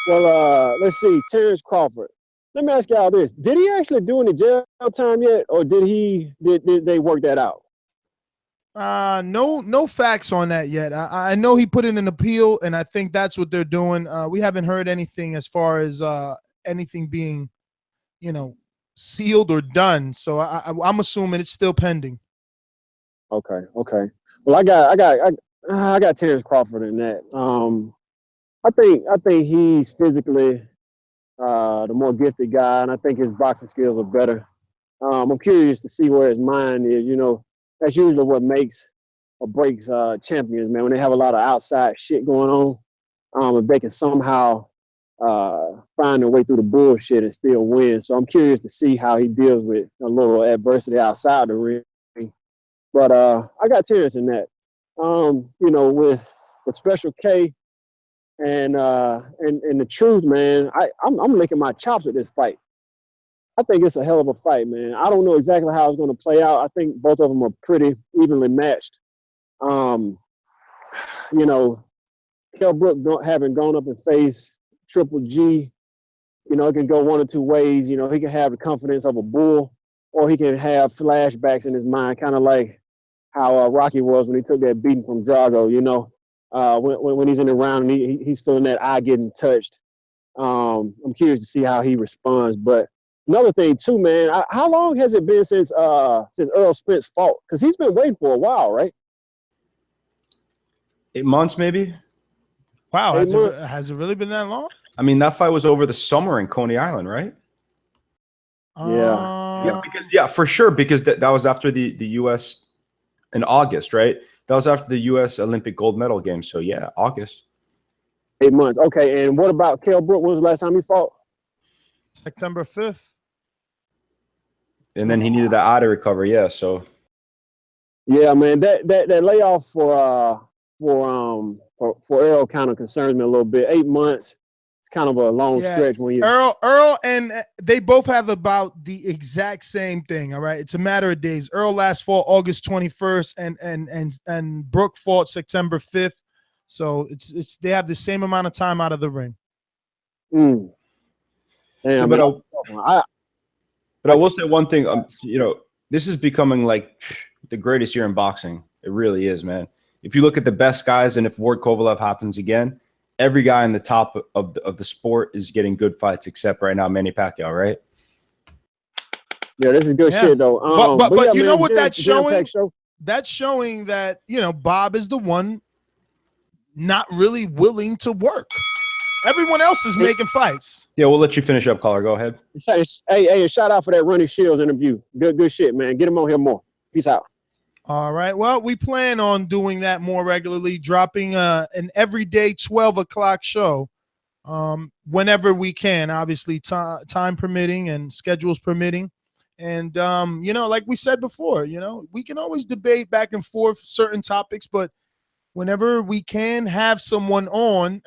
Well, let's see, Terence Crawford. Let me ask y'all this: did he actually do any jail time yet, or did they work that out?
No facts on that yet. I know he put in an appeal, and I think that's what they're doing. We haven't heard anything as far as anything being, sealed or done. So I'm assuming it's still pending.
Okay. Well, I got Terence Crawford in that. I think he's physically the more gifted guy, and I think his boxing skills are better. I'm curious to see where his mind is. That's usually what makes or breaks champions, man. When they have a lot of outside shit going on, if they can somehow find their way through the bullshit and still win. So I'm curious to see how he deals with a little adversity outside the ring. But I got Terence in that. With Special K and the truth, man, I'm licking my chops at this fight. I think it's a hell of a fight, man. I don't know exactly how it's going to play out. I think both of them are pretty evenly matched. Kell Brook having gone up and faced Triple G, it can go one or two ways. He can have the confidence of a bull, or he can have flashbacks in his mind, kind of like how Rocky was when he took that beating from Drago, when he's in the round and he's feeling that eye getting touched. I'm curious to see how he responds. But another thing too, man, how long has it been since Earl Spence fought? Because he's been waiting for a while, right?
8 months, maybe.
Wow, has it really been that long?
I mean, that fight was over the summer in Coney Island, right?
Yeah,
for sure, because that was after the U.S. in August, right? That was after the U.S. Olympic gold medal game. So yeah, August.
8 months. Okay, and what about Kell Brook? When was the last time he fought?
September 5th.
And then he needed that eye to recover. Yeah, so.
Yeah, man, that layoff for Earl kind of concerns me a little bit. 8 months. It's kind of a long stretch when you
Earl and they both have about the exact same thing. All right, it's a matter of days. Earl last fought August 21st, and Brook fought September 5th. So it's they have the same amount of time out of the ring.
Damn,
but I will say one thing. This is becoming like the greatest year in boxing. It really is, man. If you look at the best guys, and if Ward Kovalev happens again, every guy in the top of the sport is getting good fights, except right now Manny Pacquiao, right?
Yeah, this is good shit though.
But you know
man,
what that's showing?
Show.
That's showing that Bob is the one not really willing to work. Everyone else is making fights.
Yeah, we'll let you finish up, caller. Go ahead.
Hey, shout out for that Ronnie Shields interview. Good shit, man. Get him on here more. Peace out.
All right. Well, we plan on doing that more regularly, dropping an everyday 12 o'clock show whenever we can, obviously time permitting and schedules permitting. And, like we said before, we can always debate back and forth certain topics, but whenever we can have someone on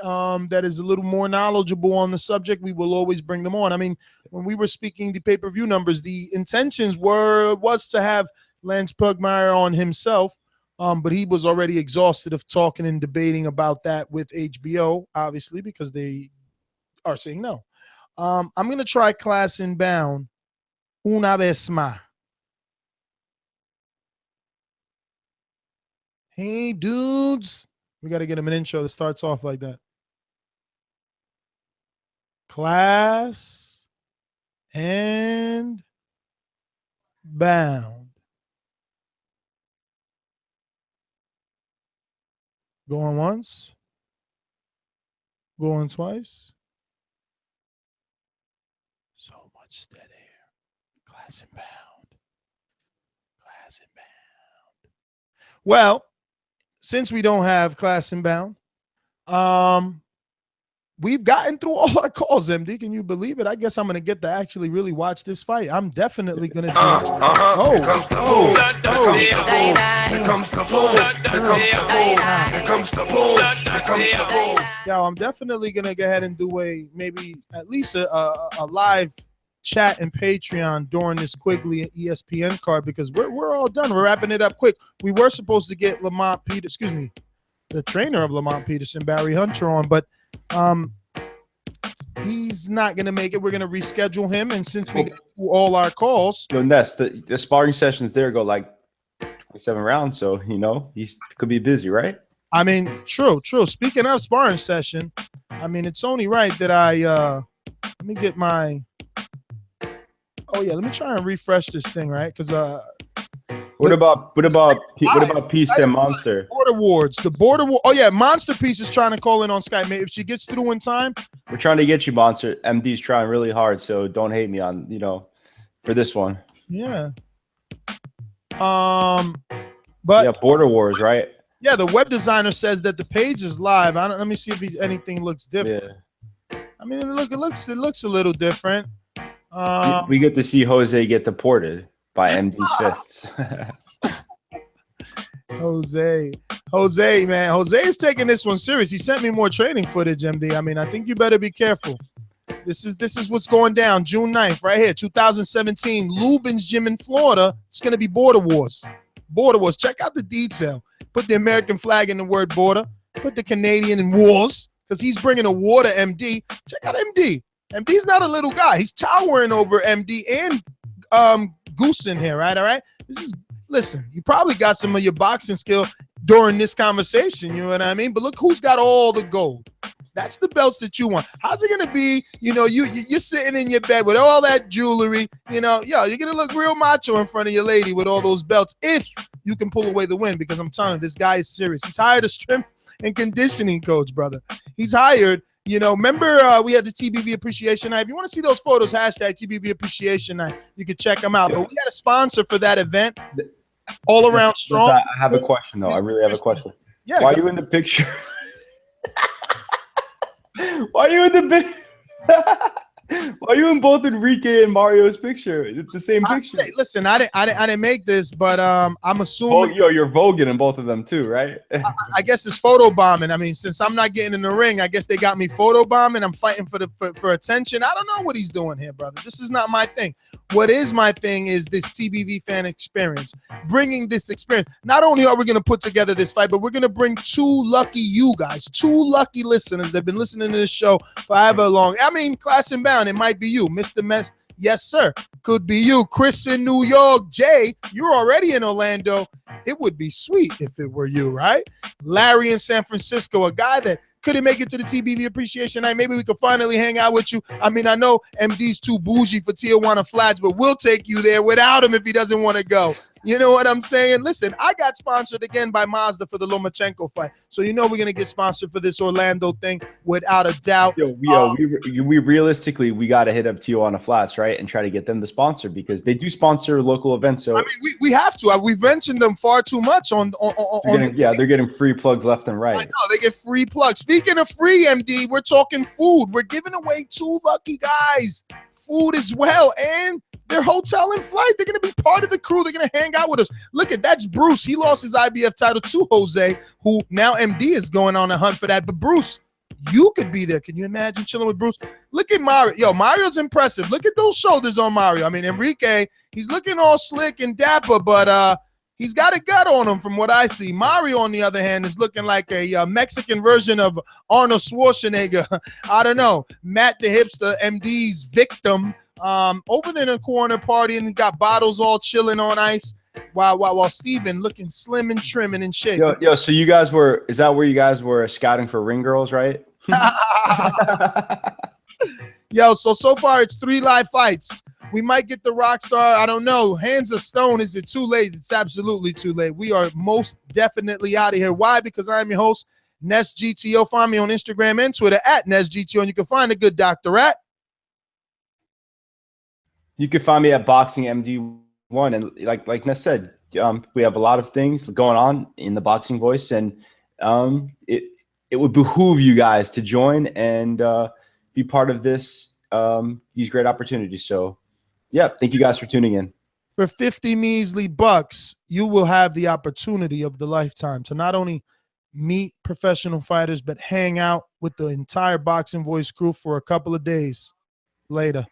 that is a little more knowledgeable on the subject, we will always bring them on. I mean, when we were speaking the pay-per-view numbers, the intentions was to have Lance Pugmire on himself, but he was already exhausted of talking and debating about that with HBO, obviously, because they are saying no. I'm going to try Class Inbound una vez más. Hey, dudes. We got to get him an intro that starts off like that. Class and bound. Going once. Going twice. So much dead air. Class and bound. Class and bound. Well, since we don't have Class and bound, we've gotten through all our calls, MD. Can you believe it? I guess I'm going to get to actually really watch this fight. I'm definitely going to do it. Yo, I'm definitely going to go ahead and do maybe at least a live chat and Patreon during this Quigley and ESPN card, because we're all done. We're wrapping it up quick. We were supposed to get Lamont Peterson, the trainer of Lamont Peterson, Barry Hunter, on, but he's not going to make it. We're going to reschedule him, and since we got through all our calls,
Ness, the sparring sessions there go like 27 rounds, so he could be busy, right?
I mean, true. Speaking of sparring session, I mean, it's only right that I let me get my. Oh yeah, let me try and refresh this thing, right? Because
what about Peace and Monster?
Border Wars, the Border War. Oh yeah, Monster Peace is trying to call in on Skype. Maybe if she gets through in time.
We're trying to get you, Monster. MD's trying really hard, so don't hate me on for this one.
Yeah. But
yeah, Border Wars, right?
Yeah, the web designer says that the page is live. Let me see if anything looks different.
Yeah.
I mean, it looks a little different.
We get to see Jose get deported by MD's fists.
Jose, man. Jose is taking this one serious. He sent me more training footage, MD. I mean, I think you better be careful. This is what's going down June 9th right here, 2017. Lubin's Gym in Florida. It's going to be Border Wars. Border Wars. Check out the detail. Put the American flag in the word border. Put the Canadian in wars because he's bringing a war to MD. Check out MD. MD's not a little guy. He's towering over MD and Goose in here, right? All right. Listen, you probably got some of your boxing skill during this conversation. You know what I mean? But look who's got all the gold. That's the belts that you want. How's it gonna be? You're sitting in your bed with all that jewelry. You're gonna look real macho in front of your lady with all those belts if you can pull away the win. Because I'm telling you, this guy is serious. He's hired a strength and conditioning coach, brother. He's hired. Remember we had the TBV Appreciation Night. If you want to see those photos, hashtag TBV Appreciation Night, you can check them out. But we got a sponsor for that event. All around strong.
I have a question though. I really have a question.
Yeah.
Why are you in the picture? Why are you in Why are you in both Enrique and Mario's picture? It's the same picture.
Hey, listen, I didn't make this, but I'm assuming.
Oh, you're voguing in both of them too, right?
I guess it's photo bombing. I mean, since I'm not getting in the ring, I guess they got me photo bombing. I'm fighting for attention. I don't know what he's doing here, brother. This is not my thing. What is my thing is this TBV fan experience. Bringing this experience. Not only are we going to put together this fight, but we're going to bring two lucky listeners that have been listening to this show for however long. I mean, class and bound. It might be you, Mr. Mess. Yes, sir. Could be you. Chris in New York. Jay, you're already in Orlando. It would be sweet if it were you, right? Larry in San Francisco, a guy that couldn't make it to the TBV Appreciation Night. Maybe we could finally hang out with you. I mean, I know MD's too bougie for Tijuana Flats, but we'll take you there without him if he doesn't want to go. You know what I'm saying? Listen, I got sponsored again by Mazda for the Lomachenko fight. So we're going to get sponsored for this Orlando thing without a doubt.
We realistically, we got to hit up Tijuana Flats, right? And try to get them to sponsor because they do sponsor local events. So
I mean, we have to. We've mentioned them far too much on
they're getting free plugs left and right.
I know, they get free plugs. Speaking of free, MD, we're talking food. We're giving away two lucky guys food as well, and their hotel and flight. They're going to be part of the crew. They're going to hang out with us. Look that's Bruce. He lost his IBF title to Jose, who now MD is going on a hunt for that. But Bruce, you could be there. Can you imagine chilling with Bruce? Look at Mario. Yo, Mario's impressive. Look at those shoulders on Mario. I mean, Enrique, he's looking all slick and dapper, but he's got a gut on him from what I see. Mario, on the other hand, is looking like a Mexican version of Arnold Schwarzenegger. I don't know. Matt the Hipster, MD's victim, over there in the corner partying, got bottles all chilling on ice, while Steven looking slim and trim and in shape.
Yo, so you guys is that where you guys were scouting for ring girls, right?
Yo, so far it's 3 live fights. We might get the rock star. I don't know. Hands of stone. Is it too late? It's absolutely too late. We are most definitely out of here. Why? Because I'm your host, Ness GTO. Find me on Instagram and Twitter at Ness GTO. And you can find a good doctor at.
You can find me at Boxing MD1. And like Ness said, we have a lot of things going on in the Boxing Voice. And it would behoove you guys to join and be part of these great opportunities. So, yeah, thank you guys for tuning in.
For 50 measly bucks, you will have the opportunity of the lifetime to not only meet professional fighters, but hang out with the entire Boxing Voice crew for a couple of days later.